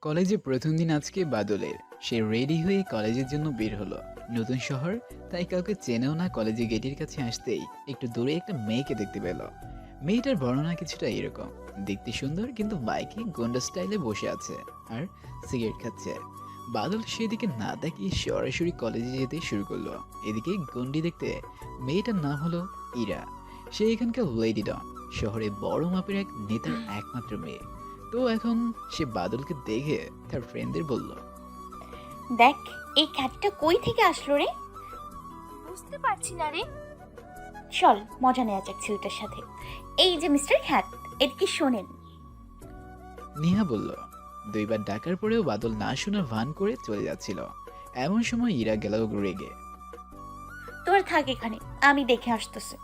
কলেজে প্রথম দিন আজকে বাদলের। সে রেডি হয়ে কলেজের জন্য বের হলো। নতুন শহর, তাই কাউকে চেনেও না। কলেজে গেটের কাছে আসতেই একটু দূরে একটা মেয়েকে দেখতে পেল। মেয়েটার বর্ণনা কিছুটা এরকম: দেখতে সুন্দর, কিন্তু বাইকে গুন্ডা স্টাইলে বসে আছে আর সিগারেট খাচ্ছে। বাদল সেদিকে না তাকিয়ে সরাসরি কলেজে যেতে শুরু করলো। এদিকে গন্ডি দেখতে মেয়েটার নাম হলো ইরা। সে এখানকার লেডি ডন, শহরে বড় মাপের এক নেতার একমাত্র মেয়ে। তো এখন সে বাদলকে দেখে তার ফ্রেন্ডদের বলল, দেখ, এই খ্যাটটা কই থেকে আসলো রে? বুঝতে পারছি না রে। চল মজা নেওয়া যাক ছেলেটার সাথে। এই যে মিস্টার খ্যাট, এর কি শোনেন? নিহা বলল। দুইবার ডাকার পরেও বাদল না শোনার ভান করে চলে যাচ্ছিল। এমন সময় ইরা গেল রেগে। তোর থাক এখানে, আমি দেখে আসতেছি।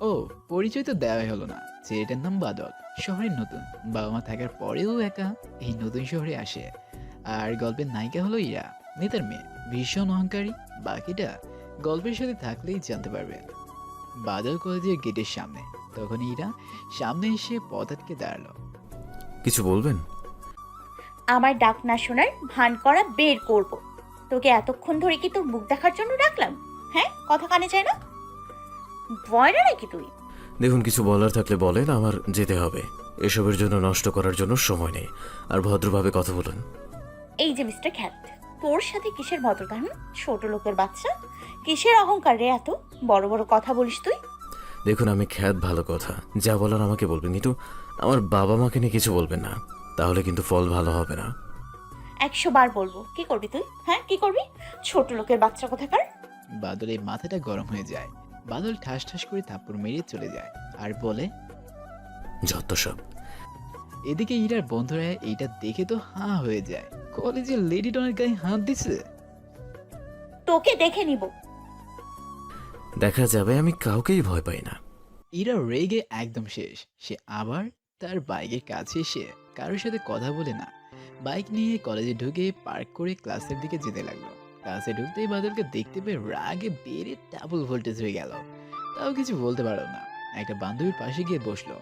ও, পরিচয় তো দেওয়াই হলো না। ছেলেটার নাম বাদল, শহরে নতুন। বাবা মা থাকার পরেও একা এই নতুন শহরে আসে। আর গল্পের নায়িকা হলো ইরা, নেতার মেয়ে, ভীষণ অহংকারী। বাকিটা গল্পের সাথে থাকলেই জানতে পারবেন। বাদল কলেজের গেটের সামনে। তখন ইরা সামনে এসে পথ আটকে দাঁড়ালো। কিছু বলবেন? আমার ডাক না শোনার ভান করা বের করব। তোকে এতক্ষণ ধরে কি তোর মুখ দেখার জন্য ডাকলাম? হ্যাঁ, কথা কানে যায় না? ভয় না নাকি তুই? দেখুন, কিছু বলার থাকলে বলেন, আমার যেতে হবে। এসবের জন্য নষ্ট করার জন্য সময় নেই। আর ভদ্রভাবে কথা বলুন। এই যে মিস্টার খ্যাট, তোর সাথে কিসের ভদ্রতা? ছোট লোকের বাচ্চা, কিসের অহংকার রে? এত বড় বড় কথা বলিস তুই? দেখুন, আমি খ্যাত, ভালো কথা যা বলার আমাকে বলবেন, কিন্তু আমার বাবা মাকে নিয়ে কিছু বলবেন না, তাহলে কিন্তু ফল ভালো হবে না। 100 বার বলবো। কি করবি তুই? হ্যাঁ, কি করবি? ছোট লোকের বাচ্চা কোথাকার। বাদলের মাথাটা গরম হয়ে যায়। বাদল ঠাস ঠাস করে থাপ্পড় মেরে চলে যায় আর বলে, যত সব। এদিকে ইরার বন্ধুরা এইটা দেখে তো হাঁ হয়ে যায়। কলেজের লেডি ডনের গায়ে হাত দিছে। তোকে দেখে নিব। দেখা যাবে, আমি কাউকেই ভয় পাই না। ইরা রেগে একদম শেষ। সে আবার তার বাইকের কাছে এসে কারোর সাথে কথা বলে না, বাইক নিয়ে কলেজে ঢুকে পার্ক করে ক্লাসের দিকে যেতে লাগলো। ক্লাসে ঢুকতেই বাদলকে দেখতে পেয়ে রাগে বেড়ে ডাবল ভোল্টেজ হয়ে গেল। তাও কিছু বলতে পারলো না। একটা বান্ধবীর পাশে গিয়ে বসলো।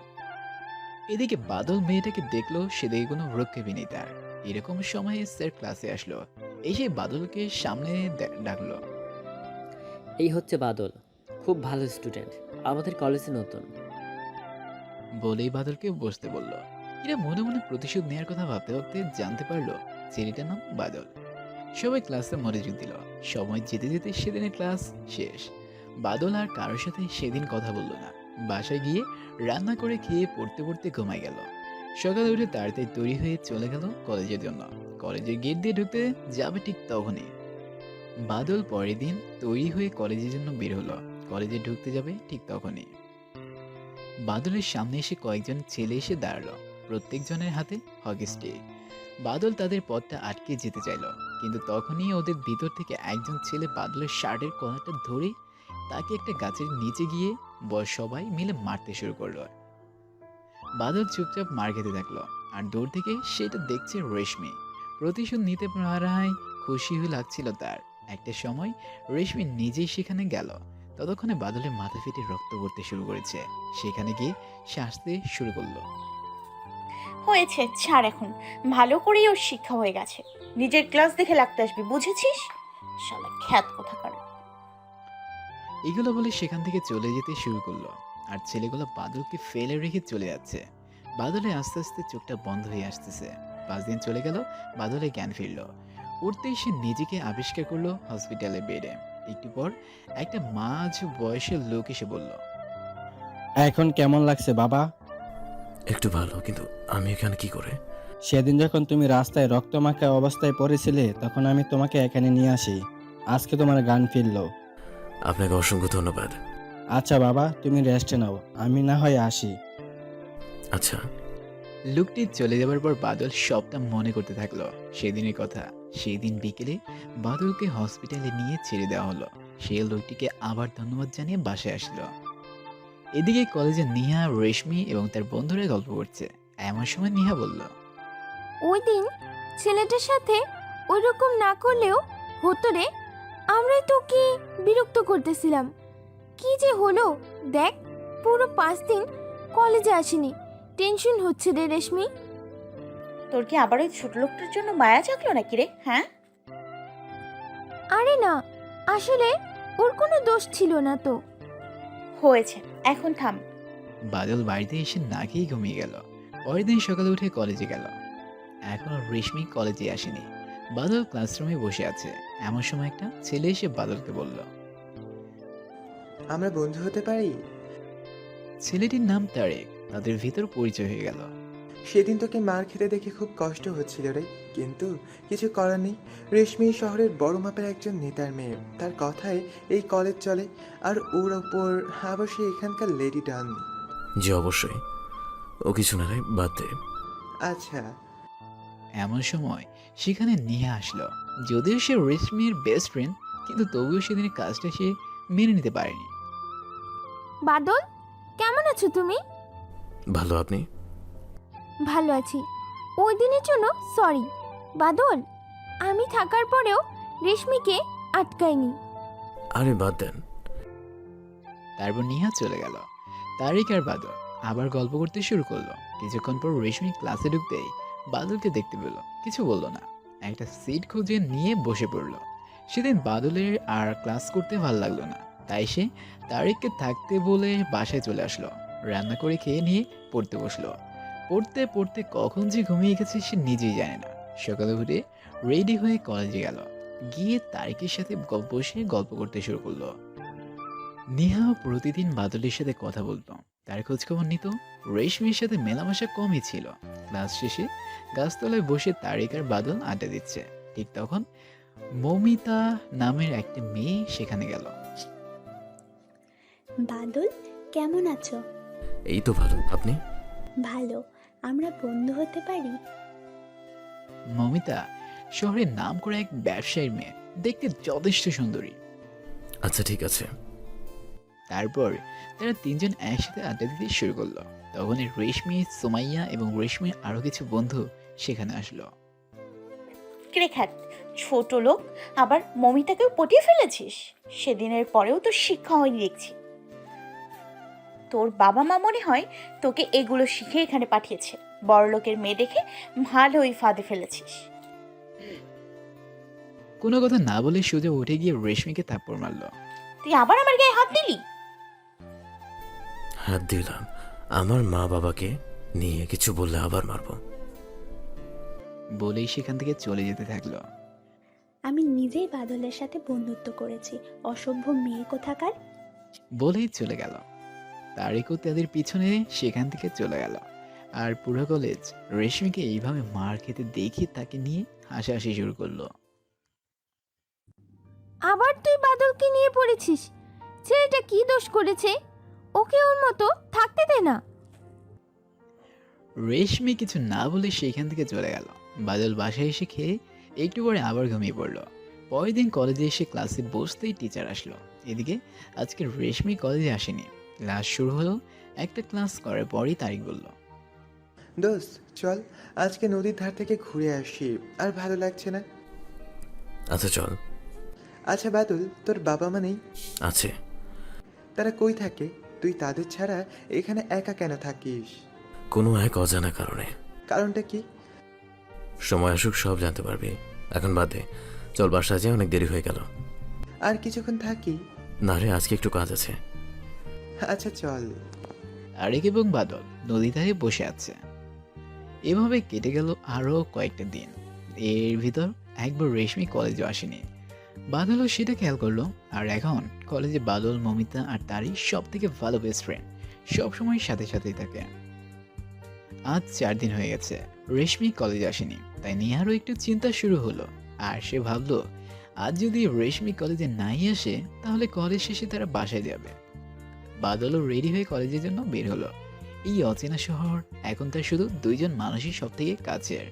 এদিকে বাদল মেয়েটাকে দেখলো, সে দেখে কোনো ভ্রক্ষেপই নেই তার। এরকম সময়ে স্যার ক্লাসে আসলো। এসে বাদলকে সামনে ডাকলো। এই হচ্ছে বাদল, খুব ভালো স্টুডেন্ট, আমাদের কলেজে নতুন। বলেই বাদলকে বসতে বলল। এরা মনে মনে প্রতিশোধ নেওয়ার কথা ভাবতে ভাবতে জানতে পারলো ছেলেটার নাম বাদল। সবাই ক্লাসে মনোযোগ দিল। সময় যেতে যেতে সেদিনের ক্লাস শেষ। বাদল আর কারোর সাথে সেদিন কথা বলল না। বাসায় গিয়ে রান্না করে খেয়ে পড়তে পড়তে ঘুমায় গেল। সকালে উঠে তাড়াতাড়ি তৈরি হয়ে চলে গেল কলেজের জন্য। কলেজের গেট দিয়ে ঢুকতে যাবে ঠিক তখনই বাদল পরের দিন তৈরি হয়ে কলেজের জন্য বের হলো। কলেজে ঢুকতে যাবে ঠিক তখনই বাদলের সামনে এসে কয়েকজন ছেলে এসে দাঁড়ালো। প্রত্যেকজনের হাতে হকি স্টিক। বাদল তাদের পথটা আটকে যেতে চাইল, কিন্তু তখনই ওদের ভিতর থেকে একজন ছেলে বাদলের শার্টের কলারটা ধরে তাকে একটা গাছের নিচে গিয়ে সবাই মিলে মারতে শুরু করলো। বাদল চুপচাপ মার খেতে থাকলো। আর দূর থেকে সেটা দেখছে রেশমি। প্রতিশোধ নিতে পারায় খুশি হয়ে লাগছিল তার। একটা সময় রেশমি নিজেই সেখানে গেল। ততক্ষণে বাদলের মাথা ফেটে রক্ত পড়তে শুরু করেছে। সেখানে গিয়ে সে আসতে শুরু করলো। হয়েছে, ছাড় এখন। ভালো করেই ওর শিক্ষা হয়ে গেছে। নিজের ক্লাস দেখে লাগতে আসবি, বুঝেছিস? শালা খ্যাত কোথাকার। এগুলো বলে সেখান থেকে চলে যেতে শুরু করলো। আর ছেলেগুলো বাদলকে ফেলে রেখে চলে যাচ্ছে। বাদলে আস্তে আস্তে চোখটা বন্ধ হয়ে আসতেছে। 5 দিন চলে গেল। বাদলে জ্ঞান ফিরল। উঠতেই সে নিজেকে আবিষ্কার করলো হসপিটালে বেডে। একটু পর একটা মাঝ বয়সের লোক এসে বলল, এখন কেমন লাগছে বাবা? একটু ভালো, কিন্তু আমি এখানে কি করে? সেদিন যখন তুমি রাস্তায় রক্তমাখা অবস্থায় পড়েছিলে, তখন আমি তোমাকে এখানে নিয়ে আসি। আজকে তোমার গান ফিরলো। আপনাকে অসংখ্য ধন্যবাদ। আচ্ছা বাবা, তুমি রেস্টে নাও, আমি না হয় আসি। আচ্ছা। লোকটি চলে যাবার পর বাদল সবটা মনে করতে থাকলো সেদিনের কথা। সেই দিন বিকেলে বাদলকে হসপিটালে নিয়ে ছেড়ে দেওয়া হলো। সে লোকটিকে আবার ধন্যবাদ জানিয়ে বাসায় আসলো। এদিকে কলেজে নিহা, রেশমি এবং তার বন্ধুরা গল্প করছে। এমন সময় নিহা বলল, ওই দিন ছেলেটার সাথে ওই রকম না করলেও হতো রে। আমরাই তোকে বিরক্ত করতেছিলাম। কি যে হলো দেখ, পুরো 5 দিন কলেজে আসিনি। টেনশন হচ্ছে রে রেশমি। তোর কি আবার ওই ছোট লোকটার জন্য মায়া জাগলো নাকি রে? হ্যাঁ, আরে না, আসলে ওর কোনো দোষ ছিল না তো। হয়েছে, এখন থাম। বাদল বাড়িতে এসে না খেয়েই ঘুমিয়ে গেল। পরের দিন সকালে উঠে কলেজে গেল। এখনো রেশমি কলেজে আসেনি। বাদল ক্লাসরুমে বসে আছে। এমন সময় একটা ছেলে এসে বাদলকে বলল। আমরা বন্ধু হতে পারি? ছেলেটির নাম তারেক। তাদের ভিতর পরিচয় হয়ে গেল। সেদিন তোকে মার খেতে দেখে খুব কষ্ট হচ্ছিল রে, কিন্তু কিছু করার নেই। রেশমি শহরের বড় মাপের একজন নেতার মেয়ে, তার কথায় এই কলেজ চলে। আর ওর ওপর আবার সে এখানকার লেডি ডান। জি অবশ্যই, ও কিছু না রে, বাদ দে। আচ্ছা, এমন সময় সেখানে নিয়ে আসলো। যদিও সে রেশমির বেস্ট ফ্রেন্ড, কিন্তু তবুও সেদিনের কাজটা সে মেনে নিতে পারেনি। বাদল, কেমন আছো তুমি? ভালো, আপনি? ভালো আছি। ওই দিনের জন্য সরি। বাদল, আমি থাকার পরেও রেশমিকে আটকাইনি। আরে বাদ দেন। তারপর নিহা চলে গেল। তারেক আর বাদল আবার গল্প করতে শুরু করলো। কিছুক্ষণ পর রেশমি ক্লাসে ঢুকতেই বাদলকে দেখতে পেল। কিছু বলল না, একটা সিট খুঁজে নিয়ে বসে পড়ল। সেদিন বাদলের আর ক্লাস করতে ভালো লাগলো না, তাই সে তারেককে থাকতে বলে বাসায় চলে আসলো। রান্না করে খেয়ে নিয়ে পড়তে বসলো। পড়তে পড়তে কখন যে ঘুমিয়ে গেছে সে নিজেই জানে না। সকালে উঠে রেডি হয়ে কলেজে গেল। গিয়ে তারেকের সাথে বসে গল্প করতে শুরু করলো। নিহা প্রতিদিন বাদলের সাথে কথা বলতো, তার খোঁজখবর নিত। রেশমির সাথে মেলামেশা কমই ছিল। ক্লাস শেষে গাছতলায় বসে তারেক আর বাদল আড্ডা দিচ্ছে। ঠিক তখন মমিতা নামের একটা মেয়ে সেখানে গেল। বাদল, কেমন আছো? এই তো ভালো, আপনি? ভালো। আমরা বন্ধু হতে পারি? মমিতা শহরের নাম করে এক ব্যবসায়ীর মেয়ে, দেখতে যথেষ্ট সুন্দরী। আচ্ছা ঠিক আছে। তারপর তারা তিনজন একসাথে আড্ডা দিতে শুরু করলো। তখনই রেশমি, সুমাইয়া এবং রেশমির আরো কিছু বন্ধু সেখানে আসলো। কিরে খ্যাত, ছোট লোক, আবার মমিতাকেও পটিয়ে ফেলেছিস? সেদিনের পরেও তো শিক্ষা হয়নি দেখছি। তোর বাবা মা মনে হয় তোকে এগুলো শিখে এখানে পাঠিয়েছে। বড়লোকের মেয়ে দেখে ভালোই ফাঁদে ফেলেছিস। কোনো কথা না বলে সোজা উঠে গিয়ে রেশমিকে থাপ্পড় মারলো। তুই আবার আমার গায়ে হাত দিলি? হাত দিলাম? আমার মা বাবাকে নিয়ে কিছু বললে আবার মারবো। বলেই সেখান থেকে চলে যেতে থাকলো। আমি নিজেই বাদলের সাথে বন্ধুত্ব করেছি, অসভ্য মেয়ে কোথাকার। বলেই চলে গেল। তারেকও তাদের পিছনে সেখান থেকে চলে গেল। আর পুরো কলেজ রেশমিকে এইভাবে মার খেতে দেখে তাকে নিয়ে হাসাহাসি শুরু করলো। আবার তুই বাদলকে নিয়ে পড়েছিস? ছেলেটা কি দোষ করেছে? ওকে ওর মতো থাকতে দে না। রেশমি কিছু না বলে সেখান থেকে চলে গেল। বাদল বাসায় এসে খেয়ে একটু পরে আবার ঘুমিয়ে পড়লো। পরের দিন কলেজে এসে ক্লাসে বসতেই টিচার আসলো। এদিকে আজকে রেশমি কলেজে আসেনি। ক্লাস শুরু হলো। একটা ক্লাস করার পরই তারিক বলল, দোস্ত চল, আজকে নদীর ধার থেকে ঘুরে আসি। আর ভালো লাগছে না। আচ্ছা চল। আচ্ছা বাদল, তোর বাবা মা নেই? আছে। তারা কই থাকে? তুই তাদের ছাড়া এখানে একা কেন থাকিস? কোনো এক অজানা কারণে। কারণটা কি? সময় আসুক সব জানতে পারবি, এখন বাদ দে। চল বাসায় যাই, অনেক দেরি হয়ে গেল। আর কিছুক্ষণ থাকি? না রে, আজকে একটু কাজ আছে। আচ্ছা চল। তারেক এবং বাদল নদী ধারে বসে আছে। এভাবে কেটে গেল আরো কয়েকটা দিন। এর ভিতর একবার রেশমি কলেজে আসেনি। বাদলও সেটা খেয়াল করলো। আর এখন কলেজে বাদল, মমিতা আর তারিক সব থেকে ভালো বেস্ট ফ্রেন্ড, সবসময় সাথে সাথেই থাকে। আজ 4 দিন হয়ে গেছে রেশমি কলেজে আসেনি, তাই নিহারও একটু চিন্তা শুরু হলো। আর সে ভাবলো, আজ যদি রেশমি কলেজে নাই আসে তাহলে কলেজ শেষে তারা বাসায় যাবে। বাদলও রেডি হয়ে কলেজের জন্য বের হলো। এই অচেনা শহর এখন তার শুধু দুইজন মানুষই সব থেকে কাছের,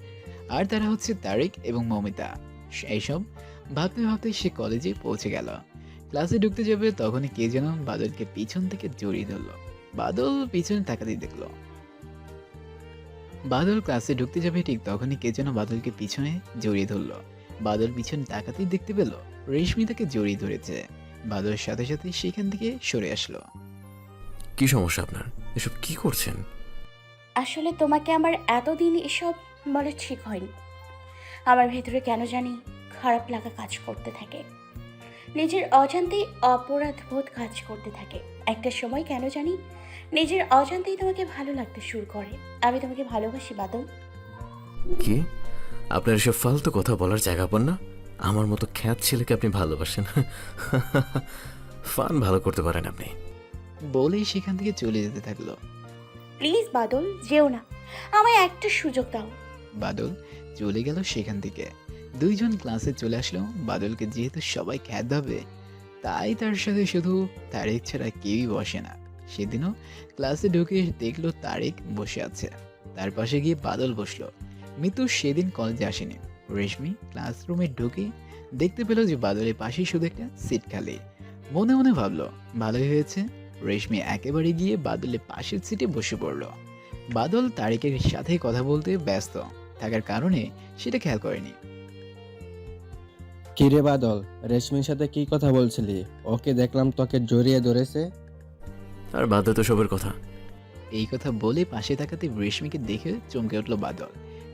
আর তারা হচ্ছে তারেক এবং মমিতা। এইসব ভাবতে ভাবতে সে কলেজে পৌঁছে গেল। ক্লাসে ঢুকতে যাবে তখনই কে যেন বাদলকে পিছন থেকে জড়িয়ে ধরলো। বাদল পিছনে তাকাতেই দেখলো। বাদল ক্লাসে ঢুকতে যাবে ঠিক তখনই কে যেন বাদলকে পিছনে জড়িয়ে ধরলো। বাদল পিছনে তাকাতেই দেখতে পেল রেশমি তাকে জড়িয়ে ধরেছে। বাদলের সাথে সাথে সেখান থেকে সরে আসলো। কি সমস্যা আপনার? এসব কি করছেন? আসলে তোমাকে আমার এতদিন এসব বলা ঠিক হয়নি। আমার ভেতরে কেন জানি খারাপ লাগা কাজ করতে থাকে, নিজের অজান্তেই অপরাধবোধ কাজ করতে থাকে। একটা সময় কেন জানি নিজের অজান্তেই তোমাকে ভালো লাগতে শুরু করে। আমি তোমাকে ভালোবাসি বাদল। কি? আপনার এসব ফালতু কথা বলার জায়গা পান না? আমার মতো খ্যাত ছেলেকে আপনি ভালোবাসেন? ফান ভালো করতে পারেন আপনি। বলেই সেখান থেকে চলে যেতে থাকলো। প্লিজ বাদল, যেও না, আমায় একটা সুযোগ দাও। বাদল চলে গেল সেখান থেকে। দুইজন ক্লাসে চলে আসলো। বাদলকে যেহেতু সবাই খ্যাত ভাবে, তাই তার সাথে শুধু তারেক ছাড়া কেউই বসে না। সেদিনও ক্লাসে ঢুকে দেখলো তারেক বসে আছে, তার পাশে গিয়ে বাদল বসলো। মিতু সেদিন কলেজে আসেনি। রেশমি ক্লাসরুমে ঢুকে দেখতে পেল যে বাদলের পাশেই শুধু একটা সিট খালি। মনে মনে ভাবলো ভালোই হয়েছে। রেশমি একেবারে গিয়ে বাদলের পাশের সিটে বসে পড়ল। বাদল তারেকের সাথে কথা বলতে ব্যস্ত থাকার কারণে সেটা খেয়াল করেনি। কিরে বাদল, রেশমির সাথে কি কথা বলছিলি? ওকে দেখলাম তোকে জড়িয়ে ধরেছে। আর বাদ দে তো সবের কথা। এই কথা বলে পাশে তাকাতে রেশমিকে দেখে চমকে উঠল বাদল।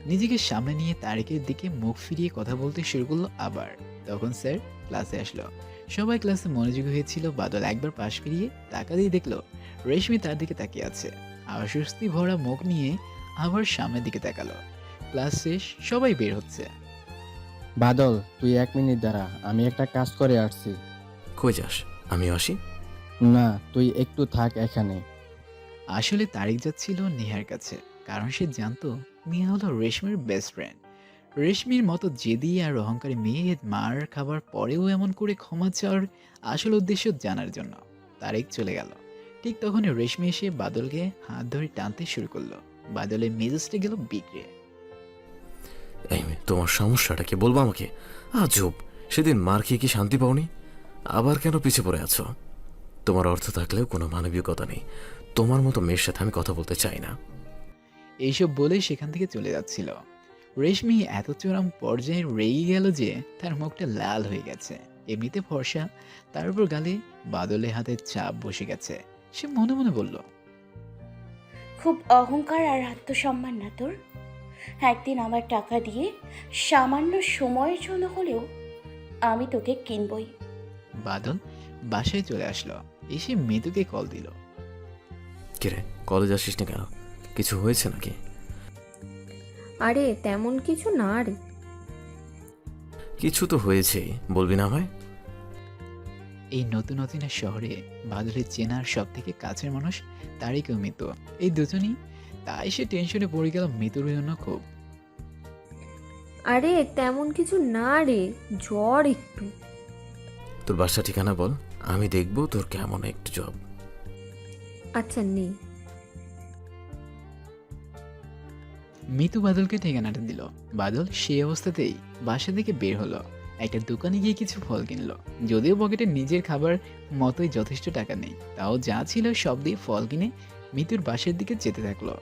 নিজেকে সামনে নিয়ে তারেকের দিকে মুখ ফিরিয়ে কথা বলতে শুরু করলো আবার। তখন স্যার ক্লাসে আসলো। সবাই ক্লাসে মনোযোগী হয়েছিল। বাদল একবার পাশ ফিরিয়ে তাকাতেই দেখলো রেশমি তার দিকে তাকিয়ে আছে। অস্বস্তি ভরা মুখ নিয়ে আবার সামনের দিকে তাকালো। ক্লাস শেষ, সবাই বের হচ্ছে। বাদল, তুই 1 মিনিট দাঁড়া, আমি একটা কাজ করে আসছি। কই যাস? আমিও আসি। না, তুই একটু থাক এখানে। আসলে তারিক যাচ্ছিল নেহার কাছে, কারণ সে জানতো নেহা হলো রেশমির বেস্ট ফ্রেন্ড। রেশমির মতো জেদি আর অহংকারী মেয়ে মার খাবার পরেও এমন করে ক্ষমা চাওয়ার আসল উদ্দেশ্য জানার জন্য। তারিক চলে গেল। ঠিক তখনই রেশমি এসে বাদলকে হাত ধরে টানতে শুরু করলো। বাদলের মেজাজটা গেল বিগড়ে। এই মেয়ে, তোমার সমস্যাটা কি বলবো আমাকে? আজব, সেদিন মার খেয়ে কি শান্তি পাওনি? আবার কেন পিছে পড়ে আছো? তোমার অর্থ থাকলেও কোনো মানবিকতা নেই। তোমার মতো মেয়ের সাথে আমি কথা বলতে চাই না। এইসব বলে সেখান থেকে চলে যাচ্ছিল। রেশমি এত চরম পর্যায়ে রেগে গেল যে তার মুখটা লাল হয়ে গেছে। এমনিতে ফর্সা, তার উপর গালে বাদলের হাতে চাপ বসে গেছে। সে মনে মনে বলল, খুব অহংকার আর আত্মসম্মান না তোর? একদিন আমার টাকা দিয়ে সামান্য সময়ের জন্য হলেও আমি তোকে কিনবই। বাদল বাসায় চলে আসলো। এসে মৃদুকে কল দিল। কিরে, কলেজ আসিস না কেন? কিছু হয়েছে নাকি? আরে তেমন কিছু না রে। কিছু তো হয়েছেই, বলবি না আমায়? এই নতুন অচেনা শহরে বাদলের চেনার সব থেকে কাছের মানুষ তারিক ও মিতু, এই দুজনই। তাই সে টেনশনে পড়ে গেল মিতুর জন্য খুব। আরে তেমন কিছু না রে, জ্বর একটু। তোর বাসা ঠিকানা বল, আমি দেখবো তোর কেমন একটু জব। আচ্ছা নেই। মিতু বাদলকে ঠিকানাটা দিল। বাদল সেই অবস্থাতেই বাসা থেকে বের হলো। একটা দোকানে গিয়ে কিছু ফল কিনলো। যদিও পকেটে নিজের খাবার মতোই যথেষ্ট টাকা নেই, তাও যা ছিল সব দিয়ে ফল কিনে মিতুর বাসার দিকে যেতে থাকলো।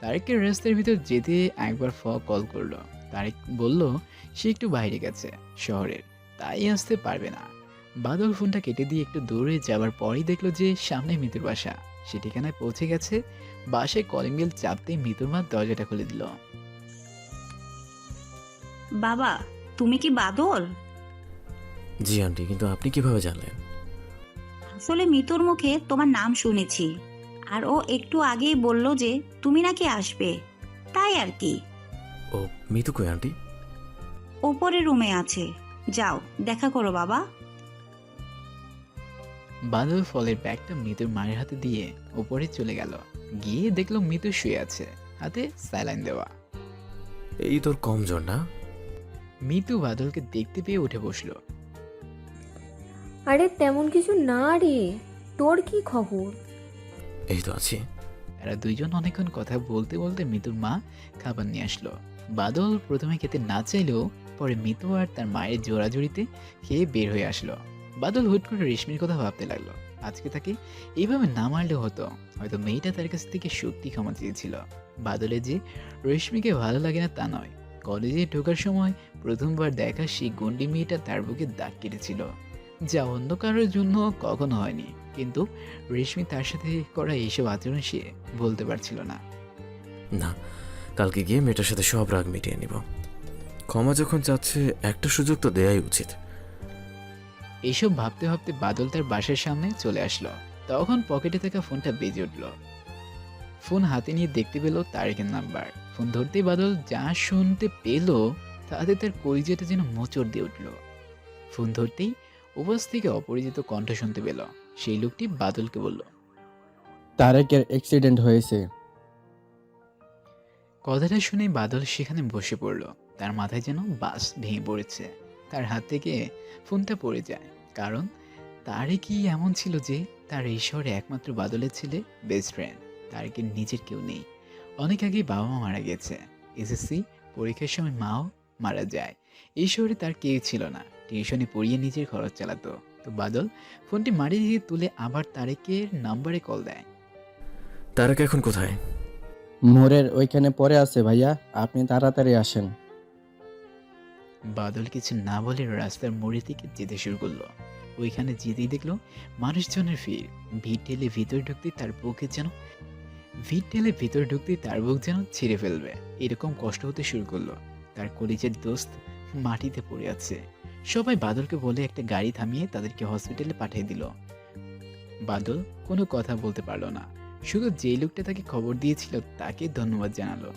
তারেকের রাস্তার ভিতর যেতে একবার কল করলো। তারেক বলল সে একটু বাইরে গেছে শহরের, তাই আসতে পারবে না। বাদল ফোনটা কেটে দিয়ে একটু দূরে যাবার পরেই দেখলো যে সামনে মিতুর বাসা। সে ঠিকানায় পৌঁছে গেছে। বাসায় কলিং বেল চাপতেই মিতুর মা দরজাটা খুলে দিল। বাবা, তুমি কি বাদল? জি আন্টি, কিন্তু আপনি কিভাবে জানলেন? আসলে মিতুর মুখে তোমার নাম শুনেছি, আর ও একটু আগেই বলল যে তুমি নাকি আসবে, তাই আর কি। ও, মিতু কই আন্টি? ওপরের রুমে আছে, যাও দেখা করো বাবা। বাদল ফলের ব্যাগটা মিতুর মায়ের হাতে দিয়ে উপরে চলে গেল। গিয়ে দেখলো মিতু শুয়ে আছে, হাতে স্যালাইন দেওয়া। এই তোর কম জ্বর না? মিতু বাদলকে দেখতে পেয়ে উঠে বসলো। আরে তেমন কিছু না রে, তোর কি খবর? এই তো আছি। এরা দুইজন অনেকক্ষণ কথা বলতে বলতে মিতুর মা খাবার নিয়ে আসলো। বাদল প্রথমে খেতে না চাইলেও পরে মিতু আর তার মায়ের জোড়াজুড়িতে খেয়ে বের হয়ে আসলো। বাদল হুট করে রেশমির কথা ভাবতে লাগলো। আজকে তাকে এইভাবে না মারলেও হতো, হয়তো মেয়েটা তার কাছ থেকে সত্যি ক্ষমা চেয়েছিল। বাদলের যে রেশমিকে ভালো লাগে না তা নয়, কলেজে ঢোকার সময় প্রথমবার দেখা সেই গন্ডি মেয়েটা তার বুকে দাগ কেটেছিল, যা অন্য কারোর জন্য কখনো হয়নি। কিন্তু রেশমি তার সাথে করা এইসব আচরণ সে বলতে পারছিল না। না, কালকে গিয়ে মেয়েটার সাথে সব রাগ মিটিয়ে নিব। ক্ষমা যখন চাচ্ছে একটা সুযোগ তো দেয়াই উচিত। এইসব ভাবতে ভাবতে বাদল তার বাসার সামনে চলে আসলো। তখন পকেটে থাকা ফোনটা বেজে উঠল। ফোন হাতে নিয়ে দেখতে পেল তারেকের নাম্বার। ফোন ধরতেই বাদল যা শুনতে পেল তাতে তার কলিজাটা যেন মোচড় দিয়ে উঠল। ফোন ধরতেই উপস্থিত থেকে অপরিচিত কণ্ঠ শুনতে পেল। সেই লোকটি বাদলকে বলল, তারেকের অ্যাক্সিডেন্ট হয়েছে। কথাটা শুনে বাদল সেখানে বসে পড়ল। তার মাথায় যেন বাস ভেঙে পড়েছে। তার হাত থেকে ফোনটা পড়ে যায়। কারণ তারে কি এমন ছিল যে তার এই শহরে একমাত্র বাদলের ছেলে, বেস্ট ফ্রেন্ড। তারেকের নিজের কেউ নেই। অনেক আগেই বাবা মা মারা গেছে। এসএসসি পরীক্ষার সময় মাও মারা যায়। এই শহরে তার কেউ ছিল না। টিউশনে পড়িয়ে নিজের খরচ চালাতো। তো বাদল ফোনটি মারি দিয়ে তুলে আবার তারেকের নাম্বারে কল দেয়। তারেক এখন কোথায়? মোড়ের ওইখানে পড়ে আছে ভাইয়া, আপনি তাড়াতাড়ি আসেন। বাদল কিছু না বলে রাস্তার মোড়ে থেকে যেতে শুরু করলো। ওইখানে যেতেই দেখলো মানুষজনের ভিড় ঠেলে ভিতরে ঢুকতে তার বুক যেন ছিঁড়ে ফেলবে এরকম কষ্ট হতে শুরু করলো। তার কলেজের দোস্ত মাটিতে পড়ে আছে। সবাই বাদলকে বলে একটা গাড়ি থামিয়ে তাদেরকে হসপিটালে পাঠিয়ে দিল। বাদল কোনো কথা বলতে পারলো না, শুধু যেই লোকটা তাকে খবর দিয়েছিল তাকে ধন্যবাদ জানালো।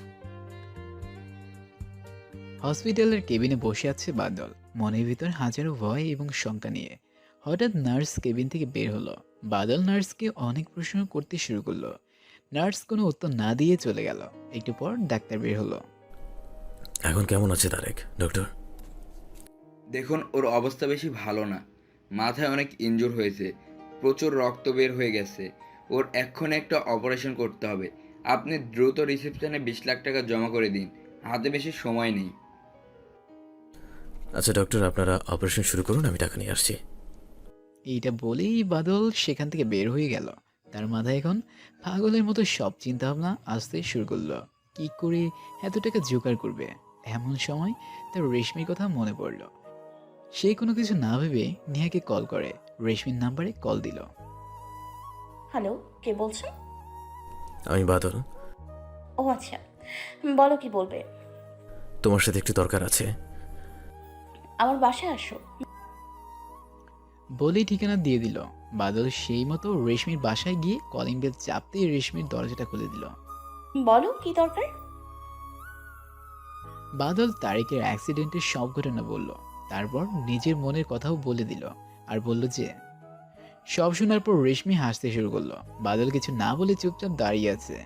হসপিটালের কেবিনে বসে আছে বাদল, মনের ভিতর হাজারো ভয় এবং শঙ্কা নিয়ে। হঠাৎ নার্স কেবিন থেকে বের হলো। বাদল নার্সকে অনেক প্রশ্ন করতে শুরু করলো। নার্স কোনো উত্তর না দিয়ে চলে গেল। একটু পর ডাক্তার বের হলো। এখন কেমন আছে তারেক ডক্টর? দেখুন, ওর অবস্থা বেশি ভালো না। মাথায় অনেক ইনজুর হয়েছে, প্রচুর রক্ত বের হয়ে গেছে। ওর এক্ষুনি একটা অপারেশন করতে হবে। আপনি দ্রুত রিসেপশনে 20 লাখ টাকা জমা করে দিন, হাতে বেশি সময় নেই। আচ্ছা ডক্টর, আপনারা অপারেশন শুরু করুন, আমি টাকা নিয়ে আসছি। এইটা বলেই বাদল সেখান থেকে বের হয়ে গেল। তার মাথায় এখন পাগলের মতো সব চিন্তা ভাবনা আসতে শুরু করলো। কি করে এত টাকা জোগাড় করবে। এমন সময় তার রেশমির কথা মনে পড়ল। সে কোনো কিছু না ভেবে নেহাকে কল করে। রেশমির নাম্বারে কল দিল। হ্যালো, কে বলছেন? আমি বাদল। ও আচ্ছা, বলো কি বলবে। তোমার সাথে একটু দরকার আছে। আমার বাসায় আসো। বলেই ঠিকানা দিয়ে দিল। বাদল সেই মতো রেশমির বাসায় গিয়ে কলিং বেল চাপতেই রেশমির দরজাটা খুলে দিল। বলো কি দরকার। বাদল তারেকের অ্যাক্সিডেন্টের সব ঘটনা বলল। তারপর নিজের মনের কথাও বলে দিল। আর বলল যে সব শোনার পর রেশমি হাসতে শুরু করলো। বাদল কিছু না বলে চুপচাপ দাঁড়িয়ে আছে।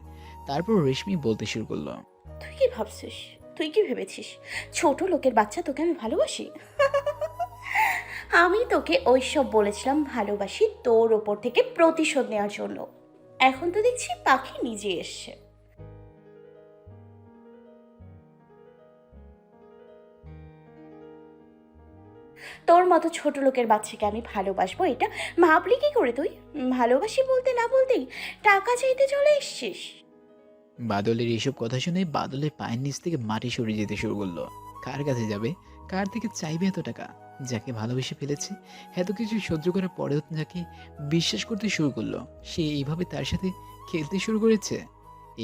তারপর রেশমি বলতে শুরু করলো, তুই কি ভাবছিস? তুই কি ভেবেছিস ছোট লোকের বাচ্চা তোকে আমি ভালোবাসি? আমি তোকে ওইসব বলেছিলাম ভালোবাসি তোর ওপর থেকে প্রতিশোধ নেওয়ার জন্য। এখন তো দেখছি পাখি নিজে এসছে। তোর মতো ছোট লোকের বাচ্চাকে আমি ভালোবাসবো এটা ভাবলি কি করে তুই? ভালোবাসি বলতে না বলতেই টাকা চাইতে চলে এসছিস। বাদলের এইসব কথা শুনে বাদলের পায়ের নিচ থেকে মাটি সরে যেতে শুরু করলো। কার কাছে যাবে, কার থেকে চাইবে এত টাকা? যাকে ভালোবেসে ফেলেছে, এত কিছু সহ্য করার পরেও যাকে বিশ্বাস করতে শুরু করলো, সে এইভাবে তার সাথে খেলতে শুরু করেছে।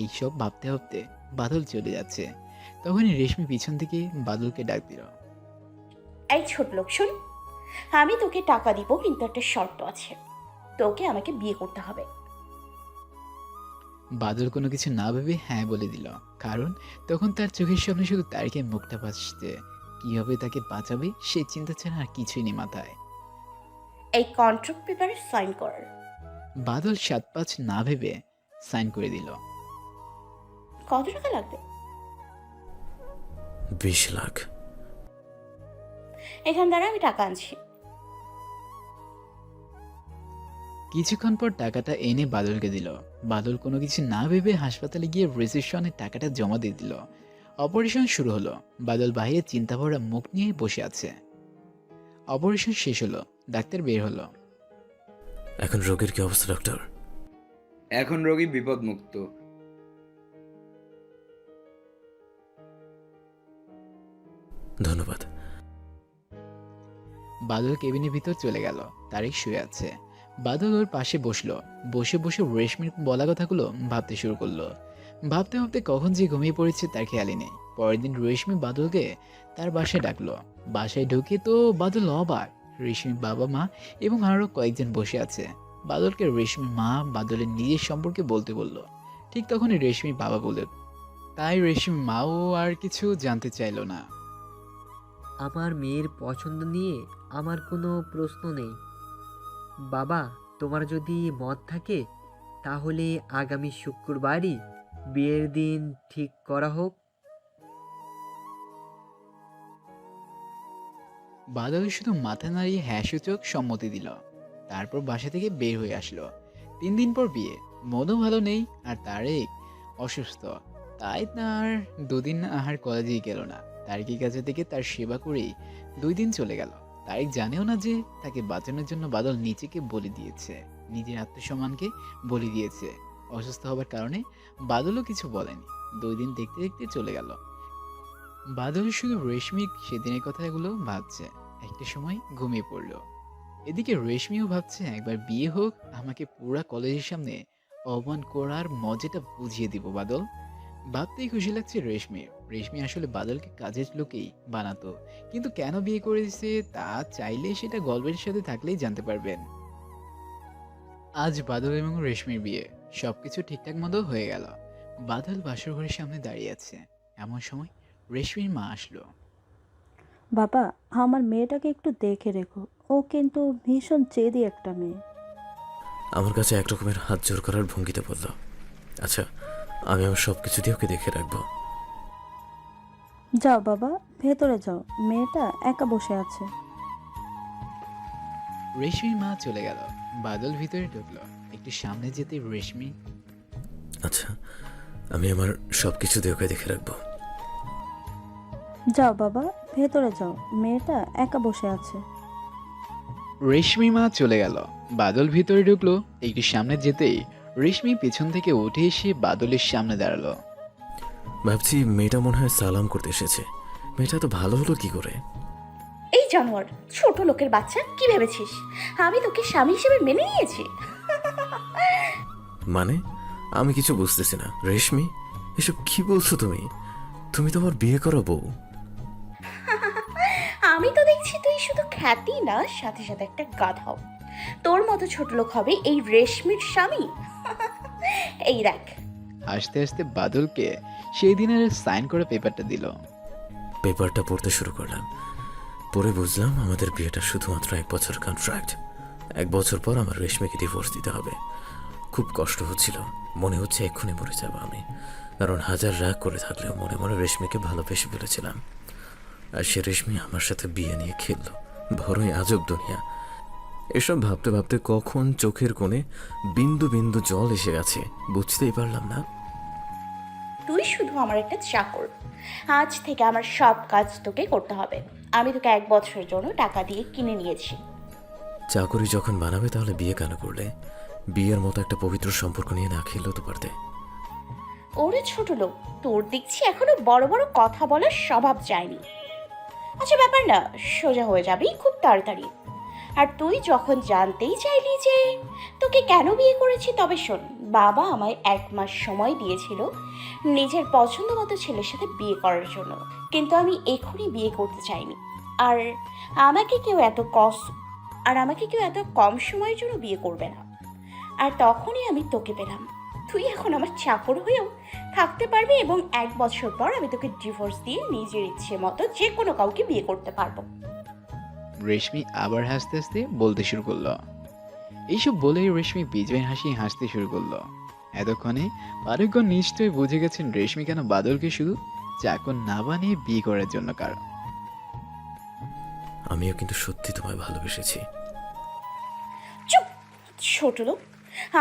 এইসব ভাবতে ভাবতে বাদল চলে যাচ্ছে। তখনই রেশমি পিছন থেকে বাদলকে ডাক দিল। এই ছোট লোক শোন, আমি তোকে টাকা দিব, কিন্তু একটা শর্ত আছে। তোকে আমাকে বিয়ে করতে হবে। বাদল কোনো কিছু না ভেবে হ্যাঁ বলে দিল। কারণ তখন তার চোখের সামনে শুধু তারিকের মুখটা ভাসছে। কিভাবে তাকে বাঁচাবে সেই চিন্তা ছাড়া আর কিছুই নেই মাথায়। এই কন্ট্রাক্ট পেপারে সাইন কর। বাদল 7-5 না ভেবে সাইন করে দিল। কত টাকা লাগবে? 20 লাখ। এখান দ্বারা আমি টাকা আনছি। কিছুক্ষণ পর টাকাটা এনে বাদলকে দিল। বাদল কোনো কিছু না ভেবে হাসপাতালে গিয়ে রিসেপশনে টাকাটা জমা দিয়ে দিল। অপারেশন শুরু হলো। বাদল বাইরে চিন্তাভরা মুখ নিয়ে বসে আছে। অপারেশন শেষ হলো, ডাক্তার বের হলো। এখন রোগীর কি অবস্থা ডক্টর? এখন রোগী বিপদমুক্ত। ধন্যবাদ। বাদল কেবিনের ভিতর চলে গেল। তারেক শুয়ে আছে। বাদল ওর পাশে বসলো। বসে বসে রেশমির বলা কথাগুলো ভাবতে শুরু করলো। ভাবতে ভাবতে কখন যে ঘুমিয়ে পড়েছে তার খেয়ালই নেই। পরের দিন রেশমি বাদলকে তার বাসায় ডাকলো। বাসায় ঢুকে তো বাদল অবাক। রেশমির বাবা মা এবং আরও কয়েকজন বসে আছে। বাদলকে রেশমির মা বাদলের নিজের সম্পর্কে বলতে বলল। ঠিক তখনই রেশমির বাবা বললেন। তাই রেশমির মাও আর কিছু জানতে চাইলো না। আমার মেয়ের পছন্দ নিয়ে আমার কোনো প্রশ্ন নেই। বাবা, তোমার যদি মত থাকে তাহলে আগামী শুক্রবারই বিয়ের দিন ঠিক করা হোক। বাদল শুধু মাথা নাড়িয়ে হ্যাঁ সূচক সম্মতি দিল। তারপর বাসা থেকে বের হয়ে আসলো। 3 দিন পর বিয়ে। মনও ভালো নেই আর তারেক অসুস্থ। তাই তার 2 দিন আহার কলেজেই গেল না। তারেকের কাছে থেকে তার সেবা করেই 2 দিন চলে গেল। তারেক জানেও না যে তাকে বাঁচানোর জন্য বাদল নিজেকে বলি দিয়েছে, নিজের আত্মসম্মানকে বলি দিয়েছে। অসুস্থ হবার কারণে বাদলও কিছু বলেনি। 2 দিন দেখতে দেখতে চলে গেল। বাদল শুধু রেশমি সেদিনের কথাগুলো ভাবছে। একটা সময় ঘুমিয়ে পড়ল। এদিকে রেশমিও ভাবছে একবার বিয়ে হোক, আমাকে পুরা কলেজের সামনে অপমান করার মজাটা বুঝিয়ে দিব বাদল। ভাবতেই খুশি লাগছে রেশমির। রেশমি আসলে বাদলকে কাজের লোকেই বানাতো, কিন্তু কেন বিয়ে করেছে তা চাইলে সেটা গল্পের সাথে থাকলেই জানতে পারবেন। আজ বাদল এবং রেশমির বিয়ে। সবকিছু ঠিকঠাক মতো হয়ে গেল। বাদল বাসর ঘরের সামনে দাঁড়িয়ে আছে। এমন সময় রেশমির মা আসলো। বাবা, আমার মেয়েটাকে একটু দেখে রেখো, ও কিন্তু ভীষণ জেদি একটা মেয়ে। আমার কাছে এক রকমের হাত জোর করার ভঙ্গিতে বলল, আচ্ছা আমি আমার সব কিছু দিয়ে ওকে দেখে রাখবো। যাও বাবা, ভেতরে যাও, মেয়েটা একা বসে আছে। রেশমির মা চলে গেল। বাদল ভিতরে ঢুকলো। একটু সামনে যেতে রেশমি, আচ্ছা আমি আমার সব কিছু দিয়ে ওকে দেখে রাখবো। যাও বাবা, ভেতরে যাও, মেয়েটা একা বসে আছে। রেশমি মা চলে গেল। বাদল ভিতরে ঢুকলো। একটু সামনে যেতেই রেশমি পেছন থেকে উঠে এসে বাদলের সামনে দাঁড়ালো। ভাবছি মেয়েটা মনে হয় সালাম করতে এসেছে। মেয়েটা তো ভালো হলো কি করে? এই জানোয়ার, ছোট লোকের বাচ্চা, কি ভেবেছিস আমি তোকে স্বামী হিসেবে মেনে নিয়েছি? মানে আমি কিছু বুঝতেছি না। রেশমি, এসব কি বলছো তুমি? তুমি তো আমার বিয়ে করা বউ। আমি তো দেখছি তুই শুধু খ্যাতি না, সাথে সাথে একটা গাধাও। তোর মতো ছোট লোক হবে এই রেশমির স্বামী? এই দেখ। হাসতে হাসতে বাদলকে সেই দিনের সাইন করে পেপারটা দিল। পেপারটা পড়তে শুরু করলাম। পরে বুঝলাম আমাদের বিয়েটা শুধুমাত্র 1 বছর কন্ট্রাক্ট। 1 বছর পর আমার রেশমিকে ডিভোর্স দিতে হবে। খুব কষ্ট হচ্ছিল। মনে হচ্ছে এক্ষুনি মরে যাব আমি। কারণ হাজার রাগ করে থাকলেও মনে মনে রেশমিকে ভালোবেসে ফেলেছিলাম। আর সে রেশমি আমার সাথে বিয়ে নিয়ে খেললো। বড়ই আজব দুনিয়া। এসব ভাবতে ভাবতে কখন চোখের কোণে বিন্দু বিন্দু জল এসে গেছে বুঝতেই পারলাম না। তুই শুধু আমার একটা চাকর। আজ থেকে আমার সব কাজ তোকে করতে হবে। আমি তোকে 1 বছরের জন্য টাকা দিয়ে কিনে নিয়েছি। চাকরি যখন বানাবে তাহলে বিয়ে কেন করলে? বিয়ের মতো একটা পবিত্র সম্পর্ক নিয়ে না খেললেও তো পারতে। ওরে ছোট লোক, তোর দেখছি এখনো বড় বড় কথা বলার স্বভাব যায়নি। আচ্ছা ব্যাপার না, সোজা হয়ে যাবি খুব তাড়াতাড়ি। আর তুই যখন জানতেই চাইলি যে তোকে কেন বিয়ে করেছি, তবে শোন, বাবা আমায় 1 মাস সময় দিয়েছিল নিজের পছন্দ মতো ছেলের সাথে বিয়ে করার জন্য, কিন্তু আমি এখনই বিয়ে করতে চাইনি। আর আমাকে কেউ এত কম সময়ের জন্য বিয়ে করবে না। আর তখনই আমি তোকে পেলাম। তুই এখন আমার চাকর হয়েও থাকতে পারবি এবং 1 বছর পর আমি তোকে ডিভোর্স দিয়ে নিজের ইচ্ছে মতো যে কোনো কাউকে বিয়ে করতে পারবো। রেশমি আবার হাসতে হাসতে বলতে শুরু করলো। এইসব বলেই রেশমি বিজয় হাসি হাসতে শুরু করলো। এতক্ষণে আরেকজন নিশ্চয়ই বুঝে গেছেন রেশমি কেন বাদলকে শুধু চাকর না বানিয়ে বিয়ে করার জন্য কারণ। আমিও কিন্তু সত্যি তোমায় ভালোবেসেছি। চুপ, ছোট লোক।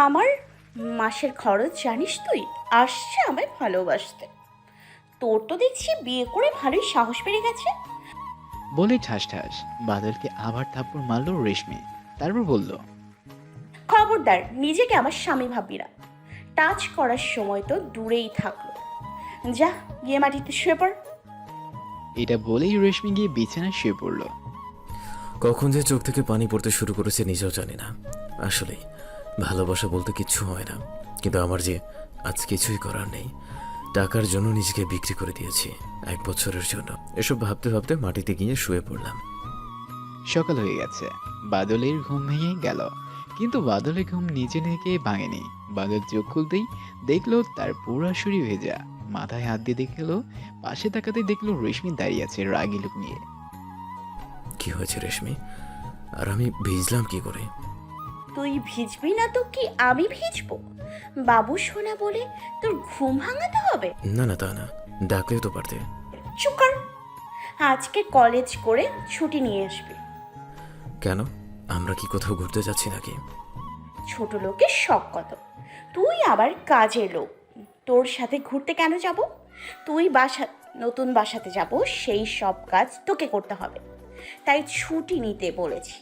আমার মাসের খরচ জানিস তুই? আসছে আমায় ভালোবাসতে। তোর তো দেখছি বিয়ে করে ভালোই সাহস বেড়ে গেছে। বলে ঠাস ঠাস বাদলকে আবার থাপ্পড় মারলো রেশমি। তারপর বলল, খবরদার নিজেকে আমার স্বামী ভাববি না। টাচ করার সময় তো দূরেই থাকলো। যা গিয়ে মাটিতে শুয়ে পড়। এটা বলেই রেশমি গিয়ে বিছানায় শুয়ে পড়ল। কখন যে চোখ থেকে পানি পড়তে শুরু করেছে নিজেও জানি না। আসলেই ভালোবাসা বলতে কিচ্ছু হয় না, কিন্তু আমার যে আজ কিছুই করার নেই। টাকার জন্য নিজেকে বিক্রি করে দিয়েছি 1 বছরের জন্য। এসব ভাবতে ভাবতে মাটিতে গিয়ে শুয়ে পড়লাম। সকাল হয়ে গেছে, বাদলের ঘুম ভেঙে গেল, কিন্তু বাদলের ঘুম নিজে থেকে ভাঙেনি। বাদল চোখ খুলতেই দেখলো তার পুরো শরীর ভেজা। মাথায় হাত দিয়ে দেখলো, পাশে তাকাতে দেখলো রেশমি দাঁড়িয়ে আছে রাগি লোক নিয়ে। কি হয়েছে রেশমি? আর আমি ভিজলাম কি করে? তুই ভিজবি না তো কি আমি ভিজবো? বাবু সোনা বলে তোর ঘুম ভাঙাতে হবে? না না, তা না, ডাকলেও তো পারতে। চুপ কর। আজকে কলেজ করে ছুটি নিয়ে আসবি। কেন? আমরা কি কোথাও ঘুরতে যাচ্ছি নাকি? ছোট লোকের শখ কত, তুই আবার কাজের লোক, তোর সাথে ঘুরতে কেন যাব? তুই নতুন বাসাতে যাব, সেই সব কাজ তোকে করতে হবে, তাই ছুটি নিতে বলেছি।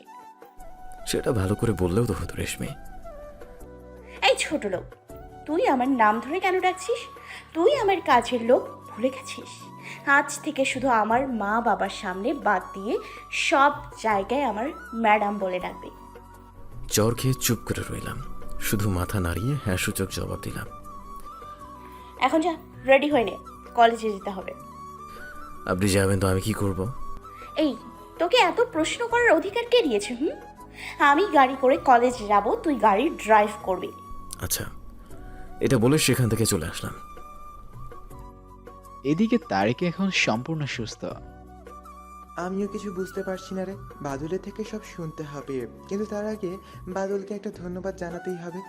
সেটা ভালো করে বললেও তো হতো রেশমি। এই ছোট লোক, তুই আমার নাম ধরে কেন ডাকছিস? তুই আমার কাজের লোক ভুলে গেছিস? আজ থেকে শুধু আমার মা বাবার সামনে বাদ দিয়ে সব জায়গায় আমার ম্যাডাম বলে ডাকবি। চর খেয়ে চুপ করে রইলাম, শুধু মাথা নাড়িয়ে হ্যাঁ সূচক জবাব দিলাম। এখন যা, রেডি হয়ে নে, কলেজে যেতে হবে। আপনি যাবেন তো আমি কি করব? এই, তোকে এত প্রশ্ন করার অধিকার কে দিয়েছে? আমি গাড়ি করে কলেজে যাব, তুই গাড়ি ড্রাইভ করবি। আচ্ছা, এটা বলে সেখান থেকে চলে আসলাম। এদিকে তারেক এখন সম্পূর্ণ সুস্থ। আমিও কিছু বুঝতে পারছি না রে। বাদলের থেকে সব শুনতে হবে, কিন্তু তার আগে বাদলকে একটা ধন্যবাদ জানাতেই হবে।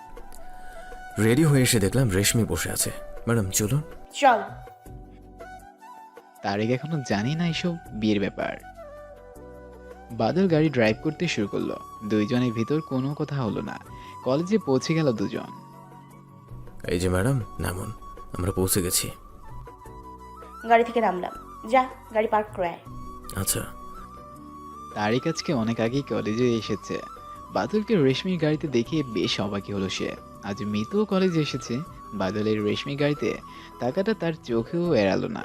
রেডি হয়ে এসে দেখলাম রেশমি বসে আছে। ম্যাডাম চলুন। চল। তারেক এখনো জানি না এসব বিয়ের ব্যাপার। বাদল গাড়ি ড্রাইভ করতে শুরু করলো। দুইজনের ভিতর কোনো কথা হলো না। কলেজে পৌঁছে গেল দুজন। এই যে ম্যাডাম, নামুন, আমরা পৌঁছে গেছি। গাড়ি থেকে নামলাম, যা গাড়ি পার্ক করে আয়। আচ্ছা। তারেক আজকে অনেক আগেই কলেজে এসেছে। বাদলকে রেশমির গাড়িতে দেখে বেশ অবাকই হলো সে। আজ মিতুও কলেজে এসেছে। বাদলের রেশমি গাড়িতে টাকাটা তার চোখেও এড়ালো না।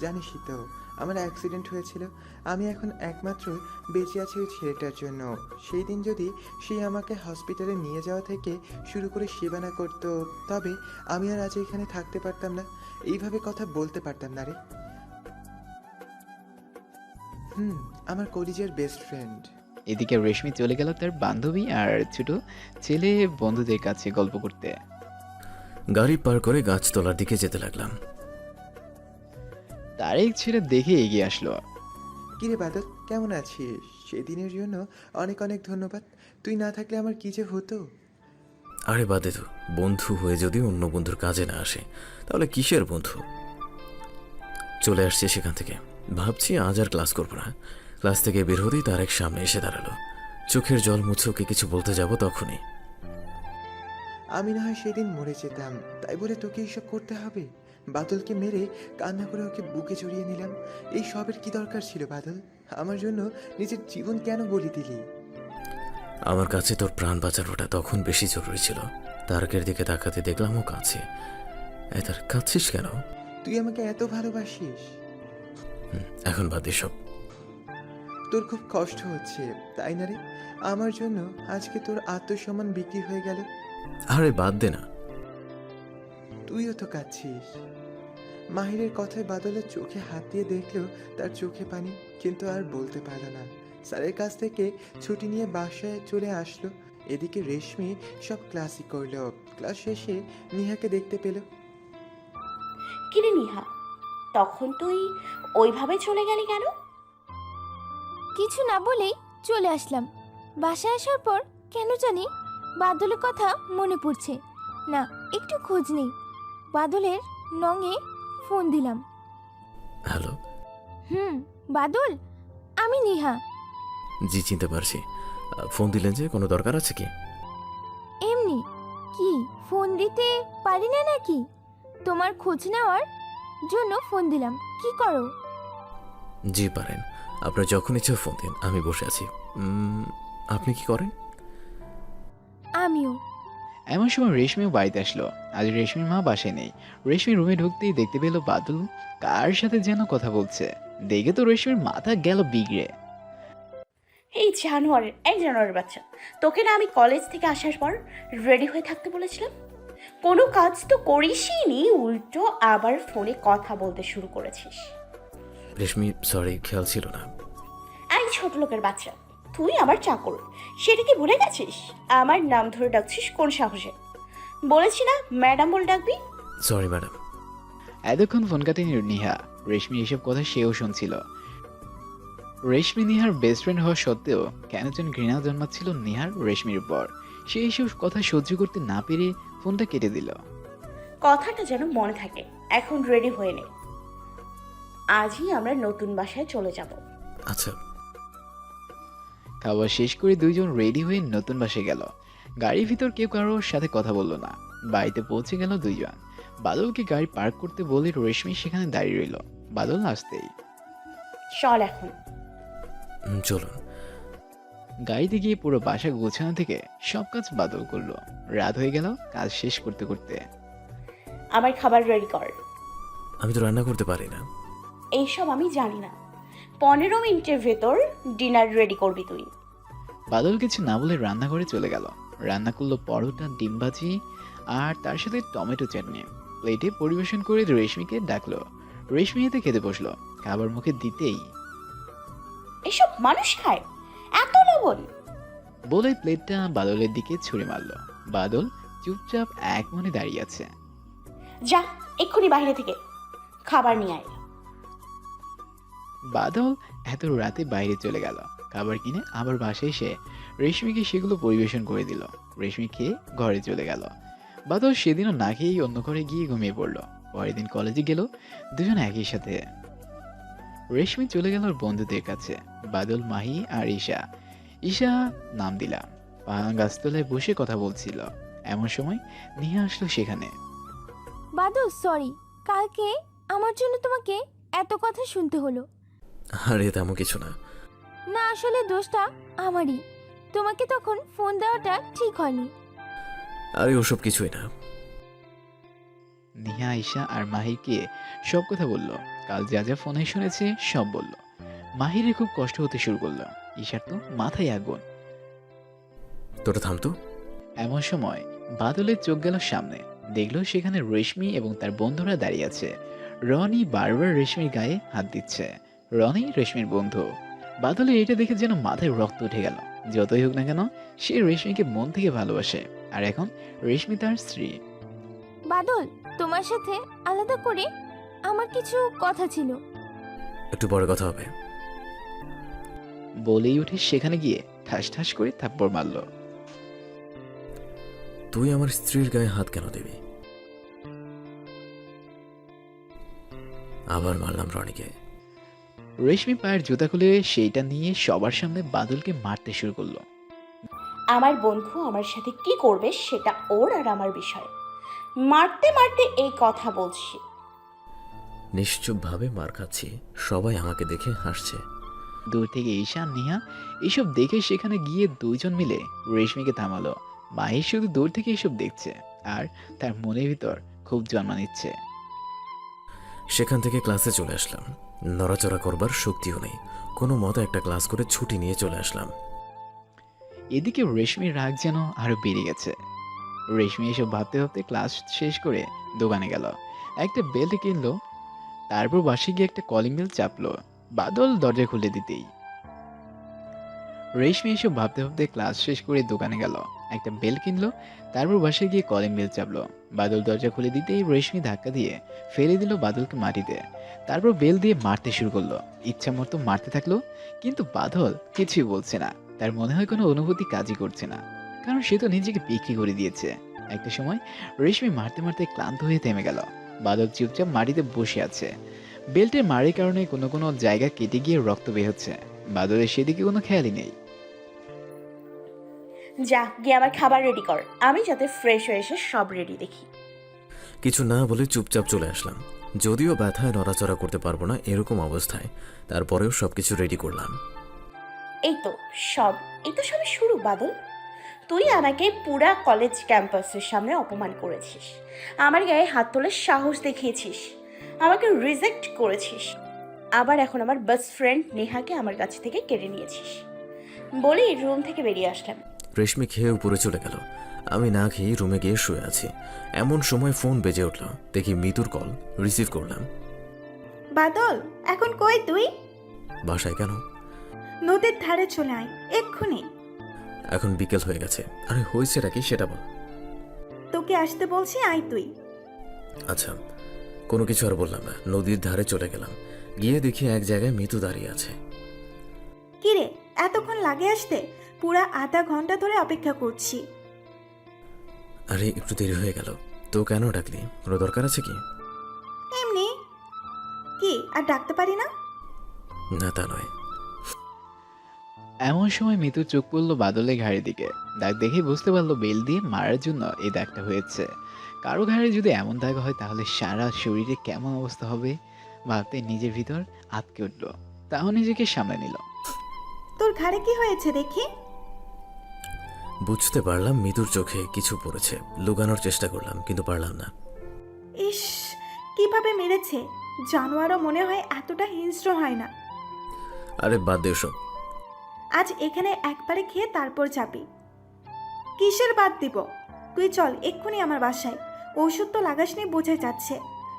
জানিসই তো আমার অ্যাক্সিডেন্ট হয়েছিল। আমি এখন একমাত্র বেঁচে আছি ওই ছেলেটার জন্য। সেই দিন যদি সে আমাকে হসপিটালে নিয়ে যাওয়া থেকে শুরু করে সেবা না করতো, তবে আমি আর আজ এখানে থাকতে পারতাম না, এইভাবে কথা বলতে পারতাম না রে। আমার কলেজের বেস্ট ফ্রেন্ড। এদিকে রেশমি চলে গেল তার বান্ধবী আর ছোট ছেলে বন্ধুদের কাছে গল্প করতে। গাড়ি পার করে গাছতলার দিকে যেতে লাগলাম। তারেক ছেলে দেখে এগিয়ে আসলো। কিরে বাদল, কেমন আছিস? সেদিনের জন্য অনেক অনেক ধন্যবাদ। তুই না থাকলে আমার কি যে হতো। আরে বাদে তো, বন্ধু হয়ে যদি অন্য বন্ধুর কাজে না আসে তাহলে কিসের বন্ধু? চলে আসছে সেখান থেকে। ভাবছি আজ আর ক্লাস করবো না। ক্লাস থেকে বের হতেই তারেক সামনে এসে দাঁড়ালো। চোখের জল মুছে ওকে কিছু বলতে যাব, তখনই আমি না হয় সেদিন মরে যেতাম, তাই বলে তোকে এইসব করতে হবে? বাদলকে মেরে কান্না করে ওকে বুকে জড়িয়ে নিলাম। এই সবের কি দরকার ছিল বাদল? আমার জন্য নিজের জীবন কেন বলি দিলি? আমার কাছে তোর প্রাণ বাঁচানোটা তখন বেশি জরুরি ছিল। তারকের দিকে তাকাতে দেখলাম ও কাছে। তার কাঁদছিস কেন? তুই আমাকে এত ভালোবাসিস। এখন বাদ সব। তোর খুব কষ্ট হচ্ছে তাই না রে? আমার জন্য আজকে তোর আত্মসম্মান বিক্রি হয়ে গেল। আরে বাদ দে না। তুইও তো কাঁদছিস। মাহিরের কথায় বাদলের চোখে হাত দিয়ে দেখলেও তার চোখে পানি, কিন্তু আর বলতে পারল না। স্যারের কাছ থেকে ছুটি নিয়ে বাসায় চলে আসলো। এদিকে রেশমি সব ক্লাসই করলো। ক্লাস শেষে নিহাকে দেখতে পেল। কিরে নিহা, তখন তুই ওইভাবে চলে গেলি কেন? কিছু না বলেই চলে আসলাম। বাসায় আসার পর কেন জানি বাদলের কথা মনে পড়ছে না, একটু খোঁজ নেই। বাদলের নঙে ফোন দিলাম। হ্যালো। বাদল, আমি নিহা। জি, চিনতে পারছি। ফোন দিলেন যে, কোনো দরকার আছে কি? এমনি। কি ফোন দিতে পারি না নাকি? তোমার খোঁজ নেওয়ার জন্য ফোন দিলাম। কি করো? জি পারেন, আপনার যখন ইচ্ছা ফোন দিন, আমি বসে আছি। আপনি কি করেন? আমিও। এমন সময় রেশমিও বাড়িতে আসলো। আজ রেশমির মা বাসায় নেই। রেশমি রুমে ঢুকতেই দেখতে পেল বাদল কার সাথে যেন কথা বলছে। দেখে তো রেশমির মাথা গেল বিগড়ে। এই জানোয়ারের বাচ্চা, তোকে না আমি কলেজ থেকে আসার পর রেডি হয়ে থাকতে বলেছিলাম? কোনো কাজ তো করিসই নি, উল্টো আবার ফোনে কথা বলতে শুরু করেছিস। রেশমি সরি, খেয়াল ছিল না। এই ছোট লোকের বাচ্চা, তুই আমার চাকর, সেটা কি ভুলে গেছিস? আমার নাম ধরে ডাকছিস কোন সাহসে? বলেছি না ম্যাডাম বলে ডাকবি। Sorry madam. এতক্ষণ ফোন কাটেনি নিহা। রেশমি এসব কথা সেও শুনছিল। রেশমি নিহার বেস্ট ফ্রেন্ড হওয়া সত্ত্বেও কেন যেন ঘৃণা জন্মাচ্ছিল নিহার রেশমির উপর। সে এইসব কথা সহ্য করতে না পেরে ফোনটা কেটে দিল। কথাটা যেন মনে থাকে। এখন রেডি হয়ে নে, আজই আমরা নতুন বাসায় চলে যাব। আচ্ছা। খাওয়া শেষ করে দুইজন রেডি হয়ে নতুন বাসায় গেল। গাড়ির ভিতর কেউ কারোর সাথে কথা বলল না। বাড়িতে পৌঁছে গেল দুইজন। বাদলকে গাড়ি পার্ক করতে বলে রেশমি সেখানে দাঁড়িয়ে রইল। বাদল আসতেই চল এখন। চলুন। গাড়িতে গিয়ে পুরো বাসা গোছানো থেকে সব কাজ বাদল করলো। রাত হয়ে গেল কাজ শেষ করতে করতে। আমার খাবার রেডি কর। আমি তো রান্না করতে পারি না। এইসব আমি জানি না। 15 মিনিটের ভেতর ডিনার রেডি করবি তুই। বাদল কিছু না বলে রান্নাঘরে চলে গেল। রান্না করলো পরোটা, ডিম ভাজি আর তার সাথে টমেটো চাটনি। প্লেটে পরিবেশন করে রেশমিকে ডাকলো। রেশমি এতে খেতে বসলো। খাবার মুখে দিতেই এসব মানুষ খায়? এত লবণ? বলে প্লেটটা বাদলের দিকে ছুঁড়ে মারলো। বাদল চুপচাপ এক মনে দাঁড়িয়ে আছে। যা এক্ষুনি বাইরে থেকে খাবার নিয়ে আয়। বাদল এত রাতে বাইরে চলে গেল খাবার কিনে। আবার বাসায় এসে রেশমিকে সেগুলো পরিবেশন করে দিল। রেশমি খেয়ে ঘরে চলে গেল। বাদল সেদিনও না খেয়েই অন্য ঘরে গিয়ে ঘুমিয়ে পড়লো। পরের দিন কলেজে গেল দুজন একই সাথে। রেশমি চলে গেল ওর বন্ধুদের কাছে। বাদল, মাহি আর ঈশা। ঈশা নাম দিলাম গাছতলায় বসে কথা বলছিল। এমন সময় নিয়ে আসলো সেখানে। বাদল সরি, কালকে আমার জন্য তোমাকে এত কথা শুনতে হলো। আরে তেমন কিছু না। না আসলে দোষটা আমারই, তোমাকে তখন ফোন দেওয়াটা ঠিক হয়নি। আরে ওসব কিছুই না। নিহা, ঈশা আর মাহিকে সব কথা বলল। কাল যা যা ফোনে শুনেছে সব বলল। মাহিরে খুব কষ্ট হতে শুরু করলো। ঈশার তো মাথায় আগুন। তোরা থামতো। এমন সময় বাদলের চোখ গেল সামনে। দেখলো সেখানে রেশমি এবং তার বন্ধুরা দাঁড়িয়ে আছে। রনি বারবার রেশমির গায়ে হাত দিচ্ছে। রনি রেশমির বন্ধু। বাদলের এটা দেখে যেন মাথায় রক্ত উঠে গেল। যতই হোক না কেন সে রেশমিকে মন থেকে ভালোবাসে। আর এখন রেশমি তার স্ত্রী। বাদল, তোমার সাথে আলাদা করে আমার কিছু কথা ছিল। একটু পরে কথা হবে। বলেই উঠে সেখানে গিয়ে ঠাস ঠাস করে থাপ্পড় মারল। তুই আমার স্ত্রীর গায়ে হাত কেন দিবি? আবার মারলাম রনিকে। রেশমি পায়ের জুতা খুলে সেইটা নিয়ে সবার সামনে বাদলকে মারতে শুরু করলো। আমার বন্ধু আমার সাথে কি করবে সেটা ওর আর আমার বিষয়। মারতে মারতে এই কথা বলছি। নিশ্চুপভাবে মার খাচ্ছি, সবাই আমাকে দেখে হাসছে। দূর থেকে ঈশা, নিহা এসব দেখে সেখানে গিয়ে দুইজন মিলে রেশমিকে থামালো। মাহি শুধু দূর থেকে এসব দেখছে আর তার মনের ভিতর খুব জন্মা নিচ্ছে। সেখান থেকে ক্লাসে চলে আসলাম। নড়াচড়া করবার শক্তিও নেই। কোনো মতো একটা ক্লাস করে ছুটি নিয়ে চলে আসলাম। এদিকে রেশমির রাগ যেন আরো বেড়ে গেছে। রেশমি এসব ভাবতে ভাবতে ক্লাস শেষ করে দোকানে গেল। একটা বেল্ট কিনলো। তারপর বাসে গিয়ে একটা কলিং বেল চাপলো। বাদল দরজা খুলে দিতেই রেশমি এসব ভাবতে ভাবতে ক্লাস শেষ করে দোকানে গেল। একটা বেল কিনলো। তারপর বাসায় গিয়ে কলিং বেল চাপলো। বাদল দরজা খুলে দিতেই রেশমি ধাক্কা দিয়ে ফেলে দিল বাদলকে মাটিতে। তারপর বেল দিয়ে মারতে শুরু করলো। ইচ্ছা মতো মারতে থাকলো, কিন্তু বাদল কিছুই বলছে না। তার মনে হয় কোনো অনুভূতি কাজই করছে না, কারণ সে তো নিজেকে বিক্রি করে দিয়েছে। একটা সময় রেশমি মারতে মারতে ক্লান্ত হয়ে থেমে গেল। বাদল চুপচাপ মাটিতে বসে আছে। বেল্টের মারের কারণে কোনো কোনো জায়গা কেটে গিয়ে রক্ত বের হচ্ছে। বাদলের সেদিকে কোনো খেয়ালই নেই। যা গিয়ে আমার খাবার রেডি কর, আমি যাতে ফ্রেশ হয়ে এসে সব রেডি দেখি। কিছু না বলে চুপচাপ চলে আসলাম। যদিও ব্যথায় নড়াচড়া করতে পারবো না এরকম অবস্থায়, তারপরেও সবকিছু রেডি করলাম। এই তো সবে শুরু। বাদল, তুই আমাকে পুরা কলেজ ক্যাম্পাসের সামনে অপমান করেছিস, আমার গায়ে হাত তোলার সাহস দেখিয়েছিস, আমাকে রিজেক্ট করেছিস, আবার এখন আমার বেস্ট ফ্রেন্ড নেহাকে আমার কাছ থেকে কেড়ে নিয়েছিস। বলেই রুম থেকে বেরিয়ে আসলাম। রেশমি খেয়ে উপরে চলে গেল। আমি না খেয়ে রুমে গিয়ে শুয়ে আছি। এমন সময় ফোন বেজে উঠল। দেখি মিতুর কল। রিসিভ করলাম। বাদল, এখন কই তুই? বাসায় কেন? নদীর ধারে চলে আয় এক্ষুনি। এখন বিকেল হয়ে গেছে। আরে হয়েছেটা কি সেটা বল। তোকে আসতে বলছি, আয় তুই। আচ্ছা, কোনো কিছু আর বললাম না। নদীর ধারে চলে গেলাম। গিয়ে দেখি এক জায়গায় মিতু দাঁড়িয়ে আছে। কিরে, এতক্ষণ লাগে আসতে? পুরা আধা ঘন্টা ধরে অপেক্ষা করছি। আরে একটু দেরি হয়ে গেল। তো কেন ডাকলি? কোনো দরকার আছে কি? এমনি। কি আর ডাকতে পারি না? না, তা নয়। এমন সময় মিতুর চোখ পড়ল বাদলের ঘাড়ের দিকে। দাগ দেখে বুঝতে পারলো বেল দিয়ে মারার জন্য এই দাগটা হয়েছে। কারো ঘাড়ে যদি এমন দাগ হয় তাহলে সারা শরীরে কেমন অবস্থা হবে ভাবতে নিজের ভিতর আটকে উঠল। তাও নিজেকে সামলে নিল। তোর ঘাড়ে কি হয়েছে দেখি? বুঝতে পারলাম মিতুর চোখে কিছু পড়েছে। লুকানোর চেষ্টা করলাম কিন্তু পারলাম না। ইস, কিভাবে মেরেছে! জানোয়ারও মনে হয় এতটা হিংস্র হয় না। আরে বাদ দে সব। আজ এখানে একবারে খেয়ে তারপর যাবি। কিসের বাদ দিব? তুই চল এক্ষুনি আমার বাসায়। ওষুধ তো লাগাসনি বোঝাই যাচ্ছে।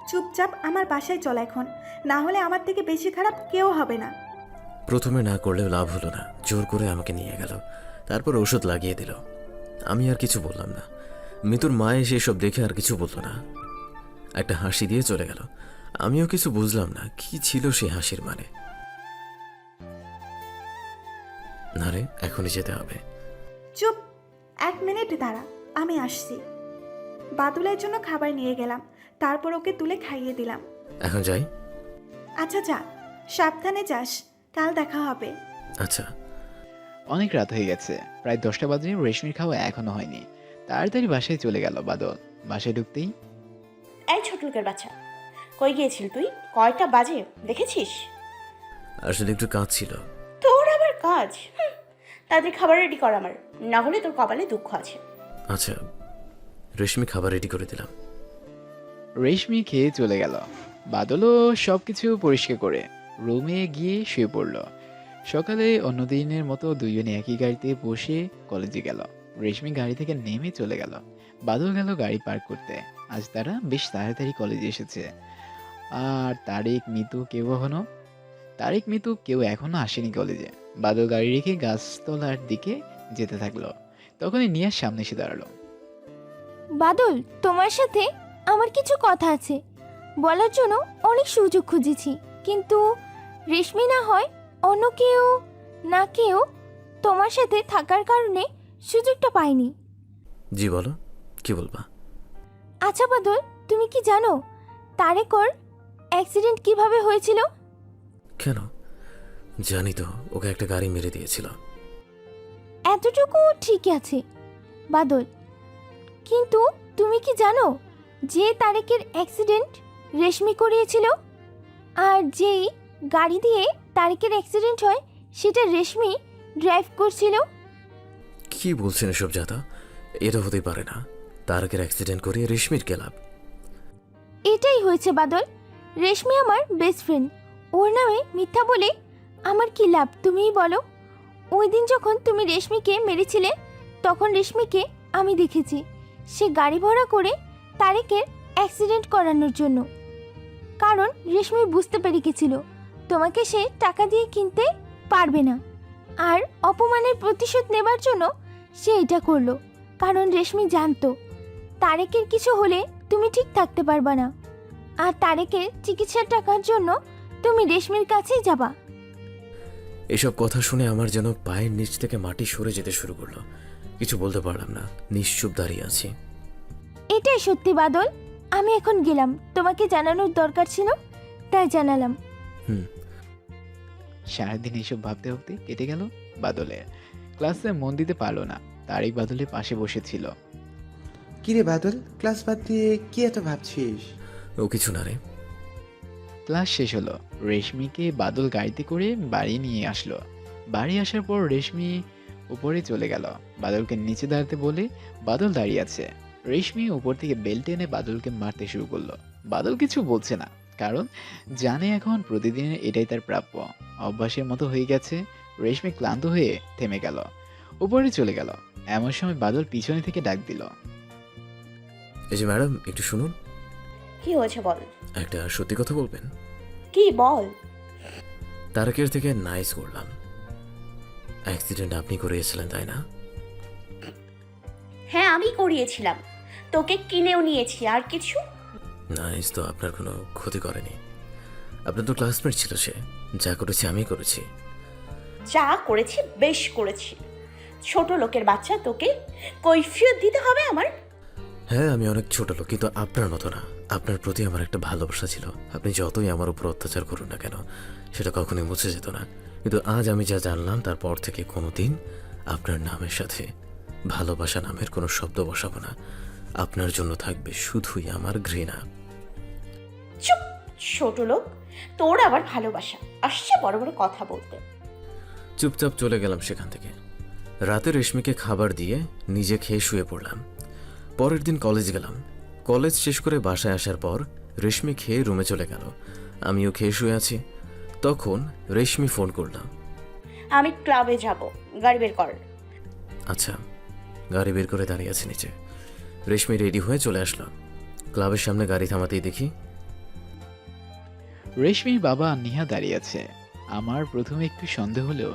চুপচাপ আমার বাসায় চল এখন, না হলে আমার থেকে বেশি খারাপ কেউ হবে না। প্রথমে না করলেও লাভ হলো না। জোর করে আমাকে নিয়ে গেল। তারপর ওষুধ লাগিয়ে দিল। আমি আর কিছু বললাম না। মিতুর মা এসে সব দেখে আর কিছু বলল না। একটা হাসি দিয়ে চলে গেল। আমিও কিছু বুঝলাম না কি ছিল সেই হাসির মানে। না রে, এখনই যেতে হবে। চুপ, 1 মিনিট দাঁড়া, আমি আসছি। বাদুলের জন্য খাবার নিয়ে গেলাম, তারপর ওকে তুলে খাইয়ে দিলাম। এখন যাই? আচ্ছা যা, সাবধানে যাস, কাল দেখা হবে। আচ্ছা। অনেক রাত হয়ে গেছে, প্রায় 10টা বাজে। রেশমির খাওয়া এখনো হয়নি। তাড়াতাড়ি বাসায় চলে গেল বাদল। বাসায় ঢুকতেই, এই ছোট লোকের বাচ্চা, কই গিয়েছিল তুই? কয়টা বাজে দেখেছিস? আসলে একটু কাজ ছিল। তোর আবার কাজ? তাদের খাবার রেডি কর আমার, না হলে তোর কপালে দুঃখ আছে। আচ্ছা, রেশমি খাবার রেডি করে দিলাম। রেশমি খেয়ে চলে গেল। বাদলও সবকিছু পরিষ্কার করে রুমে গিয়ে শুয়ে পড়ল। সকালে অন্যদিনের মতো দুজনে একই গাড়িতে বসে কলেজে গেল। রেশমি গাড়ি থেকে নেমে চলে গেল। বাদল গেল গাড়ি পার্ক করতে। আজ তারা বেশ তাড়াতাড়ি কলেজে এসেছে। আর তারিক মিতু কেউ এখনো আসেনি কলেজে। বাদল গাড়ি রেখে গাছতলার দিকে যেতে থাকলো। তখনই নিয়ার সামনে এসে দাঁড়ালো। বাদল, তোমার সাথে আমার কিছু কথা আছে। বলার জন্য অনেক সুযোগ খুঁজেছি, কিন্তু রেশমি না হয় অন্য কেউ তোমার সাথে থাকার কারণে সুযোগটা পাইনি। জি বলো, কি বলবা? আচ্ছা বাদল, তুমি কি জানো তারেকর অ্যাক্সিডেন্ট কিভাবে হয়েছিল? কেন? জানি তো, ওকে একটা গাড়ি মেরে দিয়েছিল। এতটুকু ঠিক আছে বাদল, কিন্তু তুমি কি জানো যে তারেকের অ্যাক্সিডেন্ট রেশমি করিয়েছিল? আর যেই গাড়ি দিয়ে তারেকের অ্যাক্সিডেন্ট হয় সেটা রেশমি ড্রাইভ করছিল। কি বলছেন এসব জাতা? এটা হতেই পারে না। তারকের অ্যাক্সিডেন্ট করিয়ে রেশমির কে লাভ? এটাই হয়েছে বাদল। রেশমি আমার বেস্ট ফ্রেন্ড, ওর নামে মিথ্যা বলে আমার কি লাভ তুমিই বলো? ওই দিন যখন তুমি রেশমিকে মেরেছিলে তখন রেশমিকে আমি দেখেছি। সে গাড়ি ভাড়া করে তারেকের অ্যাক্সিডেন্ট করানোর জন্য, কারণ রেশমি বুঝতে পেরে গেছিল তোমাকে সে টাকা দিয়ে কিনতে পারবে না। আর অপমানের প্রতিশোধ নেবার জন্য সে এটা করলো, কারণ রেশমি জানতো তারেকের কিছু হলে তুমি ঠিক থাকতে পারবা না, আর তারেকের চিকিৎসার টাকার জন্য তুমি রেশমির কাছেই যাবা। এসব কথা শুনে আমার যেন পায়ের নিচ থেকে মাটি সরে যেতে শুরু করলো। কিছু বলতে পারলাম না, নিশ্চুপ দাঁড়িয়ে আছি। এটাই সত্যি বাদল, আমি এখন গেলাম, তোমাকে জানানোর দরকার ছিল তাই জানালাম। সারাদিন এসব ভাবতে ভাবতে কেটে গেল বাদলের। ক্লাসে মন দিতে পারলো না। তারিক বাদলের পাশে বসেছিল। কিরে বাদল, ক্লাস বাদ দিয়ে কি এত ভাবছিস? ও কিছু না রে। ক্লাস শেষ হলো। রেশমিকে বাদল গাড়িতে করে বাড়ি নিয়ে আসলো। বাড়ি আসার পর রেশমি উপরে চলে গেল। বাদলকে নিচে দাঁড়াতে বলে বাদল দাঁড়িয়ে আছে। রেশমি উপর থেকে বেল্ট এনে বাদলকে মারতে শুরু করলো। বাদল কিছু বলছে না, কারণ জানে এখন প্রতিদিনের এটাই তার প্রাপ্য। অভ্যাসের মতো হয়ে গেছে। রেশমি ক্লান্ত হয়ে থেমে গেল, উপরে চলে গেল। এমন সময় বাদল পিছনে থেকে ডাক দিল। এই যে ম্যাডাম, একটু শুনুন। কি হয়েছে বল। একটা সত্যি কথা বলবেন? কি বল। তারকের থেকে নাইস করলাম। অ্যাক্সিডেন্ট আপনি করিয়েছিলেন তাই না? হ্যাঁ আমি করিয়েছিলাম, তোকে কিনেও নিয়েছি। আর কিছু? নাইস তো আপনার কোনো ক্ষতি করেনি। আপনার তো ক্লাসমেট ছিল সে। যা করেছি আমি করেছি। যা করেছি বেশ করেছি। ছোট লোকের বাচ্চা, তোকে কৈফিয়ত দিতে হবে আমার? হ্যাঁ, আমি অনেক ছোট লোক, কিন্তু আপনার মতো না। আপনার প্রতি আমার একটা ভালোবাসা ছিল। আপনি যতই আমার উপর অত্যাচার করুন না কেন, সেটা কখনোই মুছে যেত না। কিন্তু আজ আমি যা জানলাম, তারপর থেকে কোনোদিন আপনার নামের সাথে ভালোবাসা নামের কোনো শব্দ বসাবো না। আপনার জন্য থাকবে শুধুই আমার ঘৃণা। চুপ ছোট লোক, তোর আবার ভালোবাসা আসছে বড় বড় কথা বলতে। চুপচাপ চলে গেলাম সেখান থেকে। রাতে রেশমিকে খাবার দিয়ে নিজে খেয়ে শুয়ে পড়লাম। পরের দিন কলেজ গেলাম। কলেজ শেষ করে বাসায় আসার পর রেশমি খেয়ে রুমে চলে গেল, আমিও খেয়ে শুয়ে আছি। তখন রেশমি ফোন করলাম। আমি ক্লাবে যাব, গাড়ি বের কর। আচ্ছা। গাড়ি বের করে দাঁড়িয়ে আছে নিচে। রেশমি রেডি হয়ে চলে আসলো। ক্লাবের সামনে গাড়ি থামাতেই দেখি রেশমির বাবা নিহা দাঁড়িয়ে আছে। আমার প্রথমে একটু সন্দেহ হলেও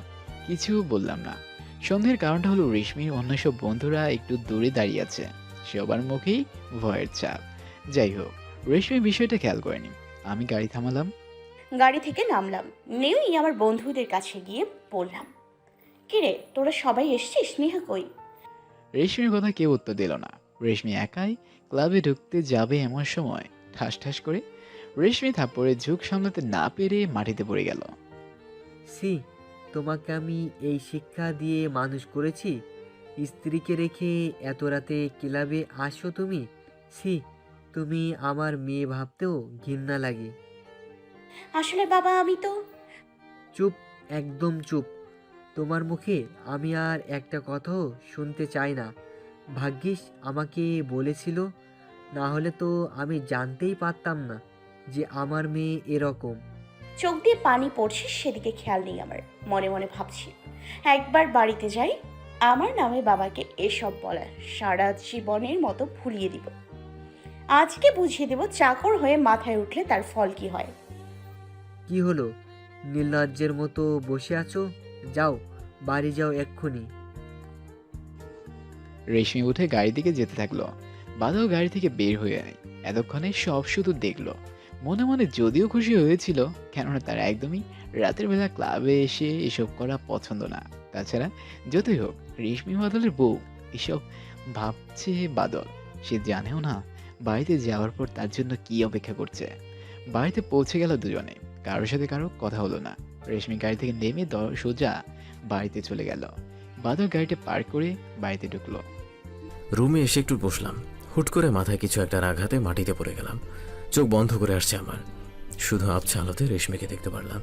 কিছু বললাম না। সন্দেহের কারণটা হলো রেশমির অন্য সব বন্ধুরা একটু দূরে দাঁড়িয়ে আছে, সবার মুখেই ভয়ের চাপ। যাই হোক, রেশমি বিষয়টা খেয়াল করেনি। আমি গাড়ি থামালাম। গাড়ি থেকে নামলাম, নেমেই আমার বন্ধুদের কাছে গিয়ে বললাম, কিরে তোরা সবাই এসছিস? নেহা কই? রেশমির কথা কেউ উত্তর দিল না। রেশমি একাই ক্লাবে ঢুকতে যাবে এমন সময় ঠাস ঠাস করে রেশমি থাপ্পড়ে ঝুঁক সামলাতে না পেরে মাটিতে পড়ে গেল। সি, তোমাকে আমি এই শিক্ষা দিয়ে মানুষ করেছি? স্ত্রীকে রেখে এত রাতে ক্লাবে আসো তুমি? সি, তুমি আমার মেয়ে ভাবতেও ঘৃণা লাগে। আসলে বাবা আমি তো। চুপ, একদম চুপ। তোমার মুখে আমি আর একটা কথাও শুনতে চাই না। ভাগ্যিস আমাকে বলেছিল, না হলে তো আমি জানতেই পারতাম না যে আমার মেয়ে এরকম। চোখ দিয়ে পানি পড়ছে, সেদিকে খেয়াল নেই আমার। মনে মনে ভাবছি একবার বাড়িতে যাই, আমার নামে বাবাকে এসব বলা সারা জীবনের মতো ভুলিয়ে দিব। আজকে বুঝিয়ে দেব চাকর হয়ে মাথায় উঠলে তার ফল কি হয়। কি হলো, নির্লজ্জের মতো বসে আছো? যাও, বাড়ি যাও এক্ষুনি। রেশমি উঠে গাড়ির দিকে যেতে থাকলো। বাদল গাড়ি থেকে বের হয়ে আয়। এতক্ষণে সব শুধু দেখলো। মনে মনে যদিও খুশি হয়েছিল, কেননা তার একদমই রাতের বেলা ক্লাবে এসে এসব করা পছন্দ না। তাছাড়া যতই হোক রেশমি বাদলের বউ, এসব ভাবছে বাদল। সে জানেও না বাড়িতে যাওয়ার পর তার জন্য কি অপেক্ষা করছে। বাড়িতে পৌঁছে গেল দুজনে, কারোর সাথে কারো কথা হলো না। রেশমি গাড়ি থেকে নেমে সোজা বাড়িতে চলে গেল। বাদল গাড়িটা পার্ক করে বাড়িতে ঢুকলো। রুমে এসে একটু বসলাম। হুট করে মাথায় কিছু একটা আঘাতে মাটিতে পড়ে গেলাম। চোখ বন্ধ করে আসছে আমার। শুধু আবছা আলোতে রেশমিকে দেখতে পারলাম।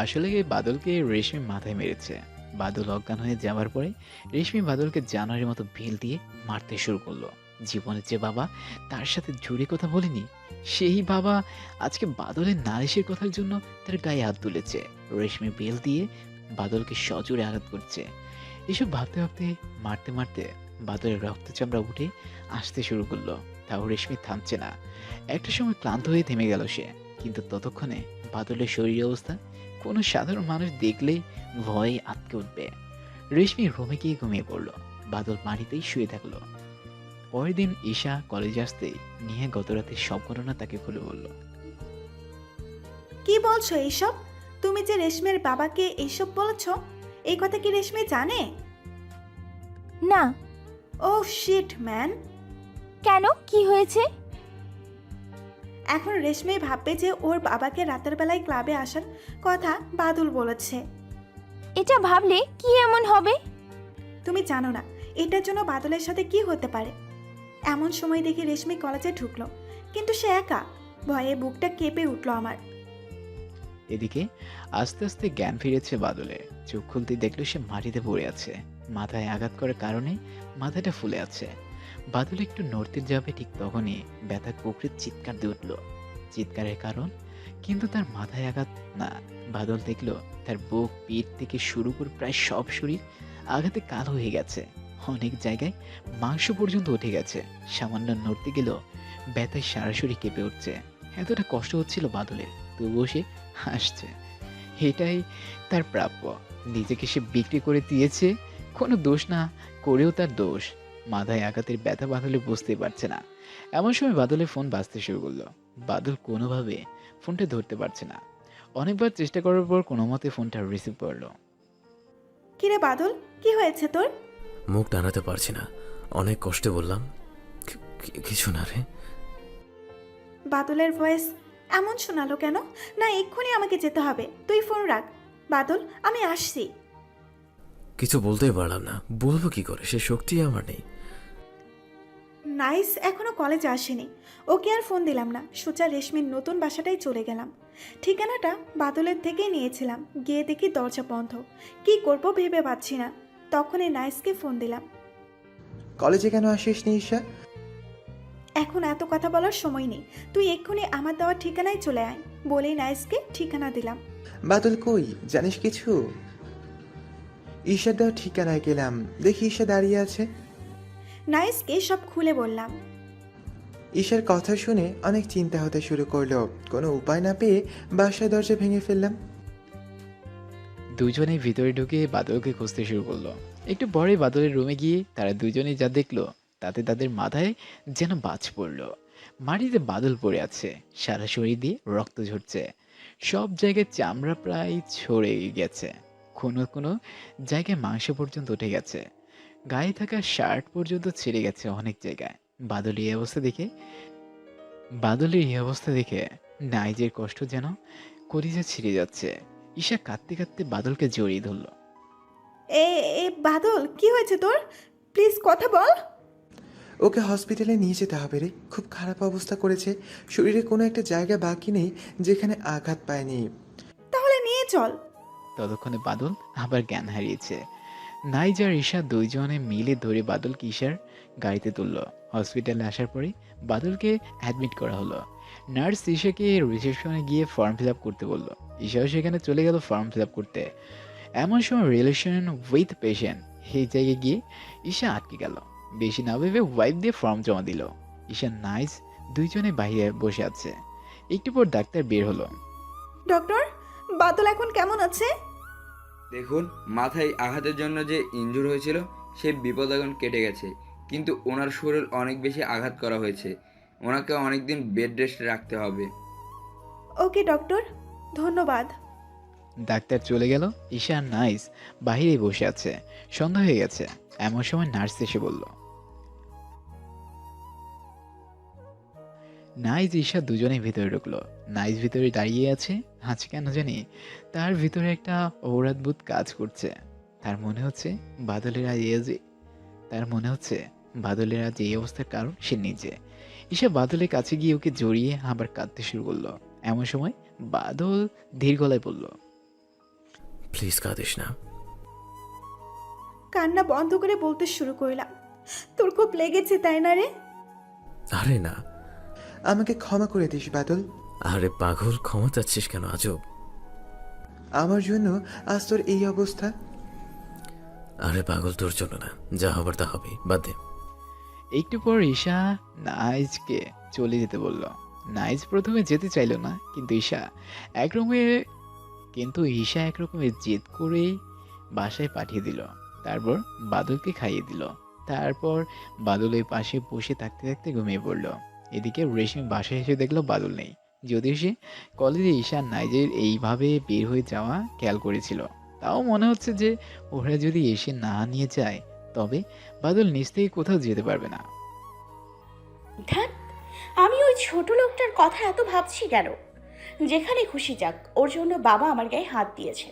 আসলে বাদলকে রেশমি মাথায় মেরেছে। বাদল অজ্ঞান হয়ে যাওয়ার পরে রেশমি বাদলকে জানোয়ারের মতো ভিল দিয়ে মারতে শুরু করলো। জীবনের যে বাবা তার সাথে জুড়ে কথা বলেনি, সেই বাবা আজকে বাদলের নালিশের কথার জন্য তার গায়ে হাত তুলেছে। রেশমি বেল দিয়ে বাদলকে সজোরে আঘাত করছে। এসব ভাবতে ভাবতে মারতে মারতে বাদলের রক্ত চামড়া উঠে আসতে শুরু করলো। তাও রেশমি থামছে না। একটা সময় ক্লান্ত হয়ে থেমে গেল সে। কিন্তু ততক্ষণে বাদলের শরীর অবস্থা কোনো সাধারণ মানুষ দেখলেই ভয়ে আটকে উঠবে। রেশমি রুমে গিয়ে ঘুমিয়ে পড়লো। বাদল বাড়িতেই শুয়ে থাকলো। পরের দিন ঈশা কলেজে আসতেই নিয়ে গত রাতে সব ঘটনা তাকে খুলে বলল। কি বলছো এইসব? তুমি যে রেশমের বাবাকে এইসব বলেছ, এই কথা কি রেশমি জানে? না। ও শিট ম্যান। কেন, কি হয়েছে? এখন রেশমি ভাববে যে ওর বাবাকে রাতের বেলায় ক্লাবে আসার কথা বাদল বলেছে। এটা ভাবলে কি এমন হবে? তুমি জানো না এটার জন্য বাদলের সাথে কি হতে পারে। এমন সময় দেখি রেশমি কলেজে ঢুকলো, কিন্তু সে একা। ভয়ে বুকটা কেঁপে উঠলো আমার। এদিকে আস্তে আস্তে জ্ঞান ফিরেছে বাদলের। চোখ খুলতে দেখলো সে মাটিতে পড়ে আছে। মাথায় আঘাত করার কারণে মাথাটা ফুলে আছে। বাদল একটু নড়তে যাবে, ঠিক তখনই ব্যথা কুকড়ে চিৎকার দিয়ে উঠল। চিৎকারের কারণ কিন্তু তার মাথায় আঘাত না। বাদল দেখলো তার বুক, পিঠ থেকে শুরু করে প্রায় সব শরীর আঘাতে কালো হয়ে গেছে। অনেক জায়গায় মাংস পর্যন্ত উঠে গেছে। সামান্য নড়তে গেলেও ব্যথায় সারা শরীর কেঁপে উঠছে। এতটা কষ্ট হচ্ছিল বাদলের, তবুও সে হাসছে। এটাই তার প্রাপ্য। নিজেকে সে বিক্রি করে দিয়েছে, কোনো দোষ না করেও তার দোষ। মাথায় আঘাতের ব্যথা বাদলে বুঝতেই পারছে না। এমন সময় বাদলের ফোন বাজতে শুরু করলো। বাদল কোনোভাবে ফোনটা ধরতে পারছে না। অনেকবার চেষ্টা করার পর কোনো মতে ফোনটা রিসিভ করলো। কিরে বাদল, কি হয়েছে তোর? মুখ টানাতে পারছি না, অনেক কষ্টে বললাম। কিছু না রে। বাদলের ভয়েস এমন শোনালো কেন? না, এক্ষুনি আমাকে যেতে হবে। তুই ফোন রাখ। বাদল, আমি আসছি। কিছু বলতেই পারলাম না, বলবো কি করে, সে শক্তি আমার নেই। নাইস এখনো কলেজে আসেনি, ওকে আর ফোন দিলাম না। সোজা রেশমির নতুন বাসাটাই চলে গেলাম। ঠিকানাটা বাদলের থেকেই নিয়েছিলাম। গিয়ে দেখি দরজা বন্ধ। কি করব ভেবে পাচ্ছি না। তখনই নাইসকে ফোন দিলাম। কলেজে কেন আসিসনি ঈশা? এখন এত কথা বলার সময় নেই, তুই এক্ষুনি আমার দেওয়ার ঠিকানায় চলে আয়। বলেই নাইসকে ঠিকানা দিলাম। বাদল কই, জানিস কিছু? ঈশার দেওয়া ঠিকানায় গেলাম, দেখি ঈশা দাঁড়িয়ে আছে। নাইসকে সব খুলে বললাম। ঈশার কথা শুনে অনেক চিন্তা হতে শুরু করলো। কোনো উপায় না পেয়ে বাসার দরজা ভেঙে ফেললাম। দুজনেই ভিতরে ঢুকে বাদলকে খুঁজতে শুরু করলো। একটু পরে বাদলের রুমে গিয়ে তারা দুজনেই যা দেখলো তাতে তাদের মাথায় যেন বাজ পড়লো। মাটিতে বাদল পড়ে আছে, সারা শরীর দিয়ে রক্ত ঝরছে। সব জায়গায় চামড়া প্রায় ছড়ে গেছে, কোনো কোনো জায়গায় মাংস পর্যন্ত উঠে গেছে। গায়ে থাকা শার্ট পর্যন্ত ছিঁড়ে গেছে অনেক জায়গায়। বাদলের এই অবস্থা দেখে নাইজের কষ্ট যেন কলিজা ছিঁড়ে যাচ্ছে। ঈশা কাঁদতে কাঁদতে বাদলকে জড়িয়ে ধরল। এ এ বাদল, কি হয়েছে তোর? প্লিজ কথা বল। ওকে হসপিটালে নিয়ে যেতে হবে রে, খুব খারাপ অবস্থা করেছে। শরীরে কোনো একটা জায়গা বাকি নেই যেখানে আঘাত পায়নি। তাহলে নিয়ে চল। ততক্ষণে বাদল আবার জ্ঞান হারিয়েছে। নাইজ আর ঈশা দুইজনে মিলে ধরে বাদলকে ঈশার গাড়িতে তুলল। হসপিটালে আসার পরে বাদলকে অ্যাডমিট করা হলো। নার্স ঈশাকে রিসেপশনে গিয়ে ফর্ম ফিল আপ করতে বললো। ঈশাও সেখানে চলে গেল ফর্ম ফিল আপ করতে। এমন সময় রিলেশন উইথ পেশেন্ট এই জায়গায় গিয়ে ঈশা আটকে গেল। বেশি না ভেবে ওয়াইফ দিয়ে ফর্ম জমা দিল। ঈশা নাইজ দুইজনে বাইরে বসে আছে। একটু পর ডাক্তার বের হলো। ডক্টর, বাদল এখন কেমন আছে? দেখুন, মাথায় আঘাতের জন্য যে ইনজুর হয়েছিল সে বিপদ এখন কেটে গেছে, কিন্তু ওনার শরীর অনেক বেশি আঘাত করা হয়েছে। ওনাকে অনেকদিন বেড রেস্টে রাখতে হবে। ওকে ডক্টর, ধন্যবাদ। ডাক্তার চলে গেল। ঈশা আর নাইস বাহিরে বসে আছে। সন্ধ্যা হয়ে গেছে। এমন সময় নার্স এসে বলল। নাইস ঈশা দুজনেই ভিতরে ঢুকলো। নাইস ভিতরে দাঁড়িয়ে আছে। আজ কেন জানি তার ভিতরে একটা অপরাধবোধ কাজ করছে। তার মনে হচ্ছে বাদলের আজ এই অবস্থার কারণ সে নিজে। ঈশা বাদলের কাছে গিয়ে ওকে জড়িয়ে আবার কাঁদতে শুরু করলো। এমন সময় বাদল ধীর গলায় বলল, প্লিজ কাঁদিস না। কান্না বন্ধ করে বলতে শুরু করলাম, তোর খুব লেগেছে তাই না রে? আরে না। আমাকে ক্ষমা করে দিস বাদল। আরে পাগল, ক্ষমা চাচ্ছিস কেন? আজব। আমার জন্য আজ তোর এই অবস্থা। আরে পাগল, তোর জন্য না, যা হবার তা হবে, বাদ দে। একটু পর ঈশা নাইজকে চলে যেতে বলল। নাইজ প্রথমে যেতে চাইল না, কিন্তু ঈশা একরকমের জেদ করেই বাসায় পাঠিয়ে দিল। তারপর বাদলকে খাইয়ে দিল। তারপর বাদলের পাশে বসে থাকতে থাকতে ঘুমিয়ে পড়ল। এদিকে রেশমি বাসায় এসে দেখলো বাদল নেই। যদিও সে কলেজে ঈশা নাইজের এইভাবে বের হয়ে যাওয়া খেয়াল করেছিল, তাও মনে হচ্ছে যে ওরা যদি এসে না নিয়ে যায় তবে বাদল নিজ থেকে কোথাও যেতে পারবে না। ধ্যাত, আমি ওই ছোট লোকটার কথা এত ভাবছি কেন? যেখানে খুশি যাক, ওর জন্য বাবা আমার গায়ে হাত দিয়েছে,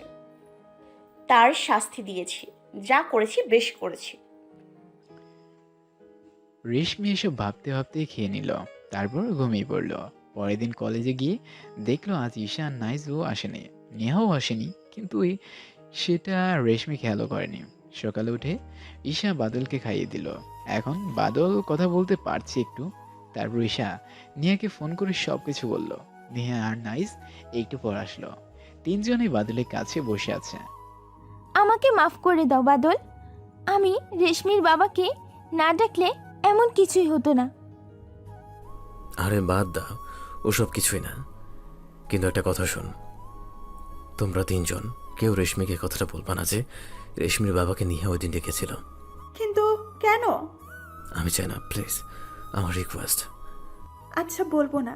তার শাস্তি দিয়েছি। যা করেছি বেশ করেছি। রেশমি এসব ভাবতে ভাবতে খেয়ে নিল, তারপর ঘুমিয়ে পড়ল। পরের দিন কলেজে গিয়ে দেখলো আজ ঈশা আর নাইজও আসেনি, নেহাও আসেনি, কিন্তু সেটা রেশমি খেয়ালও করেনি। সকালে উঠে ঈশা বাদলকে খাইয়ে দিল। এখন বাদল কথা বলতে পারছে একটু। তারপর ঈশা নিয়াকে ফোন করে সব কিছু বলল। নেহা আর নাইস একটু পর আসলো। তিনজনেই বাদলের কাছে বসে আছে। আমাকে মাফ করে দাও বাদল। আমি রেশমির বাবাকে না ডাকলে এমন কিছুই হতো না। আরে বাদ দাও, ওসব কিছুই না। কিন্তু একটা কথা শোন, তোমরা তিনজন কেউ রেশমিকে কথাটা বলবা না যে রেশমির বাবাকে নিয়ে ওই দিন ডেকেছিল। কিন্তু কেন? আমি চাই না, প্লিজ, আমার রিকোয়েস্ট। আচ্ছা, বলবো না।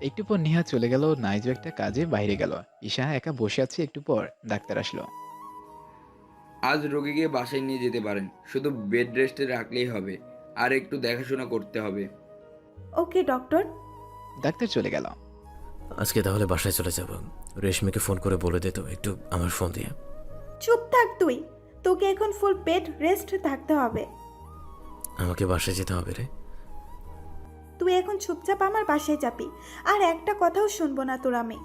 একটু পর নেহা চলে গেল, নাইজও একটা কাজে বাইরে গেল। ঈশা একা বসে আছে। একটু পর ডাক্তার আসলো। আজ রোগীকে বাসায় নিয়ে যেতে পারেন, শুধু বেড রেস্টে রাখলেই হবে, আর একটু দেখাশোনা করতে হবে। ওকে ডক্টর। ডাক্তার চলে গেল। আজকে তাহলে বাসায় চলে যাব। রেশমিকে ফোন করে বলে দে তো একটু আমার ফোন দিয়ে। চুপ থাক তুই। তোকে এখন ফুল বেড রেস্ট থাকতে হবে। আমাকে বাসায় যেতে হবে রে। তুই এখন চুপচাপ আমার বাসায় যাবি, আর একটা কথাও শুনবো না তোর আমি।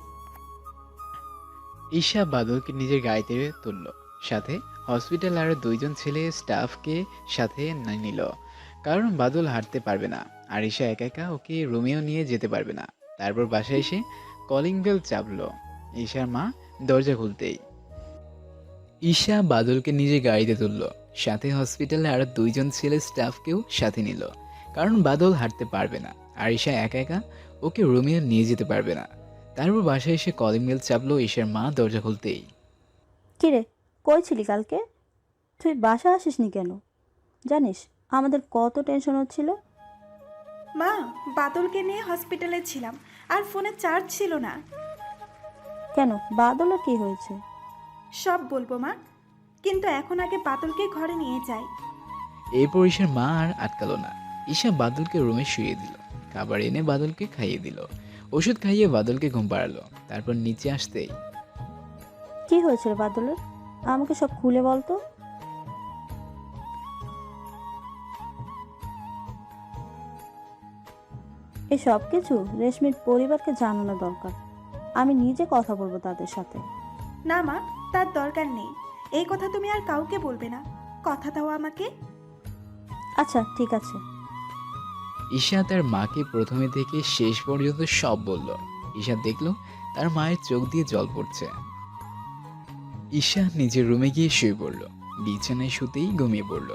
ঈশা বাদলকে নিজের গাড়িতে তুলল, সাথে হসপিটাল আর দুইজন ছেলে স্টাফকে সাথে নিল, কারণ বাদল হাঁটতে পারবে না আর ঈশা একা একা ওকে রুমেও নিয়ে যেতে পারবে না। তারপর বাসায় এসে কলিং বেল চাপলো। ঈশার মা দরজা খুলতেই ঈশা বাদলকে নিজের গাড়িতে তুলল, সাথে হসপিটালে আর দুইজন ছেলে স্টাফকেও সাথে নিল, কারণ বাদল হাঁটতে পারবে না আর ঈশা একা একা ওকে রুমেও নিয়ে যেতে পারবে না। তারপর বাসায় এসে কলিং বেল চাপলো। ঈশার মা দরজা খুলতেই কিরে, কই ছিলি কালকে? তুই বাসা আসিসনি কেন? জানিস আমাদের কত টেনশন হচ্ছিল। মা, বাদলকে নিয়ে হসপিটালে ছিলাম, আর ফোনে চার্জ ছিল না। কেন, বাদলের কি হয়েছে? সব বলবো মা, কিন্তু এখন আগে বাদলকে ঘরে নিয়ে যাই। এরপর ঈশার মা আর আটকালো না। ঈশা বাদলকে রুমে শুয়ে দিল, খাবার এনে বাদলকে খাইয়ে দিল, ওষুধ খাইয়ে বাদলকে ঘুম পাড়ালো। তারপর নিচে আসতেই কি হয়েছে রে বাদলের? আমাকে সব খুলে বলতো। এই সব কিছু রেশমির পরিবারকে জানানো দরকার। আমি নিজে কথা বলবো তাদের সাথে। না মা, তার দরকার নেই। এই কথা তুমি আর কাউকে বলবে না, কথা দাও আমাকে। আচ্ছা ঠিক আছে। ঈশা তার মাকে প্রথমে থেকে শেষ পর্যন্ত সব বলল। ঈশা দেখলো তার মায়ের চোখ দিয়ে জল পড়ছে। ঈশা নিজের রুমে গিয়ে শুয়ে পড়ল, বিছানায় শুতেই ঘুমিয়ে পড়ল।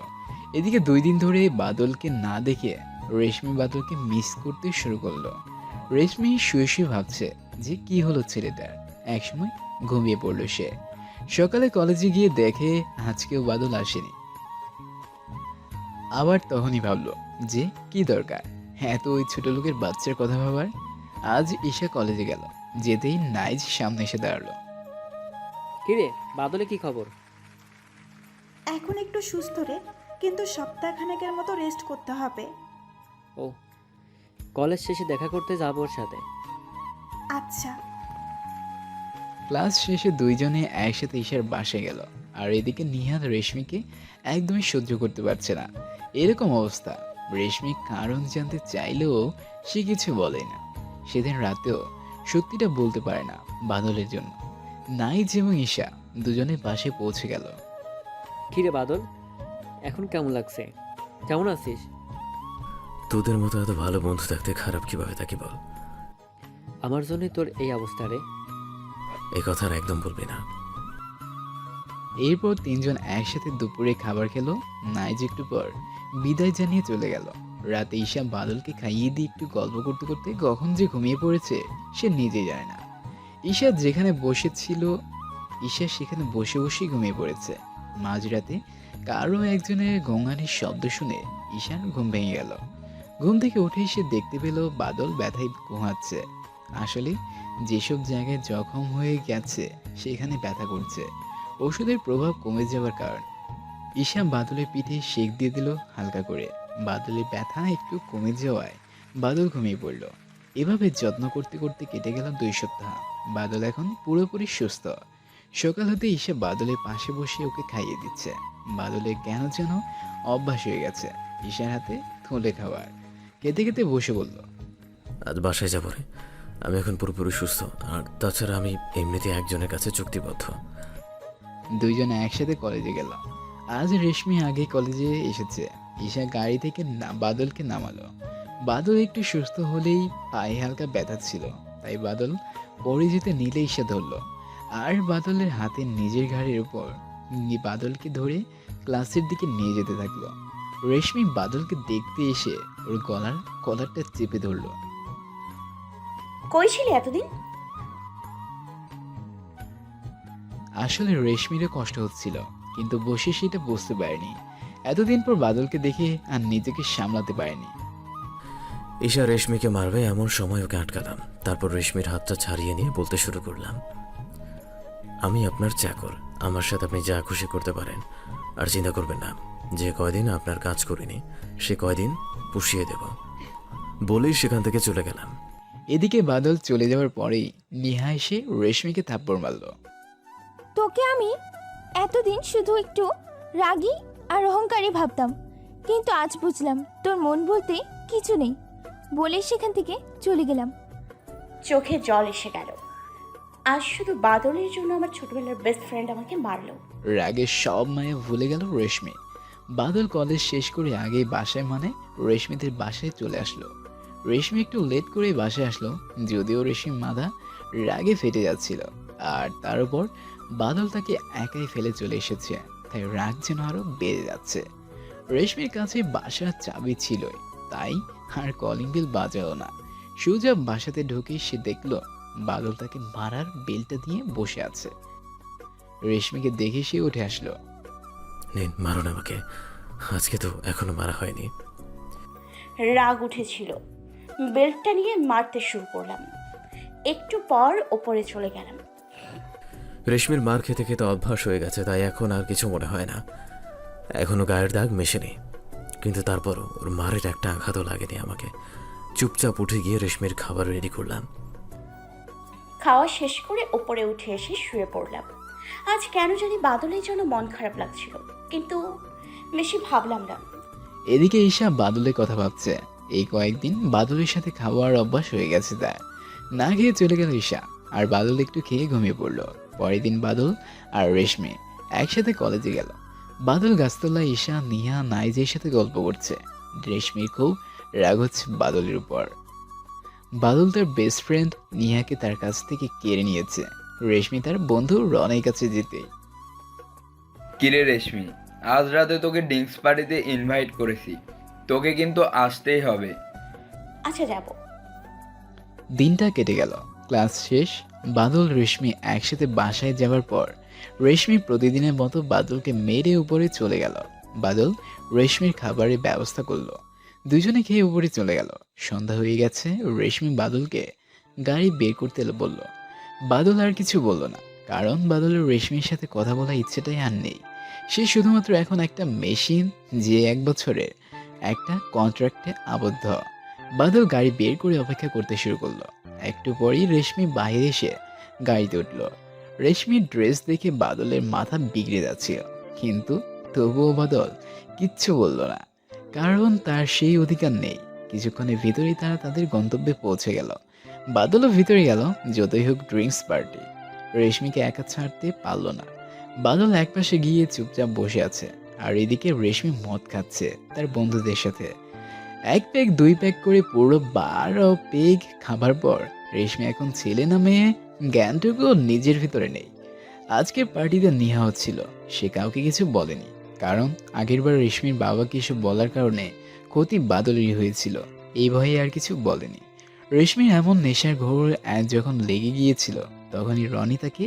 এদিকে 2 দিন ধরে বাদলকে না দেখে রেশমি বাদলকে মিস করতে শুরু করলো। রেশমি শুয়ে শুয়ে ভাবছে যে কি হলো ছেলেটার। একসময় ঘুমিয়ে পড়ল সে। সকালে কলেজে গিয়ে দেখে আজকেও বাদল আসেনি। আবার তখনই ভাবলো যে কি দরকার এত ওই ছোট লোকের বাচ্চার কথা ভাবার। আজ ঈশা কলেজে গেল, যেতেই নাইজ সামনে এসে দাঁড়ালো। কিরে বাদলে কি খবর? এখন একটু সুস্থ রে, কিন্তু সপ্তাহখানেকের মতো রেস্ট করতে হবে। ও, কলেজ শেষে দেখা করতে যাবো ওর সাথে। আচ্ছা। ক্লাস শেষে দুইজনে একসাথে ঈশার বাসায় গেল। আর এদিকে নিহাদ রেশমিকে একদমই সহ্য করতে পারছে না। এরকম অবস্থা। রেশমি কারণ জানতে চাইলেও সে কিছু বলে না। সেদিন রাতেও সত্যিটা বলতে পারে না বাদলের জন্য। নাইজ এবং ঈশা দুজনে বাসে পৌঁছে গেল। কিরে বাদল, এখন কেমন লাগছে? কেমন আছিস? তোদের মতো এত ভালো বন্ধু থাকতে খারাপ কিভাবে থাকি বল? আমার জন্যই তোর এই অবস্থা রে। এই কথা আর একদম বলবি না। এরপর তিনজন একসাথে দুপুরে খাবার খেলো। নাইজ একটু পর বিদায় জানিয়ে চলে গেল। রাতে ঈশা বাদলকে খাইয়ে দিয়ে একটু গল্প করতে করতে কখন যে ঘুমিয়ে পড়েছে সে নিজেই জানে না। ঈশা যেখানে বসেছিল ঈশা সেখানে বসে বসেই ঘুমিয়ে পড়েছে। মাঝরাতে কারো একজনের গঙ্গানির শব্দ শুনে ঈশার ঘুম ভেঙে গেল। ঘুম থেকে উঠে সে দেখতে পেল বাদল ব্যথায় ঘুমাচ্ছে। আসলে যেসব জায়গায় জখম হয়ে গেছে সেখানে ব্যথা করছে, ওষুধের প্রভাব কমে যাওয়ার কারণ। ঈশা বাদলের পিঠে সেঁক দিয়ে দিল হালকা করে। বাদলের ব্যথা একটু কমে যাওয়ায় বাদল ঘুমিয়ে পড়ল। এভাবে যত্ন করতে করতে কেটে গেল 2 সপ্তাহ। বাদল এখন পুরোপুরি সুস্থ। সকাল হতে ঈশা বাদলের পাশে বসে ওকে খাইয়ে দিচ্ছে। বাদলের কেন যেন অভ্যাস হয়ে গেছে ঈশার হাতে থলে খাওয়ার। খেতে খেতে বসে বলল, আজ বাসায় যাবো রে। আমি এখন পুরোপুরি সুস্থ, আর তাছাড়া আমি এমনিতে একজনের কাছে চুক্তিবদ্ধ। দুইজনে একসাথে কলেজে গেল। আজ রেশমি আগে কলেজে এসেছে। ঈশা গাড়ি থেকে বাদলকে নামালো। বাদল একটু সুস্থ হলেই পায়ে হালকা ব্যথা ছিল, তাই বাদল পড়ে যেতে নিলে ঈশা ধরল আর বাদলের হাতে নিজের ঘাড়ের উপর বাদলকে ধরে ক্লাসের দিকে নিয়ে যেতে থাকলো। রেশমি বাদলকে দেখতে এসে ওর গলার কলারটা চেপে ধরলো। কই ছিলি এতদিন? আসলে রেশমিরও কষ্ট হচ্ছিল, কিন্তু বসে সেটা বুঝতে পারেনি। এতদিন পর বাদলকে দেখে আর নিজেকে সামলাতে পারেনি। ঈশা রেশমিকে মারবে এমন সময় ওকে আটকালাম। তারপর রেশমির হাতটা ছাড়িয়ে নিয়ে বলতে শুরু করলাম, আমি আপনার চাকর, আমার সাথে আপনি যা খুশি করতে পারেন। আর চিন্তা করবেন না, যে কয়দিন আপনার কাজ করিনি সে কয়দিন পুষিয়ে দেব। বলেই সেখান থেকে চলে গেলাম। এদিকে বাদল চলে যাওয়ার পরেই নিহা এসে রেশমিকে থাপ্পড় মারল। তোকে আমি এতদিন শুধু একটু রাগী আর অহংকারী ভাবতাম, কিন্তু আজ বুঝলাম তোর মন বলতে কিছু নেই। বলে সেখান থেকে চলে গেলাম। চোখে জল এসে গেল। আজ শুধু বাদলের জন্য আমার ছোটবেলার বেস্ট ফ্রেন্ড আমাকে মারলো। রাগে সব মায়া ভুলে গেল রেশমি। বাদল কলেজ শেষ করে আগেই বাসায় মানে রেশমিদের বাসায় চলে আসলো। রেশমি একটু লেট করে বাসায় আসলো, যদিও রেশমি মাথা রাগে ফেটে যাচ্ছিল। আর তার উপর বাদল তাকে একাই ফেলে চলে এসেছে, তাই রাগ যেন আরো বেড়ে যাচ্ছে। রেশমির কাছে বাসার চাবি ছিলই, তাই আর কলিং বেল বাজালো না। সোজা বাসাতে ঢুকে সে দেখলো বাদল তাকে মারার বেলটা দিয়ে বসে আছে। রেশমিকে দেখে সে উঠে আসলো। নিন, মারুন আমাকে, আজকে তো এখনো মারা হয়নি। রাগ উঠেছিল, বেল্টটা নিয়ে মারতে শুরু করলাম। একটু পর ওপরে চলে গেলাম। রেশমির মার খেতে খেতে অভ্যাস হয়ে গেছে, তাই এখন আর কিছু মনে হয় না। এখনো গায়ের দাগ মেশেনি, কিন্তু তারপরও ওর মারের একটা আঘাতও লাগেনি আমাকে। চুপচাপ উঠে গিয়ে রেশমির খাবার রেডি করলাম। খাওয়া শেষ করে ওপরে উঠে এসে শুয়ে পড়লাম। আজ কেন জানি বাদলের জন্য মন খারাপ লাগছিল, কিন্তু বেশি ভাবলাম না। এদিকে ঈশা বাদলের কথা ভাবছে। এই কয়েকদিন বাদলের সাথে খাওয়ার অভ্যাস হয়ে গেছে তার। না খেয়ে চলে গেল ঈশা, আর বাদল একটু খেয়ে ঘুমিয়ে পড়লো। পরের দিন বাদল আর রেশমি একসাথে কলেজে গেল। বাদল গাছতলায় ঈশা, নিহা, নাইজের সাথে গল্প করছে। রেশমির খুব রাগ হচ্ছে বাদলের উপর। বাদল তার বেস্ট ফ্রেন্ড নিহাকে তার কাছ থেকে কেড়ে নিয়েছে। রেশমি তার বন্ধু রনের কাছে যেতে। কিরে রেশমি, আজ রাতে তোকে ড্রিঙ্কস পার্টিতে ইনভাইট করেছি, তোকে কিন্তু আসতেই হবে। আচ্ছা যাব। দিনটা কেটে গেল। ক্লাস শেষ। বাদল রেশমি একসাথে বাসায় যাওয়ার পর রেশমি প্রতিদিনের মতো বাদলকে মেরে উপরে চলে গেল। বাদল রেশমির খাবারের ব্যবস্থা করলো। দুজনে খেয়ে উপরে চলে গেল। সন্ধ্যা হয়ে গেছে। রেশমি বাদলকে গাড়ি বের করতে বলল। বাদল আর কিছু বলল না, কারণ বাদলের রেশমির সাথে কথা বলার ইচ্ছেটাই আর নেই। সে শুধুমাত্র এখন একটা মেশিন, যে 1 বছরের একটা কন্ট্রাক্টে আবদ্ধ। বাদল গাড়ি বের করে অপেক্ষা করতে শুরু করলো। একটু পরেই রেশমি বাইরে এসে গাড়িতে উঠল। রেশমির ড্রেস দেখে বাদলের মাথা বিগড়ে যাচ্ছিল, কিন্তু তবুও বাদল কিচ্ছু বলল না, কারণ তার সেই অধিকার নেই। কিছুক্ষণের ভিতরেই তারা তাদের গন্তব্যে পৌঁছে গেল। বাদলও ভিতরে গেল। যতই হোক ড্রিঙ্কস পার্টি, রেশমিকে একা ছাড়তে পারল না। বাদল একপাশে গিয়ে চুপচাপ বসে আছে, আর এদিকে রেশমি মদ খাচ্ছে তার বন্ধুদের সাথে। 1 প্যাক 2 প্যাক করে পুরো 12 পেগ খাবার পর রেশমি এখন ছেলে না মেয়ে জ্ঞানটুকু নিজের ভিতরে নেই। আজকের পার্টিতে নিহা হচ্ছিল, সে কাউকে কিছু বলেনি, কারণ আগেরবার রেশমির বাবাকে এসব বলার কারণে ক্ষতি বাদলেরই হয়েছিল। এই ভয়ে আর কিছু বলেনি। রেশমির এমন নেশার ঘোর যখন লেগে গিয়েছিল, তখনই রনি তাকে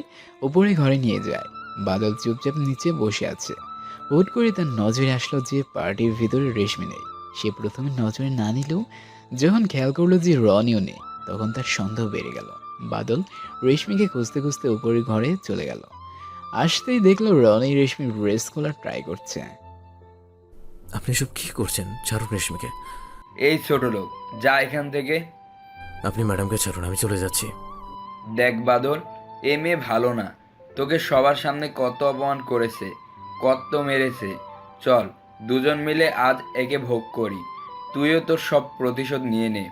উপরে ঘরে নিয়ে যায়। বাদল চুপচাপ নিচে বসে আছে। হুট করে তার নজরে আসলো যে পার্টির ভিতরে রেশমি নেই। সে প্রথমে নজরে না নিলেও যখন খেয়াল করলো যে রনিও নেই, তখন তার সন্দেহ বেড়ে গেল। বাদল রেশমিকে খুঁজতে খুঁজতে উপরের ঘরে চলে গেল। আসতেই দেখলো রনি রেশমির ড্রেস খোলার ট্রাই করছে। আপনি সব কি করছেন? ছাড়ুন রেশমিকে। এই ছোট লোক, যা এখান থেকে। আপনি ম্যাডামকে ছাড়ুন, আমি চলে যাচ্ছি। দেখ বাদল, এ মেয়ে ভালো না, তোকে সবার সামনে কত অপমান করেছে, কত মেরেছে। চল দুজন মিলে আজ একে ভোগ করি, তুইও তোর সব প্রতিশোধ নিয়ে নে।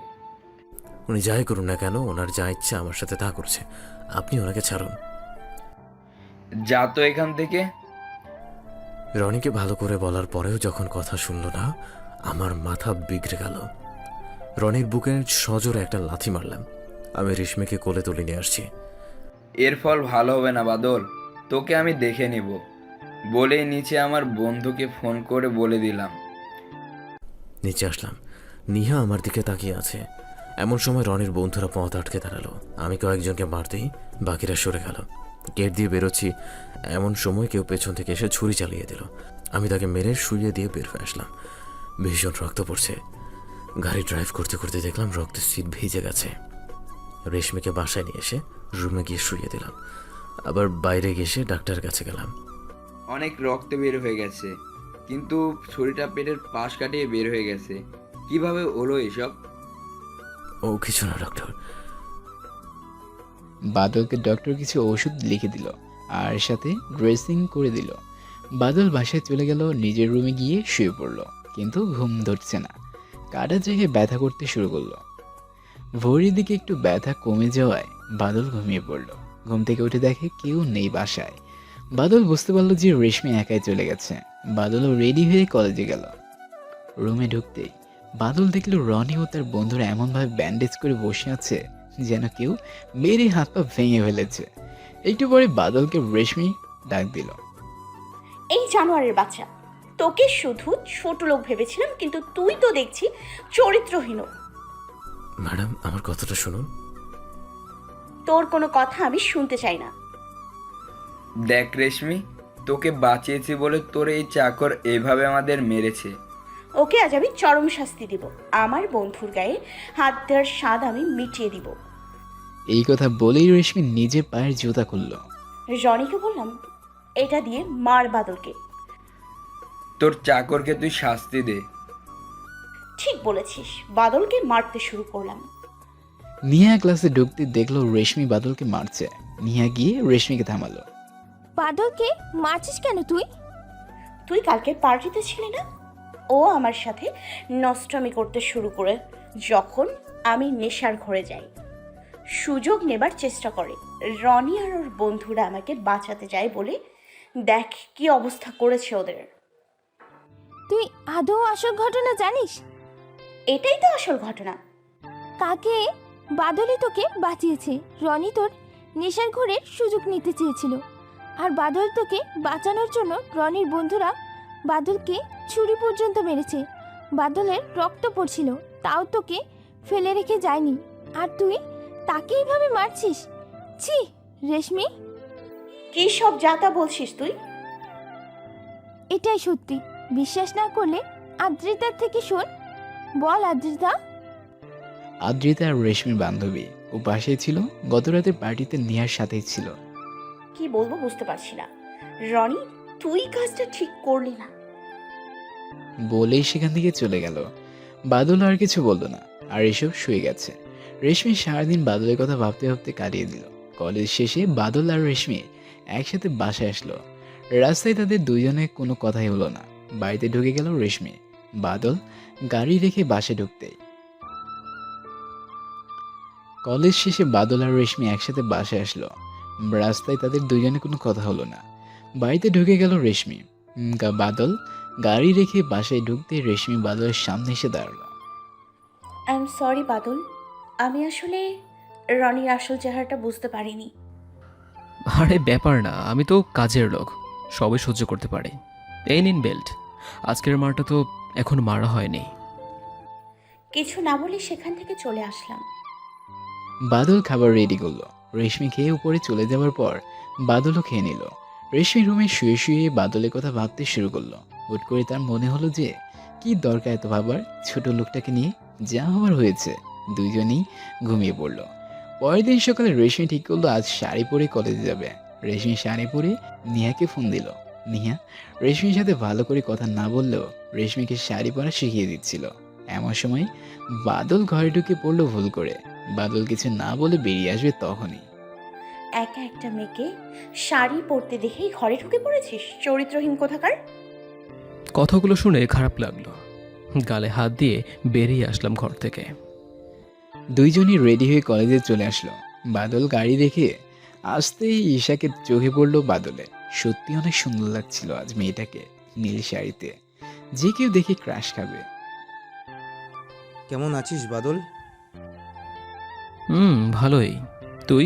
উনি যাই করুন না কেন, ওনার যা ইচ্ছা আমার সাথে তা করছে, আপনি ওনাকে ছাড়ুন। যা তো এখান থেকে। রনিকে ভালো করে বলার পরেও যখন কথা শুনল না, আমার মাথা বিগড়ে গেল। রনির বুকে সজোরে একটা লাথি মারলাম। আমি রেশমিকে কোলে তুলে নিয়ে আসছি। এর ফল ভালো হবে না বাদল, তোকে আমি দেখে নিব বলেই নিচে আমার বন্ধুকে ফোন করে বলে দিলাম। নিচে আসলাম। নিহা আমার দিকে তাকিয়ে আছে। এমন সময় রনির বন্ধুরা পথ আটকে দাঁড়ালো। আমি কয়েকজনকে মারতেই বাকিরা সরে গেল। গেট দিয়ে বেরোচ্ছি, এমন সময় কেউ পেছন থেকে এসে ছুরি চালিয়ে দিল। আমি তাকে মেরে শুইয়ে দিয়ে বের হয়ে আসলাম। ভীষণ রক্ত পড়ছে। গাড়ি ড্রাইভ করতে করতে দেখলাম রক্তের সিট ভিজে গেছে। রেশমিকে বাসায় নিয়ে এসে রুমে গিয়ে শুইয়ে দিলাম। আবার বাইরে গিয়ে ডাক্তারের কাছে গেলাম। অনেক রক্ত বের হয়ে গেছে, কিন্তু ছুরিটা পেটের পাশ কাটিয়ে বের হয়ে গেছে। কিভাবে হলো এসব? ও কিছু না ডক্টর। বাদলকে ডক্টর কিছু ওষুধ লিখে দিল আর সাথে ড্রেসিং করে দিল। বাদল বাসায় চলে গেল, নিজের রুমে গিয়ে শুয়ে পড়ল, কিন্তু ঘুম ধরছে না। কাটা জায়গায় ব্যথা করতে শুরু করলো। ভোরের দিকে একটু ব্যথা কমে যাওয়ায় বাদল ঘুমিয়ে পড়ল। ঘুম থেকে উঠে দেখে কেউ নেই বাসায়। বাদল বুঝতে পারলো যে রেশমি একাই চলে গেছে। বাদলও রেডি হয়ে কলেজে গেল। রুমে ঢুকতেই বাদল দেখলো রনি ও তার বন্ধুরা এমনভাবে ব্যান্ডেজ করে বসে আছে যেন কেউ মেরে হাত পা ভেঙে ফেলেছে। একটু পরে বাদলকে রেশমি ডাক দিল। এই জানোয়ারের বাচ্চা, তোকে শুধু ছোট লোক ভেবেছিলাম, কিন্তু তুই তো দেখছি চরিত্রহীন। ম্যাডাম, আমার কথাটা শুনুন। তোর কোনো কথা আমি শুনতে চাই না। দেখ রেশমি, তোকে বাঁচিয়েছি বলে তোর এই চাকর এভাবে আমাদের মেরেছে। ওকে আজ আমি চরম শাস্তি দিব। আমার বন্ধুর গায়ে হাত দেওয়ার স্বাদ আমি মিটিয়ে দিব। এই কথা বলেই রেশমি নিজের পায়ের জুতা খুলল। রনিকে বললাম, এটা দিয়ে মার বাদলকে। তোর চাকরকে তুই শাস্তি দে। ঠিক বলেছিস, বাদলকে মারতে শুরু করলাম। নিহা ক্লাসে ঢুকতে দেখলো রেশমি বাদলকে মারছে। নিহা গিয়ে রেশমিকে থামালো। বাদলকে মারছিস কেন তুই? তুই কালকে পার্টিতে ছিলি না? ও আমার সাথে নষ্টামি করতে শুরু করে যখন আমি নেশার ঘরে যাই, সুযোগ নেবার চেষ্টা করে। রনি আর ওর বন্ধুরা আমাকে বাঁচাতে যায় বলে দেখ কি অবস্থা করেছে ওদের। তুই আদৌ আসল ঘটনা জানিস? এটাই তো আসল ঘটনা। কাকে? বাদলই তোকে বাঁচিয়েছে। রনি তোর নেশার ঘোরের সুযোগ নিতে চেয়েছিল, আর বাদল তোকে বাঁচানোর জন্য রনির বন্ধুরা বাদলকে ছুরি পর্যন্ত মেরেছে। বাদলের রক্ত পড়ছিল, তাও তোকে ফেলে রেখে যায়নি, আর তুই তাকে এইভাবে মারছিস? ছি রেশমি! কি সব যাতা বলছিস তুই? এটাই সত্যি। বিশ্বাস না করলে আদ্রিতার থেকে শোন। বল আদ্রিতা। আদ্রিতা আর রেশমির বান্ধবী ও পাশেই ছিল। গত রাতের পার্টিতে নিহার সাথেই ছিল। কি বলবো বুঝতে পারছি না। রনি, তুই কাজটা ঠিক করলি না। বলেই সেখান থেকে চলে গেল। বাদল আর কিছু বললো না, আর এসব শুয়ে গেছে। রেশমি সারাদিন বাদলের কথা ভাবতে ভাবতে কাটিয়ে দিল। কলেজ শেষে বাদল আর রেশমি একসাথে বাসায় আসলো। রাস্তায় তাদের দুজনে কোনো কথাই হলো না। বাড়িতে ঢুকে গেল রেশমি। বাদল গাড়ি রেখে বাসায় ঢুকতেই কলেজ শেষে বাদল আর রেশমি একসাথে বাসায় আসলো। রাস্তায় তাদের দুজনে কোনো কথা হলো না। বাড়িতে ঢুকে গেল রেশমি। বাদল গাড়ি রেখে বাসায় ঢুকতে রেশমি বাদলের সামনে এসে দাঁড়ালো। আই এম সরি বাদল, আমি আসলে রনির আসল চেহারাটা বুঝতে পারিনি। আরে ব্যাপার না, আমি তো কাজের লোক, সবই সহ্য করতে পারি। এই নিন বেল্ট। আজকের মারটা তো এখন মারা হয়নি। কিছু না বলে সেখান থেকে চলে আসলাম। বাদল খাবার রেডি করলো। রেশমি খেয়ে উপরে চলে যাওয়ার পর বাদলও খেয়ে নিল। রেশমি রুমে শুয়ে শুয়ে বাদলের কথা ভাবতে শুরু করলো। হুট করে তার মনে হলো যে কি দরকার এত ভাবার ছোট লোকটাকে নিয়ে। যা হওয়ার হয়েছে। দুইজনেই ঘুমিয়ে পড়ল। পরের দিন সকালে রেশমি ঠিক করলো আজ শাড়ি পরে কলেজে যাবে। রেশমি শাড়ি পরে নিহাকে ফোন দিল। নিহা রেশমির সাথে ভালো করে কথা না বললেও রেশমিকে শাড়ি পরা শিখিয়ে দিচ্ছিল। এমন সময় বাদল ঘরে ঢুকে পড়লো ভুল করে। বাদল কিছু না বলে বেরিয়ে আসবে তখনই। একা একটা মেয়েকে শাড়ি পরতে দেখেই ঘরে ঢুকে পড়েছিস, চরিত্রহীন কোথাকার। কথাগুলো শুনে খারাপ লাগলো। গালে হাত দিয়ে বেরিয়ে আসলাম ঘর থেকে। দুইজনই রেডি হয়ে কলেজে চলে আসলো। বাদল গাড়ি রেখে আসতেই ঈশাকে চোখে পড়লো বাদলে। সত্যি অনেক সুন্দর লাগছিল আজ মেয়েটাকে নীল শাড়িতে। যে কেউ দেখে ক্রাশ খাবে। কেমন আছিস বাদল? ভালোই। তুই?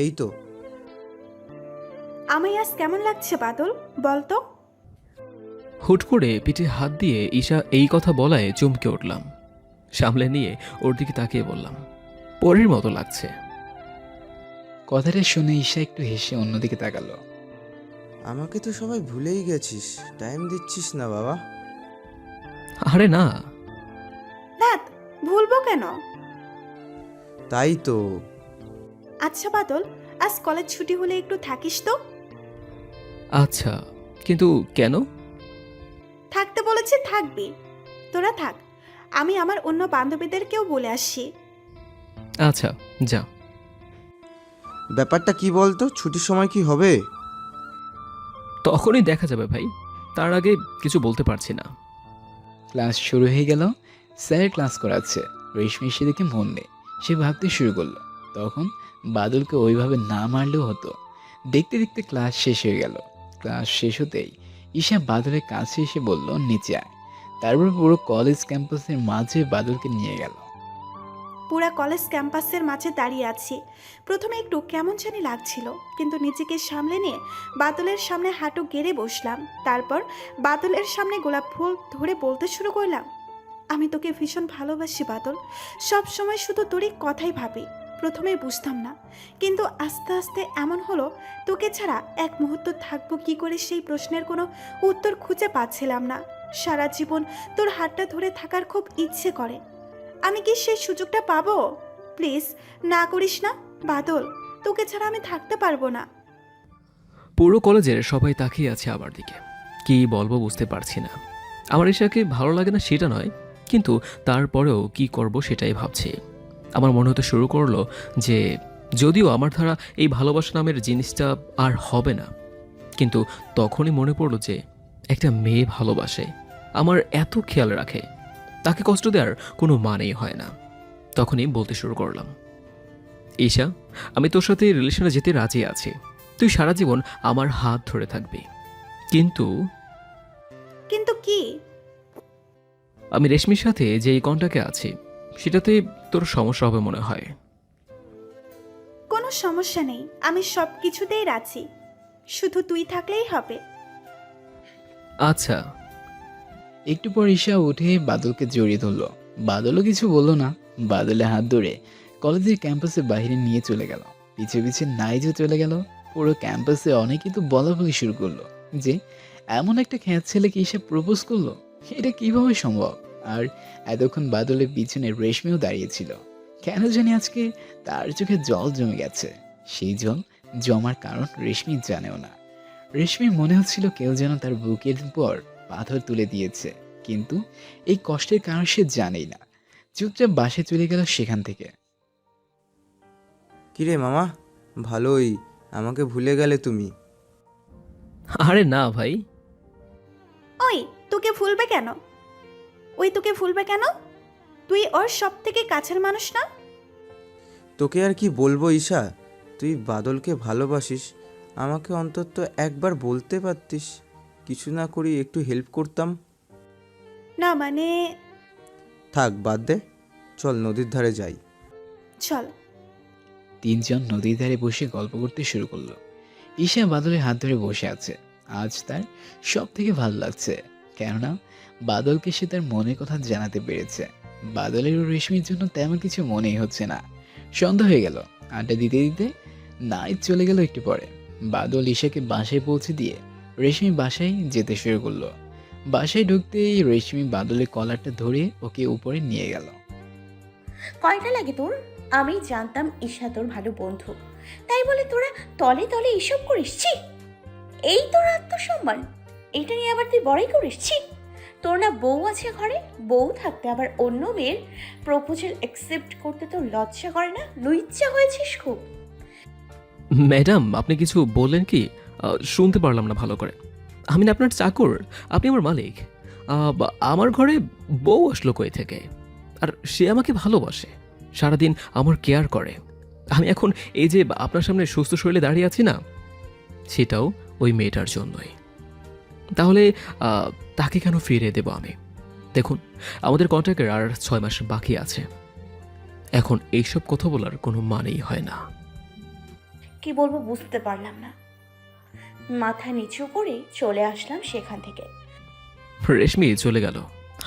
এই তো। আমায় আজ কেমন লাগছে বাদল, বল তো? হুট করে পিঠে হাত দিয়ে ঈশা এই কথা বলায় চমকে উঠলাম। সামলে নিয়ে ওর দিকে তাকিয়ে বললাম, পরীর মতো লাগছে। কথাটা শুনে ঈশা একটু হেসে অন্যদিকে তাকালো। আমাকে তো সবাই ভুলেই গেছিস, টাইম দিচ্ছিস না বাবা। আরে না। রাত ভুলবো কেন? তাই তো। আচ্ছা বাদল, আজ কলেজ ছুটি হলে একটু থাকিস তো? আচ্ছা, কিন্তু কেন? থাকতে বলেছে থাকবি, তোরা থাক। আমি আমার অন্য বান্ধবীদেরকেও বলে আসছি। আচ্ছা, যা। ব্যাপারটা কি বলতো, ছুটির সময় কি হবে? তখনই দেখা যাবে ভাই, তার আগে কিছু বলতে পারছি না। ক্লাস শুরু হয়ে গেল। স্যার ক্লাস করাচ্ছে, রেশমি সেদিকে মন নেই। সে ভাবতে শুরু করলো। তখন বাদলকে ওইভাবে না মারলেও হতো। দেখতে দেখতে ক্লাস শেষ হয়ে গেল। ক্লাস শেষ হতেই ঈশা বাদলের কাছে এসে বলল, নিচে আয়। তারপর পুরো কলেজ ক্যাম্পাসের মাঝে বাদলকে নিয়ে গেল। পুরা কলেজ ক্যাম্পাসের মাঝে দাঁড়িয়ে আছি। প্রথমে একটু কেমন জানি লাগছিল, কিন্তু নিজেকে সামলে নিয়ে বাদলের সামনে হাঁটু গেড়ে বসলাম। তারপর বাদলের সামনে গোলাপ ফুল ধরে বলতে শুরু করলাম, আমি তোকে ভীষণ ভালোবাসি বাদল, সব সময় শুধু তোরই কথাই ভাবি। প্রথমে বুঝতাম না, কিন্তু আস্তে আস্তে এমন হলো, তোকে ছাড়া এক মুহূর্ত থাকবো কি করে সেই প্রশ্নের কোনো উত্তর খুঁজে পাচ্ছিলাম না। সারা জীবন তোর হাতটা ধরে থাকার খুব ইচ্ছে করে। আমি কি সেই সুযোগটা পাবো? প্লিজ না করিস না বাদল, তোকে ছাড়া আমি থাকতে পারবো না। পুরো কলেজের সবাই তাকিয়ে আছে আমার দিকে। কি বলবো বুঝতে পারছি না। আমার ঈশাকে ভালো লাগে না সেটা নয়, কিন্তু তারপরেও কি করব সেটাই ভাবছি। আমার মনে হতে শুরু করলো যে যদিও আমার দ্বারা এই ভালোবাসা নামের জিনিসটা আর হবে না, কিন্তু তখনই মনে পড়লো যে একটা মেয়ে ভালোবাসে, আমার এত খেয়াল রাখে, তাকে কষ্ট দেওয়ার কোনো মানেই হয় না। তখনই বলতে শুরু করলাম, ঈশা, আমি তোর সাথে রিলেশনে যেতে রাজি আছি। তুই সারা জীবন আমার হাত ধরে থাকবি, কিন্তু কিন্তু কি? আমি রেশমির সাথে যে এই কন্টাক্টে আছি সেটাতে তোর সমস্যা হবে মনে হয়। কোনো সমস্যা নেই, আমি সব কিছুতেই রাজি, শুধু তুই থাকলেই হবে। আচ্ছা। একটু পর ঈশা উঠে বাদলকে জড়িয়ে ধরলো। বাদলও কিছু বললো না। বাদলের হাত ধরে কলেজের ক্যাম্পাসের বাইরে নিয়ে চলে গেল। পিছে পিছে নাইজও চলে গেল। পুরো ক্যাম্পাসে অনেকেই তো বলাবলি শুরু করলো যে এমন একটা খ্যাত ছেলেকে ঈশা প্রপোজ করলো, এটা কিভাবে সম্ভব। আর এতক্ষণ বাদলের পিছনে রেশমিও দাঁড়িয়েছিল। কেন জানি আজকে তার চোখে জল জমে গেছে। সেই জল জমার কারণ রেশমি জানেও না। রেশমির মনে হচ্ছিল কেউ যেন তার বুকের পর পাথর তুলে দিয়েছে, কিন্তু এই কষ্টের কারণ সে জানেই না। চুপচাপ বাসায় চলে গেল সেখান থেকে। কিরে মামা, ভালোই, আমাকে ভুলে গেলে তুমি? আরে না ভাই। ওই তোকে ভুলবে কেন? তোকে ভুলবে কেন? তুই ওর সব থেকে কাছের মানুষ না? তোকে আর কি বলবো ঈশা, তুই বাদলকে ভালোবাসিস, আমাকে অন্তত একবার বলতে পারতিস। কিছু না করি একটু হেল্প করতাম। না মানে। থাক বাদ দে, চল নদীর ধারে যাই। চল। তিনজন নদীর ধারে বসে গল্প করতে শুরু করলো। ঈশা বাদলের হাত ধরে বসে আছে। আজ তার সব থেকে ভালো লাগছে, কেননা বাদলকে সে তার মনের কথা জানাতে পেরেছে। বাদলের ও রেশমির জন্য তেমন কিছু মনেই হচ্ছে না। সন্ধ্যা হয়ে গেল। আড্ডা দিতে দিতে নাইট চলে গেল। একটু পরে বাদল ঈশাকে বাসায় পৌঁছে দিয়ে রেশমি বাসায় যেতে শুরু করলো। বাসায় ঢুকতেই রেশমি বাদলের কলারটা ধরে ওকে উপরে নিয়ে গেল। কয়টা লাগে তোর? আমি জানতাম ঈশা তোর ভালো বন্ধু, তাই বলে তোরা তলে তলে এসব করিস? ছি, এই তোর আত্মসম্মান, এটা নিয়ে আবার তুই বড়াই করিস? ছি, তোর না বউ আছে ঘরে? বউ থাকতে আবার অন্য মেয়ের প্রপোজাল অ্যাকসেপ্ট করতে তোর লজ্জা করে না? লুইচ্ছা হয়েছিস খুব। ম্যাডাম, আপনি কিছু বললেন কি? শুনতে পারলাম না ভালো করে। আমি না আপনার চাকর, আপনি আমার মালিক। আমার ঘরে বউ আসলো কই থেকে? আর সে আমাকে ভালোবাসে, সারাদিন আমার কেয়ার করে। আমি এখন এই যে আপনার সামনে সুস্থ শরীরে দাঁড়িয়ে আছি না, সেটাও ওই মেয়েটার জন্যই। তাহলে তাকে কেন ফিরিয়ে দেব আমি? দেখুন, আমাদের কন্ট্রাক্টের আর 6 মাস বাকি আছে। এখন এইসব কথা বলার কোনো মানেই হয় না। কি বলবো বুঝতে পারলাম না। মাথা নিচু করে চলে আসলাম সেখান থেকে। রেশমি চলে গেল।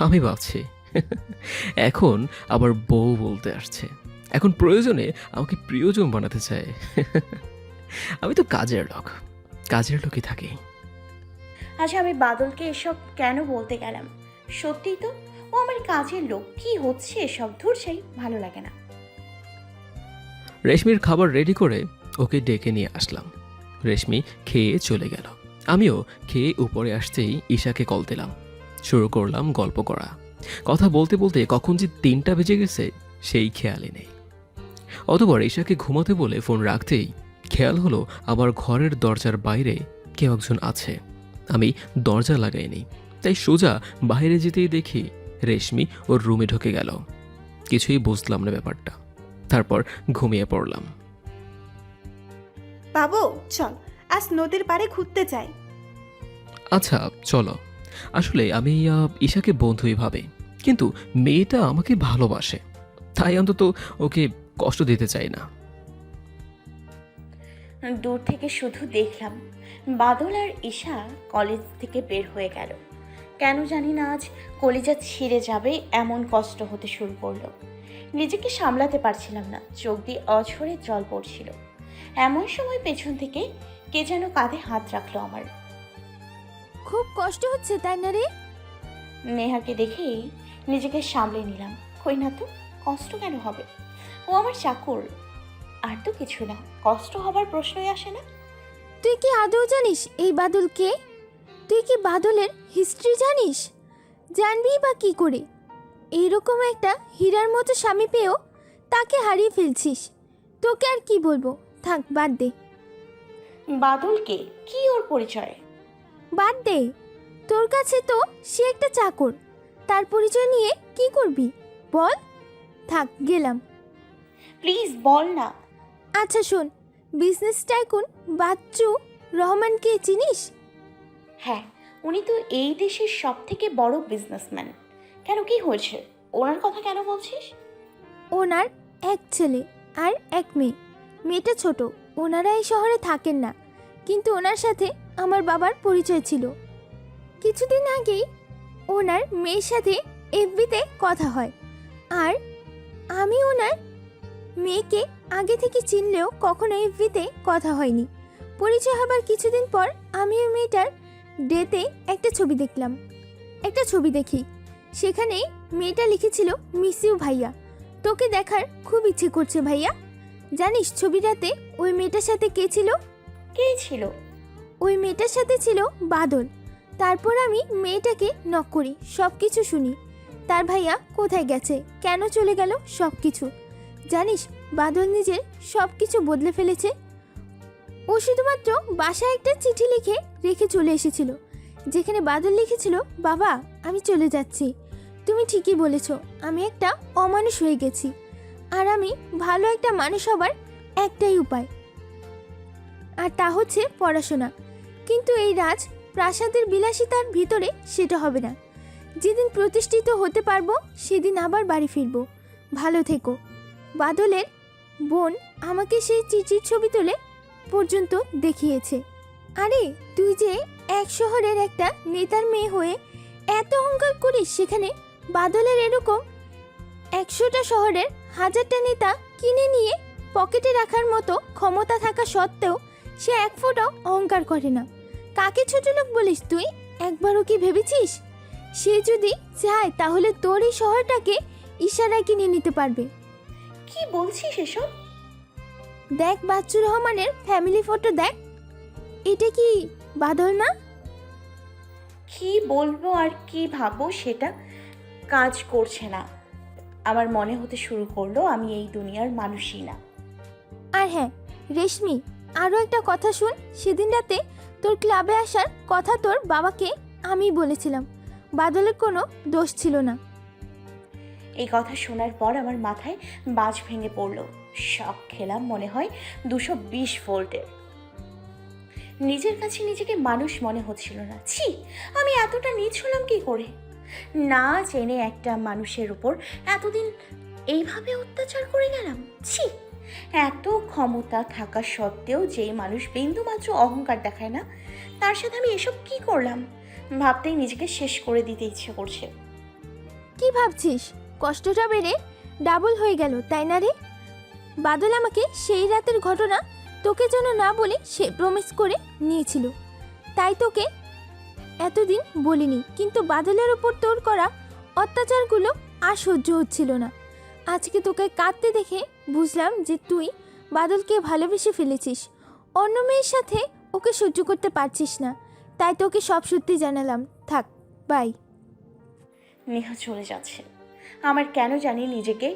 আমি ভাবছি এখন আবার বউ বলতে আসছে, এখন প্রয়োজনে আমাকে প্রিয়জন বানাতে চায়। আমি তো কাজের লোকই থাকি। আচ্ছা, আমি বাদলকে এসব কেন বলতে গেলাম? সত্যিই তো ও আমার কাজের লোক। কি হচ্ছে এসব? ধুর চাই, ভালো লাগে না। রেশমির খাবার রেডি করে ওকে ডেকে নিয়ে আসলাম। রেশমি খেয়ে চলে গেল। আমিও খেয়ে উপরে আসতেই ঈশাকে কল দিলাম। শুরু করলাম গল্প করা। কথা বলতে বলতে কখন যে 3টা বেজে গেছে সেই খেয়ালই নেই। অতঃপর ঈশাকে ঘুমাতে বলে ফোন রাখতেই খেয়াল হলো আমার ঘরের দরজার বাইরে কেউ একজন আছে। আমি দরজা লাগাইনি, তাই সোজা বাইরে যেতেই দেখি রেশমি ওর রুমে ঢুকে গেল। কিছুই বুঝলাম না ব্যাপারটা। তারপর ঘুমিয়ে পড়লাম। বাবু চল, আজ নদীর পাড়ে ঘুরতে যাই। আচ্ছা চলো। আসলে আমি ঈশাকে বন্ধুই ভাবে, কিন্তু মেয়েটা আমাকে ভালোবাসে, তাই অন্তত ওকে কষ্ট দিতে চাই না। দূর থেকে শুধু দেখলাম বাদল আর ঈশা কলেজ থেকে বের হয়ে গেল। কেন জানি না আজ কলিজা ছিঁড়ে যাবে এমন কষ্ট হতে শুরু করলো। নিজেকে সামলাতে পারছিলাম না, চোখ দিয়ে অঝরে জল পড়ছিল। এমন সময় পেছন থেকে কে যেন কাঁধে হাত রাখলো আমার। খুব কষ্ট হচ্ছে তাই না রে? নেহাকে দেখেই নিজেকে সামলে নিলাম। কই না তো, কষ্ট কেন হবে? ও আমার চাকর, আর তো কিছু না। কষ্ট হবার প্রশ্নই আসে না। তুই কি আদৌ জানিস এই বাদল কে? তুই কি বাদলের হিস্ট্রি জানিস? জানবি বা কি করে? এইরকম একটা হীরার মতো স্বামী পেয়েও তাকে হারিয়ে ফেলছিস। তোকে আর কি বলবো, থাক বাদ দে। বাদলকে কি ওর পরিচয়? বাদ দে, তোর কাছে তো সে একটা চাকর, তার পরিচয় নিয়ে কি করবি বল? থাক গেলাম। প্লিজ বল না। আচ্ছা শোন, বিজনেস টাইকুন বাচ্চু রহমানকে চিনিস? হ্যাঁ, উনি তো এই দেশের সব থেকে বড় বিজনেসম্যান। কেন, কি হয়েছে? ওনার কথা কেন বলছিস? ওনার এক ছেলে আর এক মেয়ে। মেয়েটা ছোট। ওনারা এই শহরে থাকেন না, কিন্তু ওনার সাথে আমার বাবার পরিচয় ছিল। কিছুদিন আগেই ওনার মেয়ের সাথে এফবিতে কথা হয়, আর আমি ওনার মেয়েকে আগে থেকে চিনলেও কখনো এফবিতে কথা হয়নি। পরিচয় হবার কিছুদিন পর আমি ওই মেয়েটার ডেতে একটা ছবি দেখি। সেখানে মেয়েটা লিখেছিল, মিস ইউ ভাইয়া, তোকে দেখার খুব ইচ্ছে করছে ভাইয়া। জানিস ছবিটাতে ওই মেয়েটার সাথে কে ছিল? কে ছিল? ওই মেয়েটার সাথে ছিল বাদল। তারপর আমি মেয়েটাকে নক করি, সব কিছু শুনি। তার ভাইয়া কোথায় গেছে, কেন চলে গেল, সব কিছু। জানিস বাদল নিজের সব কিছু বদলে ফেলেছে। ও শুধুমাত্র বাসায় একটা চিঠি লিখে রেখে চলে এসেছিল, যেখানে বাদল লিখেছিল, বাবা আমি চলে যাচ্ছি, তুমি ঠিকই বলেছ, আমি একটা অমানুষ হয়ে গেছি, আর আমি ভালো একটা মানুষ হবার একটাই উপায়, আর তা হচ্ছে পড়াশোনা। কিন্তু এই রাজ প্রাসাদের বিলাসিতার ভিতরে সেটা হবে না। যেদিন প্রতিষ্ঠিত হতে পারবো সেদিন আবার বাড়ি ফিরবো। ভালো থেকো। বাদলের বোন আমাকে সেই চিঠির ছবি তুলে পর্যন্ত দেখিয়েছে। আরে তুই যে এক শহরের একটা নেতার মেয়ে হয়ে এত অহংকার করিস, সেখানে বাদলের এরকম 100টা শহরের 1000টা নেতা কিনে নিয়ে পকেটে রাখার মতো ক্ষমতা থাকা সত্ত্বেও সে এক ফোঁটাও অহংকার করে না। কাকে ছোট লোক বলিস তুই? একবারও কি ভেবেছিস সে যদি চায় তাহলে তোর এই শহরটাকে ইশারায় কিনে নিতে পারবে? কি বলছিস এসব? দেখ বাচ্চু রহমানের ফ্যামিলি ফটো দেখ, এটা কি বাদল না? কি বলবো আর কি ভাববো সেটা কাজ করছে না। আমার মনে হতে শুরু করলো আমি এই দুনিয়ার মানুষই না। আর হ্যাঁ রেশমি, আরও একটা কথা শুন। সেদিন রাতে তোর ক্লাবে আসার কথা তোর বাবাকে আমি বলেছিলাম, বাদলের কোনো দোষ ছিল না। এই কথা শোনার পর আমার মাথায় বাজ ভেঙে পড়লো। শক খেলাম মনে হয় 220 ভোল্টের। নিজের কাছে নিজেকে মানুষ মনে হচ্ছিল না। ছি, আমি এতটা নীচ হলাম কি করে? না জেনে একটা মানুষের উপর এতদিন এইভাবে অত্যাচার করে গেলাম। ছি, এত ক্ষমতা থাকা সত্ত্বেও যেই মানুষ বিন্দুমাত্র অহংকার দেখায় না, তার সাথে আমি এসব কি করলাম ভাবতেই নিজেকে শেষ করে দিতে ইচ্ছে করছে। কি ভাবছিস? কষ্টটা বেড়ে ডাবল হয়ে গেল, তাই না রে? বাদল আমাকে সেই রাতের ঘটনা তোকে যেন না বলে সে প্রমিস করে নিয়েছিল, তাই তোকে এতদিন বলিনি। কিন্তু বাদলের ওপর তোর করা অত্যাচারগুলো আর সহ্য হচ্ছিল না। আজকে তোকে কাঁদতে দেখে বুঝলাম যে তুই বাদলকে ভালোবেসে ফেলেছিস, অন্য মেয়ের সাথে ওকে সহ্য করতে পারছিস না, তাই তোকে সব সত্যি জানালাম। থাক, বাই। নেহা চলে যাচ্ছে। আমার কেন জানি নিজেকে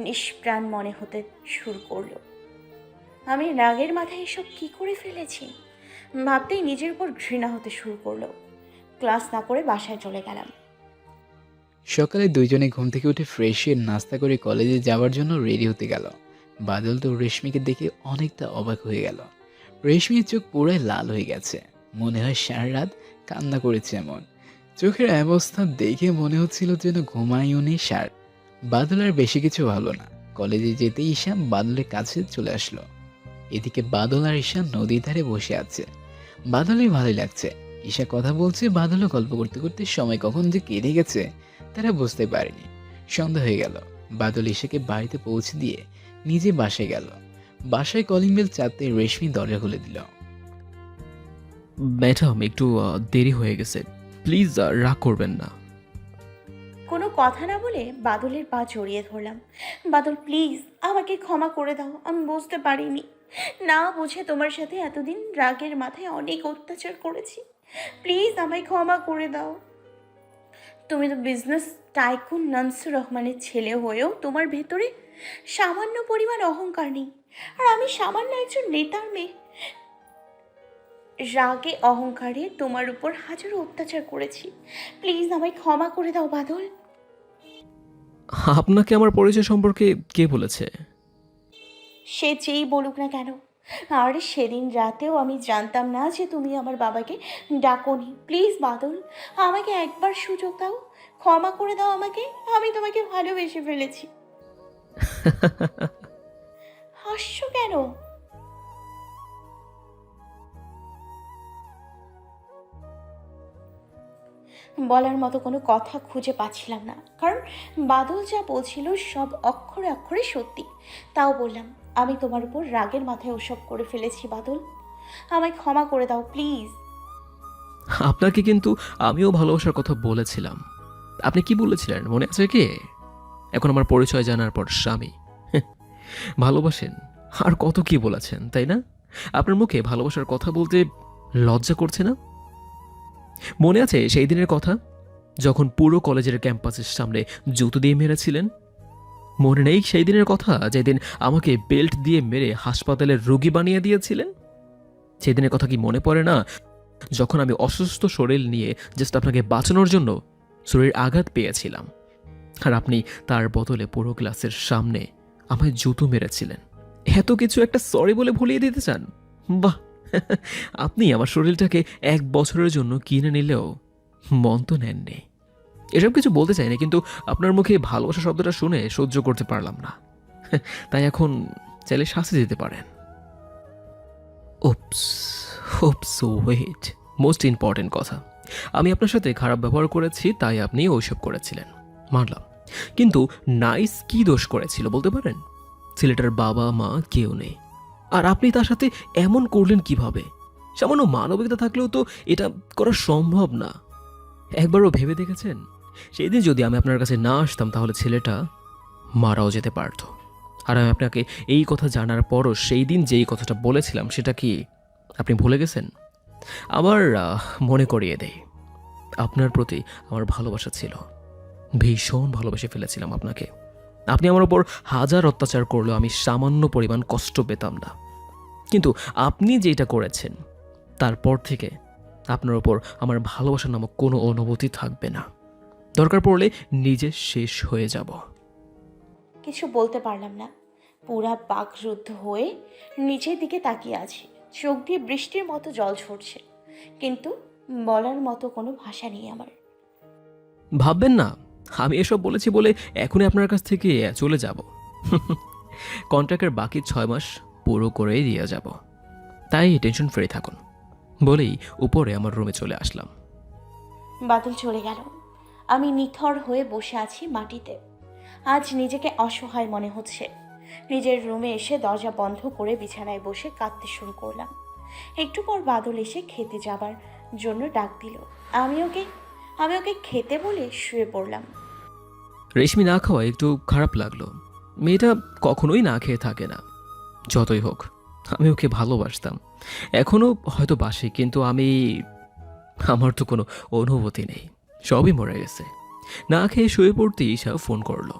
নিষ্প্রাণ মনে হতে শুরু করলো। আমি রাগের মাথায় এসব কি করে ফেলেছি ভাবতেই নিজের উপর ঘৃণা হতে শুরু করলো। ক্লাস না করে বাসায় চলে গেলাম। সকালে দুইজনে ঘুম থেকে উঠে ফ্রেশ হয়ে নাস্তা করে কলেজে যাওয়ার জন্য রেডি হতে গেল। বাদল তো রেশমিকে দেখে অনেকটা অবাক হয়ে গেল। রেশমির চোখ পুরাই লাল হয়ে গেছে, মনে হয় সারা রাত কান্না করেছে এমন। চোখের অবস্থা দেখে মনে হচ্ছিল যেন ঘুমায়ও নেই সার। বাদল আর বেশি কিছু ভালো না। কলেজে যেতেই ঈশা বাদলের কাছে চলে আসলো। এদিকে বাদল আর ঈশা নদীর ধারে বসে আছে। বাদলের ভালোই লাগছে। ঈশা কথা বলছে, বাদলও গল্প করতে করতে সময় কখন যে কেটে গেছে তারা বুঝতে পারেনি। সন্ধ্যা হয়ে গেল। বাদল ঈশাকে বাড়িতে পৌঁছে দিয়ে নিজে বাসায় গেল। বাসায় কলিং বেল চাপতে রেশমি দরজা খুলে দিল। ম্যাডাম, একটু দেরি হয়ে গেছে, প্লিজ রাগ করবেন না। কোনো কথা না বলে বাদলের পা জড়িয়ে ধরলাম। বাদল প্লিজ আমাকে ক্ষমা করে দাও, আমি বুঝতে পারিনি, না বুঝে তোমার সাথে এতদিন রাগের মাথায় অনেক অত্যাচার করেছি, প্লিজ আমায় ক্ষমা করে দাও। তুমি তো বিজনেস টাইকুন নানসুর রহমানের ছেলে হয়েও তোমার ভেতরে সামান্য পরিমাণ অহংকার নেই, আর আমি সামান্য একজন নেতার মেয়ে। রাগে অহংকারে তোমার উপর হাজারো অত্যাচার করেছি, প্লিজ আমায় ক্ষমা করে দাও বাদল। আপনাকে আমার পরিচয় সম্পর্কে কে বলেছে? সে যেই বলুক না কেন, আর সেদিন রাতেও আমি জানতাম না যে তুমি আমার বাবাকে ডাকোনি। প্লিজ বাদল, আমাকে একবার সুযোগ দাও, ক্ষমা করে দাও আমাকে, আমি তোমাকে ভালোবেসে ফেলেছি। হাসছো কেন? বলার মতো কোনো কথা খুঁজে পাচ্ছিলাম না, কারণ বাদল যা বলছিল সব অক্ষরে অক্ষরে সত্যি। তাও বললাম, আমি তোমার উপর রাগের মাথায় ওসব করে ফেলেছি বাদল, আমায় ক্ষমা করে দাও প্লিজ। আপনাকে কিন্তু আমিও ভালোবাসার কথা বলেছিলাম। আপনি কি বলেছিলেন মনে আছে কি? এখন আমার পরিচয় জানার পর স্বামী ভালোবাসেন আর কত কি বলেছেন, তাই না? আপনার মুখে ভালোবাসার কথা বলতে লজ্জা করছে না? মনে আছে সেই দিনের কথা, যখন পুরো কলেজের ক্যাম্পাসের সামনে জুতো দিয়ে মেরেছিলেন? মনে নেই সেই দিনের কথা, যেদিন আমাকে বেল্ট দিয়ে মেরে হাসপাতালের রোগী বানিয়ে দিয়েছিলেন? সেই দিনের কথা কি মনে পড়ে না? যখন আমি অসুস্থ শরীর নিয়ে জাস্ট আপনাকে বাঁচানোর জন্য শরীর আঘাত পেয়েছিলাম, আর আপনি তার বদলে পুরো ক্লাসের সামনে আমায় জুতো মেরেছিলেন। এত কিছু একটা সরি বলে ভুলিয়ে দিতে চান? বাহ, আপনি আমার শরীরটাকে 1 বছরের জন্য কিনে নিলেও মন তো নেননি। এসব কিছু বলতে চাইনি, কিন্তু আপনার মুখে ভালোবাসা শব্দটা শুনে সহ্য করতে পারলাম না, তাই এখন চাইলে শাস্তি দিতে পারেন। Oops oops wait, most important কথা, আমি আপনার সাথে খারাপ ব্যবহার করেছি, তাই আপনি ওইসব করেছিলেন, মানলাম। কিন্তু নাইস কি দোষ করেছিল বলতে পারেন? ছেলেটার বাবা মা কেউ নেই, আর আপনি তার সাথে এমন করলেন কিভাবে? সামান্য মানবিকতা থাকলেও তো এটা করা সম্ভব না। একবারও ভেবে দেখেছেন, সেই দিন যদি আমি আপনার কাছে না আসতাম তাহলে ছেলেটা মারাও যেতে পারত। আর আমি আপনাকে এই কথা জানার পরও সেই দিন যেই কথাটা বলেছিলাম সেটা কি আপনি ভুলে গেছেন? আবার মনে করিয়ে দেই, আপনার প্রতি আমার ভালোবাসা ছিল, ভীষণ ভালোবেসে ফেলেছিলাম আপনাকে। আপনি আমার ওপর হাজার অত্যাচার করলেও আমি সামান্য পরিমাণ কষ্ট পেতাম না, কিন্তু আপনি যেটা করেছেন তারপর থেকে আপনার ওপর আমার ভালোবাসা নামক কোনো অনুভূতি থাকবে না। দরকার পড়লে নিজে শেষ হয়ে যাব। কিছু বলতে পারলাম না, পুরা বাকরুদ্ধ হয়ে নিচের দিকে তাকিয়ে আছি। চোখ দিয়ে বৃষ্টির মতো জল ঝরছে, কিন্তু বলার মতো কোনো ভাষা নেই আমার। ভাববেন না আমি এসব বলেছি বলে এখনই আপনার কাছ থেকে চলে যাব। কন্ট্রাক্টের বাকি 6 মাস পুরো করেই দিয়ে যাব, তাই টেনশন ফ্রি থাকুন বলেই উপরে আমার রুমে চলে আসলাম। বাদল চলে গেল। আমি নিথর হয়ে বসে আছি মাটিতে। আজ নিজেকে অসহায় মনে হচ্ছে। নিজের রুমে এসে দরজা বন্ধ করে বিছানায় বসে কাঁদতে শুরু করলাম। একটু পর বাদল এসে খেতে যাবার জন্য ডাক দিল। আমি ওকে খেতে বলে শুয়ে পড়লাম। রেশমি না খাওয়া একটু খারাপ লাগলো। মেয়েটা কখনোই না খেয়ে থাকে না। যতই হোক আমি ওকে ভালোবাসতাম, এখনও হয়তো বাসি, কিন্তু আমার তো কোনো অনুভূতি নেই, সবই মরে গেছে। না খেয়ে শুয়ে পড়তে ঈশা ফোন করলো।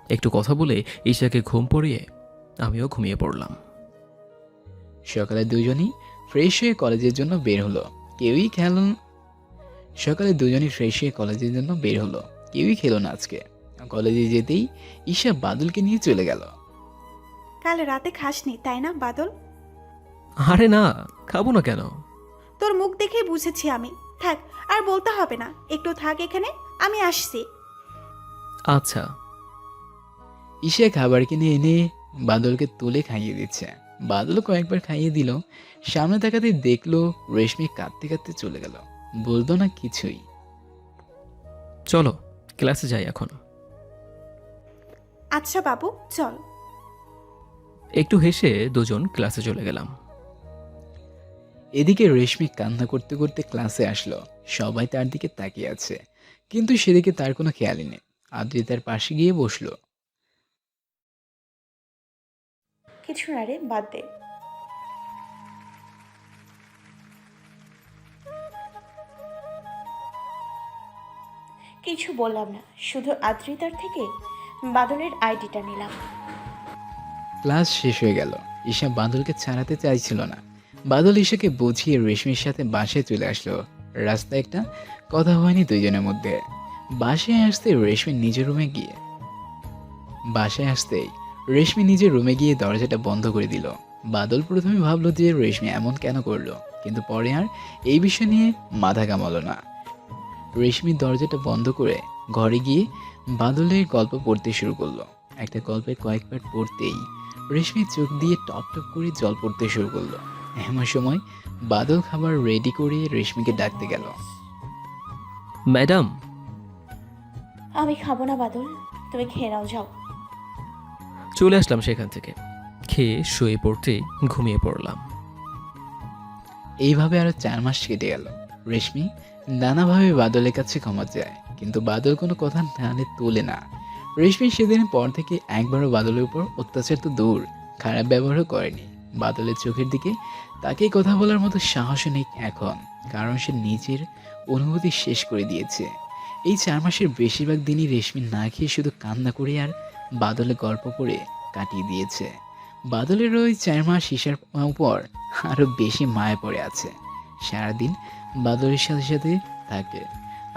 একটু কথা বলে ঈশাকে ঘুম পড়িয়ে আমিও ঘুমিয়ে পড়লাম। সকালে দুজনই ফ্রেশ হয়ে কলেজের জন্য বের হলো। কেউই খেলো না আজকে। কলেজে যেতেই ঈশা বাদলকে নিয়ে চলে গেল। কাল রাতে খাসনি তাই না বাদল? আরে না, খাবো না কেন? তোর মুখ দেখেই বুঝেছি আমি। থাক, আর বলতে হবে না, একটু থাক এখানে, আমি আসছি। আচ্ছা। ঈশা খাবার কিনে এনে বাদলকে তুলে খাইয়ে দিচ্ছে। বাদল কয়েকবার খাইয়ে দিল। সামনে তাকাতে দেখলো রেশমি কাঁদতে কাঁদতে চলে গেল, বলতো না কিছুই। চলো ক্লাসে যাই এখন। আচ্ছা বাবু, চল। একটু হেসে দুজন ক্লাসে চলে গেলাম। এদিকে রেশমি কান্না করতে করতে ক্লাসে আসলো। সবাই তার দিকে তাকিয়ে আছে, কিন্তু সেদিকে তার কোনো খেয়ালই নেই। আদ্রি তার পাশে গিয়ে বসলো। কিছু না রে, বাদ দে। কিছু বললাম না, শুধু আদ্রিতার থেকে বাদলের আইডিটা নিলাম। ক্লাস শেষ হয়ে গেল। ঈশা বাদলকে ছাড়াতে চাইছিল না। বাদল ঈশাকে বুঝিয়ে রেশমির সাথে বাসায় চলে আসলো। রাস্তায় একটা কথা হয়নি দুইজনের মধ্যে। বাসায় আসতেই রেশমি নিজের রুমে গিয়ে দরজাটা বন্ধ করে দিল। বাদল প্রথমে ভাবলো যে রেশমি এমন কেন করলো, কিন্তু পরে আর এই বিষয় নিয়ে মাথা কামালো না। রেশমি দরজাটা বন্ধ করে ঘরে গিয়ে বাদলের গল্প পড়তে শুরু করলো। একটা গল্পের কয়েক পাঠ পড়তেই রেশমি চোখ দিয়ে টপ টপ করে জল পড়তে শুরু করলো। এমন সময় বাদল খাবার রেডি করে রেশমিকে ডাকতে গেল। ম্যাডাম। আমি খাবো না বাদল, তুমি খেয়ে নাও, যাও। চলে আসলাম সেখান থেকে। খেয়ে শুয়ে পড়তে ঘুমিয়ে পড়লাম। এইভাবে আরো 4 মাস কেটে গেল। রেশমি নানাভাবে বাদলের কাছে ক্ষমা চায়, কিন্তু বাদল কোনো কথা নালে তোলে না। রেশমি সেদিনের পর থেকে একবারও বাদলের উপর অত্যাচার তো দূর, খারাপ ব্যবহারও করেনি। বাদলের চোখের দিকে তাকে কথা বলার মতো সাহসও নেই এখন, কারণ সে নিজের অনুভূতি শেষ করে দিয়েছে। এই 4 মাসের বেশিরভাগ দিনই রেশমি না খেয়ে শুধু কান্না করে আর বাদলের গল্প করে কাটিয়ে দিয়েছে। বাদলের ওই 4 মাস ঈশার উপর আরো বেশি মায়া পড়ে আছে। সারাদিন বাদলের সাথে সাথে থাকে,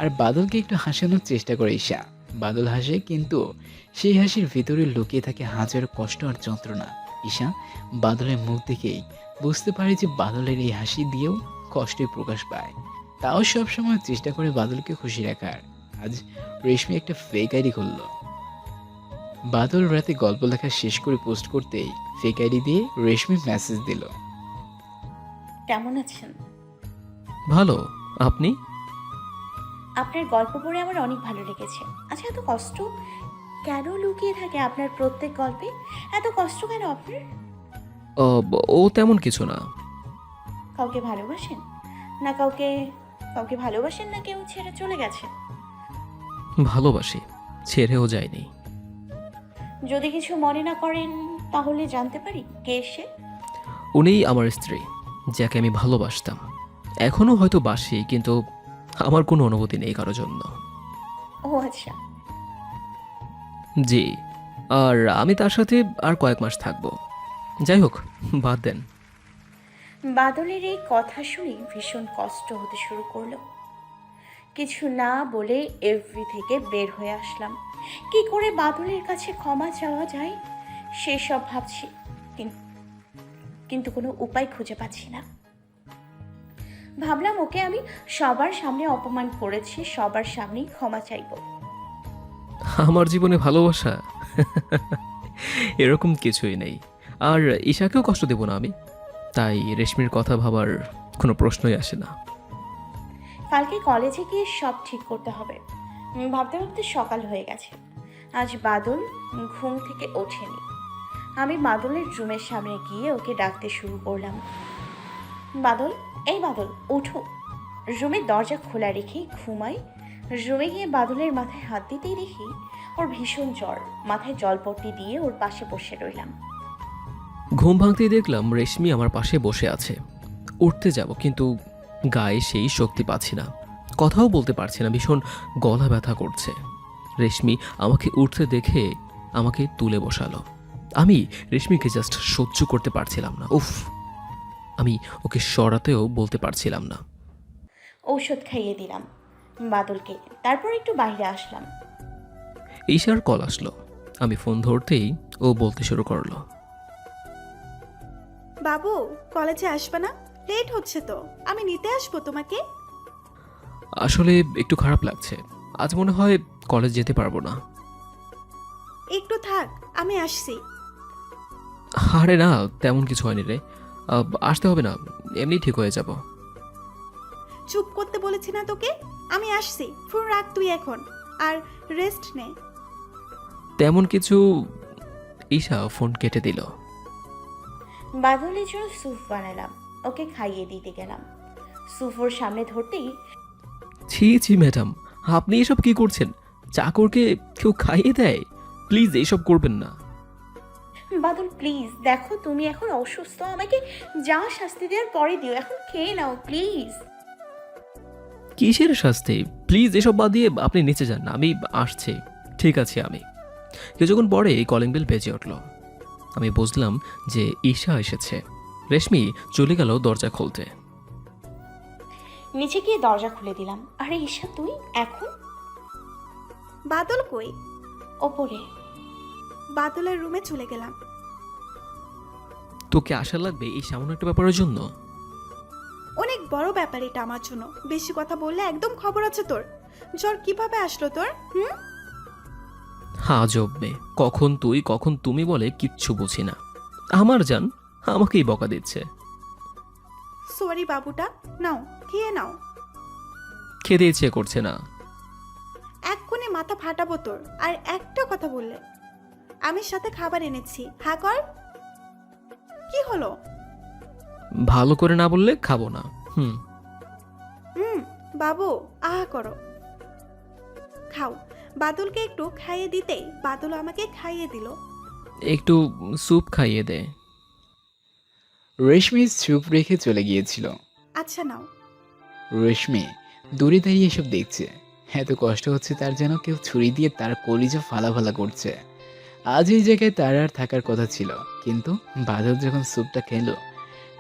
আর বাদলকে একটু হাসানোর চেষ্টা করে ঈশা। বাদল হাসে, কিন্তু সেই হাসির ভিতরে লুকিয়ে থাকে হাজারো কষ্ট আর যন্ত্রণা। ঈশা বাদলের মুখ দেখেই বুঝতে পারে যে বাদলের এই হাসি দিয়েও কষ্টে প্রকাশ পায়। তাও সবসময় চেষ্টা করে বাদলকে খুশি রাখার। আজ রেশমি একটা ফেক আইডি খুলল। বাদল রাতে গল্প লেখা শেষ করে পোস্ট করতেই ফেক আইডি দিয়ে রেশমি মেসেজ দিল। কেমন আছেন? ভালো, আপনি? আপনার গল্প পড়ে আমার অনেক ভালো লেগেছে। আচ্ছা, এত কষ্ট কেন লুকিয়ে থাকে আপনার প্রত্যেক গল্পে? এত কষ্ট কেন আপনার? ও তেমন কিছু না। কাউকে ভালোবাসেন না কাউকে ভালোবাসেন না কেউ ছেড়ে চলে গেছে? ভালোবাসি, ছেড়েও যায়নি। যদি কিছু মনে না করেন তাহলে জানতে পারি কে সে? উনিই আমার স্ত্রী, যাকে আমি ভালোবাসতাম, এখনো হয়তো বাসি, কিন্তু আমার কোনো অনুভূতি নেই কারোর জন্য। ও আচ্ছা। জি, আর আমি তার সাথে আর কয়েক মাস থাকবো। যাই হোক, বাদ দেন। বাদলের এই কথা শুনে ভীষণ কষ্ট হতে শুরু করলো। কিছু না বলে এফবি থেকে বের হয়ে আসলাম। কি করে বাদলের কাছে ক্ষমা চাওয়া যায় সেসব ভাবছি, কিন্তু কোনো উপায় খুঁজে পাচ্ছি না। ভাবলাম ওকে আমি সবার সামনে অপমান করেছি, সবার সামনেই ক্ষমা চাইবো। আমার জীবনে ভালোবাসা এরকম কিছুই নেই। আর ঈশাকেও কষ্ট দেব না আমি, তাই রেশমির কথা ভাবার কোনো প্রশ্নই আসে না। কালকে কলেজে গিয়ে সব ঠিক করতে হবে। ভাবতে ভাবতে সকাল হয়ে গেছে। আজ বাদল ঘুম থেকে ওঠেনি। আমি বাদলের রুমের সামনে গিয়ে ওকে ডাকতে শুরু করলাম। বাদল, এই বাদল, ওঠো। রুমের দরজা খোলা রেখেই ঘুমাই। রুমে গিয়ে বাদলের মাথায় হাত দিতেই দেখি ওর ভীষণ জ্বর। মাথায় জলপট্টি দিয়ে ওর পাশে বসে রইলাম। ঘুম ভাঙতেই দেখলাম রেশমি আমার পাশে বসে আছে। উঠতে যাব, কিন্তু গায়ে সেই শক্তি পাচ্ছি না, কথাও বলতে পারছি না, ভীষণ গলা ব্যথা করছে। রেশমি আমাকে উঠতে দেখে আমাকে তুলে বসালো। আমি রেশমিকে জাস্ট সহ্য করতে পারছিলাম না। উফ, আমি ওকে সরাতেও বলতে পারছিলাম না। ঔষধ খাইয়ে দিলাম বাদলকে, তারপর একটু বাইরে আসলাম। ঈশার কল আসলো। আমি ফোন ধরতেই ও বলতে শুরু করলো, বাবু কলেজে আসবে না? লেট হচ্ছে তো, আমি নিতে আসবো তোমাকে। আসলে একটু খারাপ লাগছে, আজ মনে হয় কলেজ যেতে পারবো না। একটু থাক, আমি আসছি। আরে না, তেমন কিছু হয়নি রে, আসতে হবে না, এমনি ঠিক হয়ে যাব। চুপ করতে বলেছি না তোকে? আমি আসছি, ফোন রাখ তুই এখন, আর রেস্ট নে। তেমন কিছু। ঈশা ফোন কেটে দিল। বাদলের জন্য স্যুপ বানালাম, ওকে খাইয়ে দিতে গেলাম। স্যুপ ওর সামনে ধরতেই, ছি ছি ম্যাডাম, আপনি এসব কি করছেন? চাকরকে কেউ খাইয়ে দেয়? প্লিজ এইসব করবেন না। বাদল প্লিজ দেখো, তুমি এখন অসুস্থ, আমাকে যা শাস্তি দেওয়ার পরে দিও, এখন খেয়ে নাও প্লিজ। কিসের শাস্তি? প্লিজ এসব বাদ দিয়ে আপনি নিচে যান, আমি আসছি। ঠিক আছে। আমি কিছুক্ষণ পরে কলিং বেল বেজে উঠল। আমি বুঝলাম যে ঈশা এসেছে। রেশমি চলে গেল দরজা খুলতে। নিচে গিয়ে দরজা খুলে দিলাম। আরে ঈশা তুই এখন? বাদল কই? ওপরে। বাদলের রুমে চলে গেলাম। তোকে আশা লাগবে এই সামান্য একটা ব্যাপারের জন্য? অনেক বড় ব্যাপার এটা আমার জন্য, বেশি কথা বললে একদম খবর আছে তোর। জ্বর কিভাবে আসলো তোর? আজব মেয়ে, কখন তুই কখন তুমি বলে কিচ্ছু বুঝি না। আমার জান আমাকেই বকা দিচ্ছে। সরি বাবুটা, নাও খেয়ে নাও। খেতে ইচ্ছে করছে না। এক্ষুনি মাথা ফাটাবো তোর আর একটা কথা বললে। আমি সাথে খাবার এনেছি, হা কর। কি হলো? ভালো করে না বললে খাবো না। বাবু আহা করো, খাও। বাদলকে একটু খাইয়ে দিতেই বাদল আমাকে খাইয়ে দিল। একটু স্যুপ খাইয়ে দে। রেশমি স্যুপ রেখে চলে গিয়েছিল। আচ্ছা নাও। রেশমি দূরে দাঁড়িয়ে এসব দেখছে। এত কষ্ট হচ্ছে তার, যেন কেউ ছুরি দিয়ে তার কলিজা ফালাফালা করছে। আজ এই জায়গায় তার আর থাকার কথা ছিল, কিন্তু বাদল যখন স্যুপটা খেলো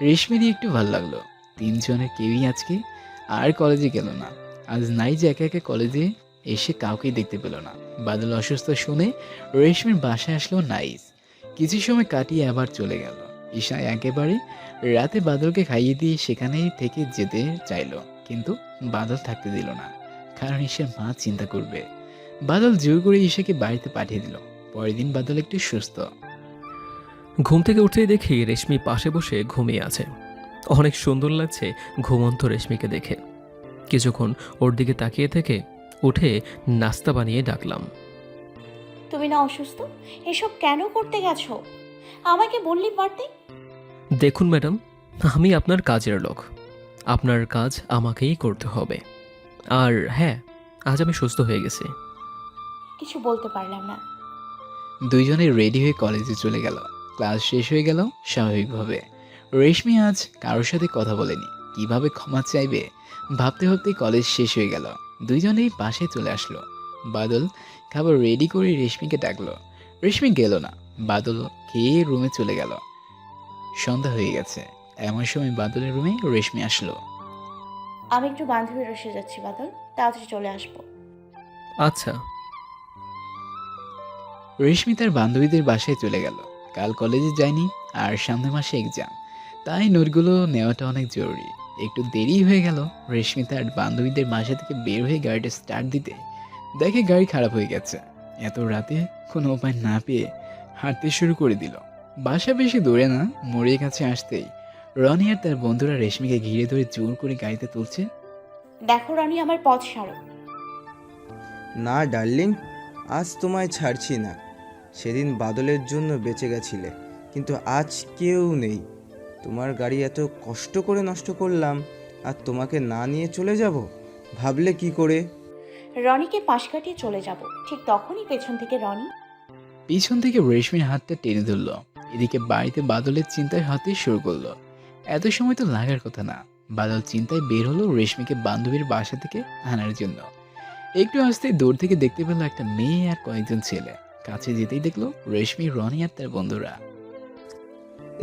রেশমিরই একটু ভালো লাগলো। তিনজনের কেউই আজকে আর কলেজে গেল না। আজ নাই যে একে একে কলেজে এসে কাউকেই দেখতে পেল না। বাদল অসুস্থ শুনে রেশমির বাসায় আসলো নাইস। কিছু সময় কাটিয়ে আবার চলে গেল। ঈশা একেবারে রাতে বাদলকে খাইয়ে দিয়ে সেখানেই থেকে যেতে চাইলো, কিন্তু বাদল থাকতে দিল না, কারণ ঈশার মা চিন্তা করবে। বাদল জোর করে ঈশাকে বাড়িতে পাঠিয়ে দিল। পরের দিন বাদল একটু সুস্থ। ঘুম থেকে উঠেই দেখি রেশমি পাশে বসে ঘুমিয়ে আছে। অনেক সুন্দর লাগছে ঘুমন্ত রেশমিকে দেখে। কিছুক্ষণ ওর দিকে তাকিয়ে থেকে উঠে নাস্তা বানিয়ে ডাকলাম। তুমি না অসুস্থ, এসব কেন করতে গেছো? আমাকে বললি পারতে। দেখুন ম্যাডাম, আমি আপনার কাজের লোক, আপনার কাজ আমাকেই করতে হবে। আর হ্যাঁ, আজ আমি সুস্থ হয়ে গেছি। কিছু বলতে পারলাম না। দুইজনে রেডি হয়ে কলেজে চলে গেল। ক্লাস শেষ হয়ে গেল স্বাভাবিকভাবে। রেশমি আজ কারোর সাথে কথা বলেনি, কিভাবে ক্ষমা চাইবে ভাবতে ভাবতে কলেজ শেষ হয়ে গেল। দুইজনেই বাসায় চলে আসলো। বাদল খাবার রেডি করে রেশমিকে ডাকলো। রেশমি গেল না, বাদল খেয়ে রুমে চলে গেল। সন্ধ্যা হয়ে গেছে। এমন সময় বাদলের রুমে রেশমি আসলো। আমি একটু বান্ধবীর এসে যাচ্ছি বাদল, তাড়াতাড়ি চলে আসবো। আচ্ছা। রেশমি তার বান্ধবীদের বাসায় চলে গেল। কাল কলেজে যায়নি আর সামনের মাসে এক্সাম, তাই নোটগুলো নেওয়াটা অনেক জরুরি। একটু দেরি হয়ে গেল। রেশমি তার বান্ধবীদের বাসা থেকে বের হয়ে গাড়িটা স্টার্ট দিতে দেখে গাড়ি খারাপ হয়ে গেছে। এত রাতে কোনো উপায় না পেয়ে হাঁটতে শুরু করে দিল। বাসা বেশি দূরে না, মোড়ের কাছে আসতেই রনি আর তার বন্ধুরা রেশমিকে ঘিরে ধরে জোর করে গাড়িতে তুলছে। দেখো রনি, আমার পথ ছাড়ো। না ডার্লিং, আজ তোমায় ছাড়ছি না। সেদিন বাদলের জন্য বেঁচে গেছিলে, কিন্তু আজ কেউ নেই। তোমার গাড়ি এত কষ্ট করে নষ্ট করলাম, আর তোমাকে না নিয়ে চলে যাব ভাবলে কি করে? রনিকে পাশ কাটিয়ে চলে যাব, ঠিক তখনই পেছন থেকে রনি পিছন থেকে রেশমির হাতটা টেনে ধরল। এদিকে বাড়িতে বাদলের চিন্তায় হাতে শুরু করলো। এত সময় তো লাগার কথা না। বাদল চিন্তায় বের হলো রেশমিকে বান্ধবীর বাসা থেকে আনার জন্য। একটু আসতেই দূর থেকে দেখতে পেল একটা মেয়ে আর কয়েকজন ছেলে। কাছে যেতেই দেখলো রেশমি, রনি আর তার বন্ধুরা।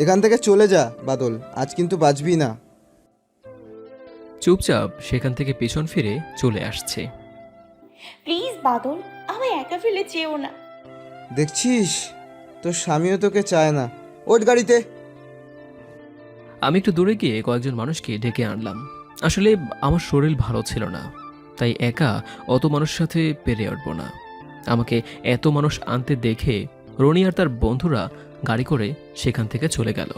এখান থেকে চলে যা বাদল, আজ কিন্তু বাঁচবি না। চুপচাপ সেখান থেকে পেছন ফিরে চলে আসছে। প্লিজ বাদল, আমায় একা ফেলে যেও না। দেখছিস, তোর স্বামীও তোকে চায় না। ওঠ গাড়িতে। আমি একটু দূরে গিয়ে কয়েকজন মানুষকে ডেকে আনলাম। আসলে আমার শরীর ভালো ছিল না, তাই একা অত মানুষের সাথে পেরে উঠব না। আমাকে এত মানুষ আনতে দেখে রনি আর তার বন্ধুরা গাড়ি করে সেখান থেকে চলে গেল।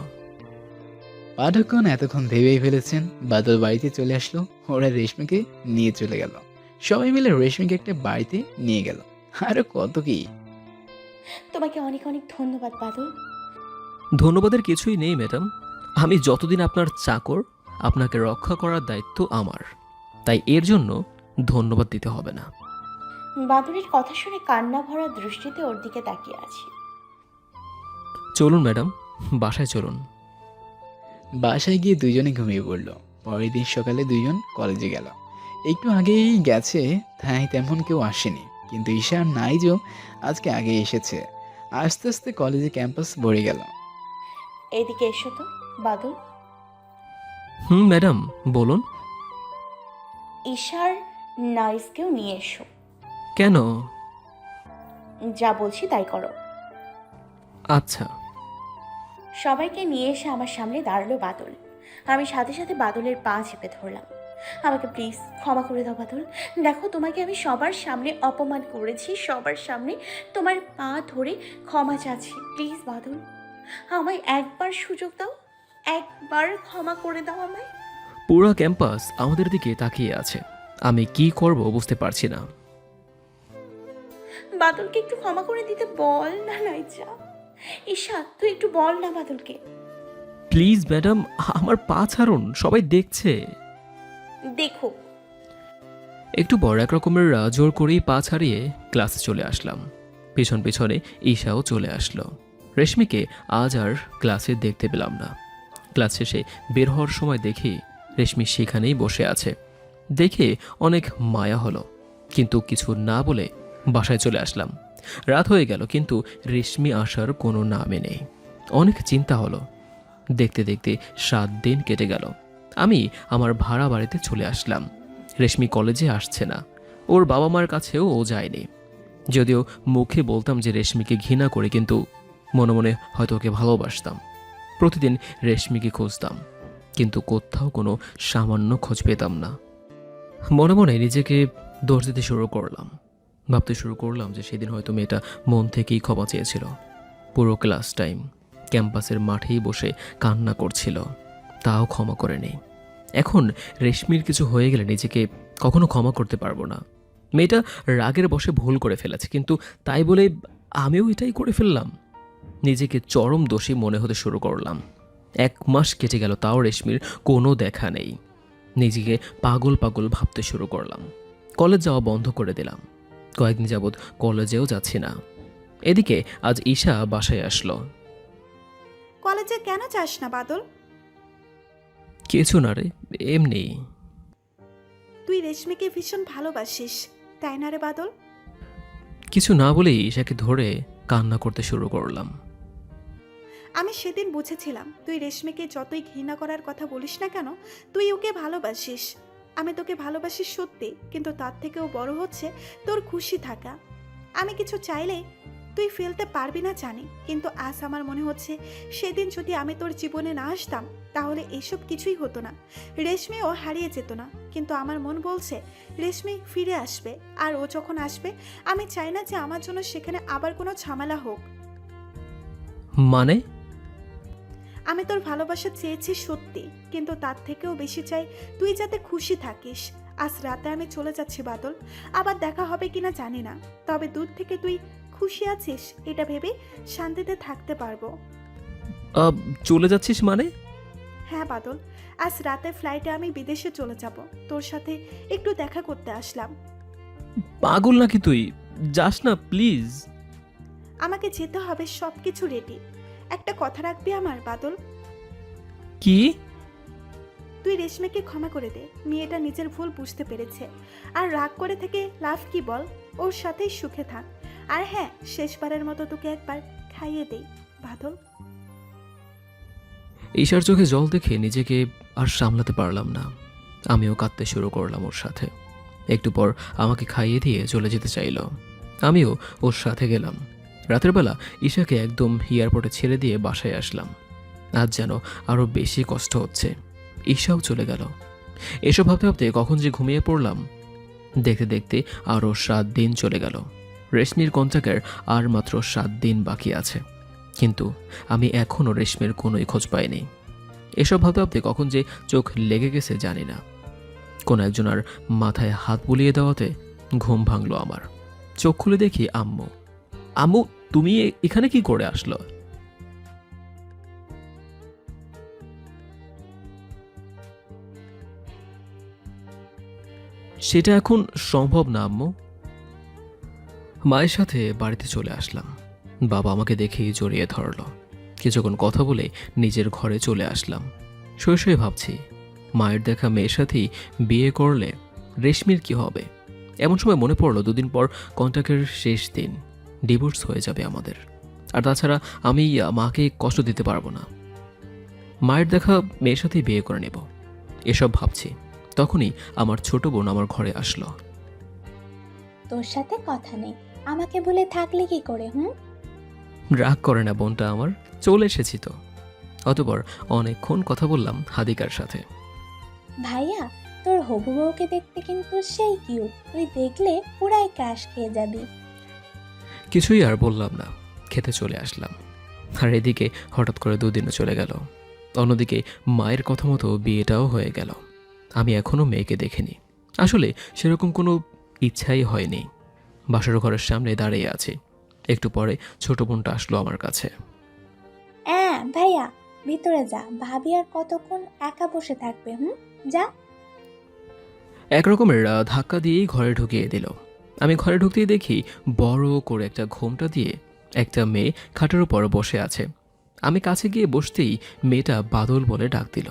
পাঠকগণ এতক্ষণ ভেবেই ফেলেছেন বাদল বাড়িতে চলে আসলো। ওরা রেশমিকে নিয়ে চলে গেল। সবাই মিলে রেশমিকে একটা বাড়িতে নিয়ে গেল। আরো কত কি। তোমাকে অনেক অনেক ধন্যবাদ বাদল। ধন্যবাদের কিছুই নেই ম্যাডাম। আমি যতদিন আপনার চাকর, আপনাকে রক্ষা করার দায়িত্ব আমার, তাই এর জন্য ধন্যবাদ দিতে হবে না। বাদলের কথা শুনে কান্না ভরা দৃষ্টিতে ওর দিকে তাকিয়ে আছি। চলুন ম্যাডাম, বাসায় চলুন। বাসায় গিয়ে দুজনে ঘুমিয়ে পড়ল। পরের দিন সকালে দুজন কলেজে গেল। একটু আগেই গেছে, তাই তেমন কেউ আসেনি। কিন্তু ঈশা আর নাইজও আজকে আগে এসেছে। আস্তে আস্তে কলেজে ক্যাম্পাস ভরে গেল। এদিকে এসো তো বাদল। ম্যাডাম বলুন। ঈশার নাইসকেও নিয়ে এসো। কেন? যা বলছি তাই করো। আচ্ছা। সবাইকে নিয়ে এসে আমার সামনে দাঁড়ালো বাদল। আমি সাথে সাথে বাদলের পা চেপে ধরলাম। আমাকে প্লিজ ক্ষমা করে দাও বাদল। দেখো, তোমাকে আমি সবার সামনে অপমান করেছি, সবার সামনে তোমার পা ধরে ক্ষমা চাচ্ছি। প্লিজ বাদল, আমায় একবার সুযোগ দাও, একবার ক্ষমা করে দাও আমায়। পুরো ক্যাম্পাস আমাদের দিকে তাকিয়ে আছে। আমি কি করব বুঝতে পারছি না। বাদলকে একটু ক্ষমা করে দিতে বল না নাইজা। ঈশা, তুই একটু বল না বাদলকে। প্লিজ ম্যাডাম, আমার পা ছাড়ুন, সবাই দেখছে। দেখো। একটু বড় এক রকমের জোর করেই পা ছাড়িয়ে ক্লাসে চলে আসলাম। পেছন পেছনে ঈশাও চলে আসলো। রেশমিকে আজ আর ক্লাসে দেখতে পেলাম না। ক্লাস শেষে বের হওয়ার সময় দেখি রেশমি সেখানেই বসে আছে। দেখে অনেক মায়া হলো, কিন্তু কিছু না বলে বাসায় চলে আসলাম। রাত হয়ে গেল, কিন্তু রেশমি আসার কোনো নামে নেই। অনেক চিন্তা হলো। দেখতে দেখতে 7 দিন কেটে গেল। আমি আমার ভাড়া বাড়িতে চলে আসলাম। রেশমি কলেজে আসছে না, ওর বাবা মার কাছেও ও যায়নি। যদিও মুখে বলতাম যে রেশমিকে ঘৃণা করি, কিন্তু মনে মনে হয়তো ওকে ভালোবাসতাম। প্রতিদিন রেশমিকে খুঁজতাম, কিন্তু কোথাও কোনো সামান্য খোঁজ পেতাম না। মনে মনে নিজেকে দোষ দিতে শুরু করলাম। ভাবতে শুরু করলাম যে সেদিন হয়তো মেয়েটা মন থেকেই ক্ষমা চেয়েছিল। পুরো ক্লাস টাইম ক্যাম্পাসের মাঠেই বসে কান্না করছিল, তাও ক্ষমা করেনি। এখন রেশমির কিছু হয়ে গেলে নিজেকে কখনো ক্ষমা করতে পারবো না। মেয়েটা রাগের বশে ভুল করে ফেলেছে, কিন্তু তাই বলে আমিও এটাই করে ফেললাম। নিজেকে চরম দোষী মনে হতে শুরু করলাম। 1 মাস কেটে গেল, তাও রেশমির কোনো দেখা নেই। নিজেকে পাগল পাগল ভাবতে শুরু করলাম। কলেজ যাওয়া বন্ধ করে দিলাম। কয়েকদিন যাবৎ কলেজেও যাচ্ছি না। এদিকে আজ ঈশা বাসায় আসলো। কলেজে কেন যাস না বাদল? কিছু না রে, এমনি। তুই রেশমিকে ভীষণ ভালোবাসিস, তাই না রে বাদল? কিছু না বলেই ঈশাকে ধরে কান্না করতে শুরু করলাম। আমি সেদিন বুঝেছিলাম তুই রেশমিকে যতই ঘৃণা করার কথা বলিস না কেন, তুই ওকে ভালোবাসিস। আমি তোকে ভালোবাসি সত্যি, কিন্তু তার থেকেও বড় হচ্ছে তোর খুশি থাকা। আমি কিছু চাইলেই তুই ফেলতে পারবি না জানি, কিন্তু আজ আমার মনে হচ্ছে সেদিন যদি আমি তোর জীবনে না আসতাম তাহলে এসব কিছুই হতো না। রেশমিও হারিয়ে যেত না, কিন্তু আমার মন বলছে রেশমি ফিরে আসবে। আর ও যখন আসবে আমি চাই না যে আমার জন্য সেখানে আবার কোনো ঝামেলা হোক। মানে? আমি তোর ভালোবাসা চেয়েছি সত্যি, কিন্তু তার থেকেও বেশি চাই তুই যাতে খুশি থাকিস। আজ রাতে আমি চলে যাচ্ছি বাদল, আবার দেখা হবে কিনা জানি না, তবে দূর থেকে তুই খুশি আছিস এটা ভেবে শান্তিতে থাকতে পারবো। চলে যাচ্ছিস মানে? হ্যাঁ বাদল, আজ রাতে ফ্লাইটে আমি বিদেশে চলে যাব, তোর সাথে একটু দেখা করতে আসলাম। পাগল নাকি তুই? যাস না প্লিজ। আমাকে যেতে হবে, সব কিছু রেডি। একটা কথা রাখবি আমার বাদল? কি? তুই রেশমিকে ক্ষমা করে দে, মেয়েটা নিজের ভুল বুঝতে পেরেছে। আর রাগ করে থেকে লাভ কি বল, ওর সাথেই সুখে থাক। আর হ্যাঁ, শেষবারের মতো তোকে একবার খাইয়ে দেই বাদল। ঈশার চোখে জল দেখে নিজেকে আর সামলাতে পারলাম না, আমিও কাঁদতে শুরু করলাম ওর সাথে। একটু পর আমাকে খাইয়ে দিয়ে চলে যেতে চাইল, আমিও ওর সাথে গেলাম। রাতের বেলা ঈশাকে একদম এয়ারপোর্টে ছেড়ে দিয়ে বাসায় আসলাম। আজ যেন আরও বেশি কষ্ট হচ্ছে। ঈশাও চলে গেল। এসব ভাবতে ভাবতে কখন যে ঘুমিয়ে পড়লাম। দেখতে দেখতে আরও 7 দিন চলে গেল। রেশমির কন্ট্রাক্টের আর মাত্র 7 দিন বাকি আছে, কিন্তু আমি এখনও রেশমির কোনোই খোঁজ পাইনি। এসব ভাবতে ভাবতে কখন যে চোখ লেগে গেছে জানি না। কোনো একজন আর মাথায় হাত বুলিয়ে দেওয়াতে ঘুম ভাঙলো আমার। চোখ খুলে দেখি আম্মু। আম্মু, তুমি এখানে কি করে আসলো? সেটা এখন সম্ভব না আম্মু। মায়ের সাথে বাড়িতে চলে আসলাম। বাবা আমাকে দেখেই জড়িয়ে ধরলো। কিছুক্ষণ কথা বলে নিজের ঘরে চলে আসলাম। শুয়ে শুয়ে ভাবছি, মায়ের দেখা মেয়ের সাথেই বিয়ে করলে রেশমির কি হবে। এমন সময় মনে পড়লো 2 দিন পর কন্ট্রাক্টের শেষ দিন, ডিভোর্স হয়ে যাবে আমাদের। আর তাছাড়া আমি মাকে কষ্ট দিতে পারবো না। মায়ের দেখা মেয়ের সাথেই বিয়ে করে নেব, এসব ভাবছি। তখনই আমার ছোট বোন আমার ঘরে আসলো। তোর সাথে কথা নেই, আমাকে বলে থাকলে কি করে? রাগ করে না বোনটা আমার, চলে এসেছি তো। অতঃপর অনেকক্ষণ কথা বললাম হাদিকার সাথে। ভাইয়া, তোর হবু বউকে দেখতে কিন্তু সেই কিউট, তুই দেখলে পুরাই ক্রাশ খেয়ে যাবি। কিছুই আর বললাম না, খেতে চলে আসলাম। আর এদিকে হঠাৎ করে 2 দিনও চলে গেল। অন্যদিকে মায়ের কথা মতো বিয়েটাও হয়ে গেল। আমি এখনো মেয়েকে দেখিনি। আসলে সেরকম কোনো ইচ্ছাই হয়নি। বাসার ঘরের সামনে দাঁড়িয়ে আছি। একটু পরে ছোট বোনটা আসলো আমার কাছে। ভাইয়া ভিতরে যা, ভাবি আর কতক্ষণ একা বসে থাকবে? যা। এক রকমের ধাক্কা দিয়েই ঘরে ঢুকিয়ে দিল। আমি ঘরে ঢুকতেই দেখি বড় করে একটা ঘোমটা দিয়ে একটা মেয়ে খাটের উপর বসে আছে। আমি কাছে গিয়ে বসতেই মেয়েটা বাদল বলে ডাক দিল।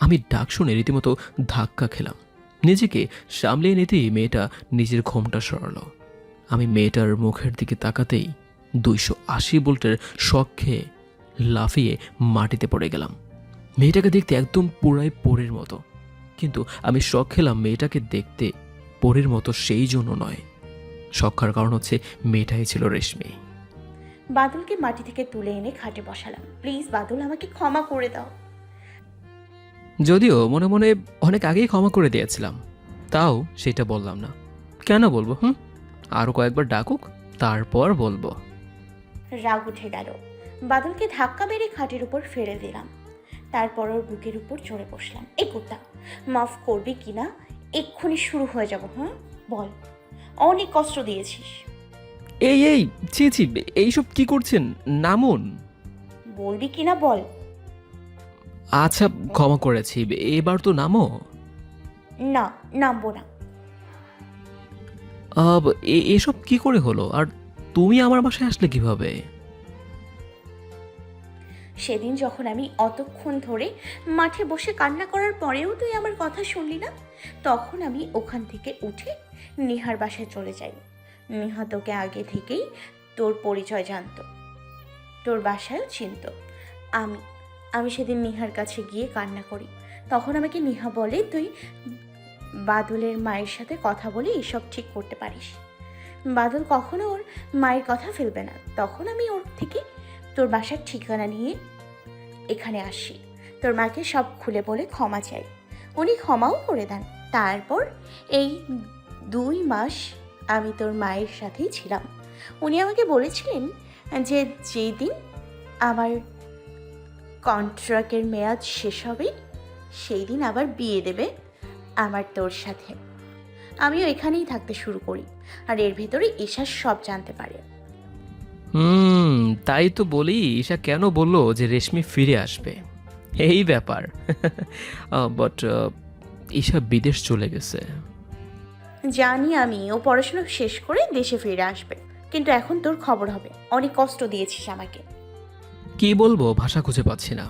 আমি ডাক শুনে রীতিমতো ধাক্কা খেলাম। নিজেকে সামলিয়ে নিতেই মেয়েটা নিজের ঘোমটা সরালো। আমি মেয়েটার মুখের দিকে তাকাতেই 280 ভোল্টের শক খেয়ে লাফিয়ে মাটিতে পড়ে গেলাম। মেয়েটাকে দেখতে একদম পুরাই পরীর মতো, কিন্তু আমি শক খেলাম মেয়েটাকে দেখতে পরীর মতো সেই জন্য নয়। শক খাওয়ার কারণ হচ্ছে মেয়েটাই ছিল রেশমি। বাদলকে মাটি থেকে তুলে এনে খাটে বসালাম। প্লিজ বাদল, আমাকে ক্ষমা করে দাও। যদিও মনে মনে অনেক আগেই ক্ষমা করে দিয়েছিলাম, তাও সেটা বললাম না। কেন বলবো? আরও কয়েকবার ডাকুক, তারপর বলবো। রাগ উঠে গেল। বাদলকে ধাক্কা মেরে খাটের উপর ফেলে দিলাম। তারপর ওর বুকের উপর চড়ে বসলাম। এই কুত্তা, মাফ করবি কিনা? এক্ষুনি শুরু হয়ে যাব। বল, অনেক কষ্ট দিয়েছিস। এই ছি ছি, এইসব কি করছেন? নামুন। বলবি কিনা বল। আচ্ছা, ক্ষমা করেছি, এবার তো নামো। না, নামবো না। এসব কি করে হলো? আর তুমি আমার বাসায় আসলে কিভাবে? সেদিন যখন আমি অতক্ষণ ধরে মাঠে বসে কান্না করার পরেও তুই আমার কথা শুনলি না, তখন আমি ওখান থেকে উঠে নিহার বাসায় চলে যাই। নিহা তোকে আগে থেকেই তোর পরিচয় জানতো, তোর বাসায়ও চিনত। আমি সেদিন নিহার কাছে গিয়ে কান্না করি। তখন আমাকে নিহা বলে, তুই বাদলের মায়ের সাথে কথা বলে এসব ঠিক করতে পারিস। বাদল কখনো ওর মায়ের কথা ফেলবে না। তখন আমি ওর থেকে তোর বাসার ঠিকানা নিয়ে এখানে আসি, তোর মাকে সব খুলে বলে ক্ষমা চাই। উনি ক্ষমাও করে দেন। তারপর এই 2 মাস আমি তোর মায়ের সাথেই ছিলাম। উনি আমাকে বলেছিলেন যে যেদিন আমার কন্ট্রাক্টের মেয়াদ শেষ হবে সেই দিন আবার বিয়ে দেবে আমার তোর সাথে। আমিও এখানেই থাকতে শুরু করি, আর এর ভেতরে ঈশা সব জানতে পারে। তাই তো বলি ঈশা কেন বললো যে রেশমি ফিরে আসবে, এই ব্যাপার। বাট ঈশা বিদেশ চলে গেছে। জানি আমি, ও পড়াশোনা শেষ করে দেশে ফিরে আসবে, কিন্তু এখন তোর খবর হবে। অনেক কষ্ট দিয়েছিস আমাকে। কি বলবো, ভাষা খুঁজে পাচ্ছি না।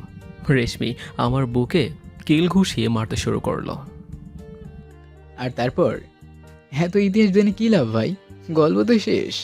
রেশমি আমার বুকে কিল ঘুষিয়ে মারতে শুরু করলো। আর তারপর এত ইতিহাস জেনে কি লাভ ভাই, গল্প তো শেষ।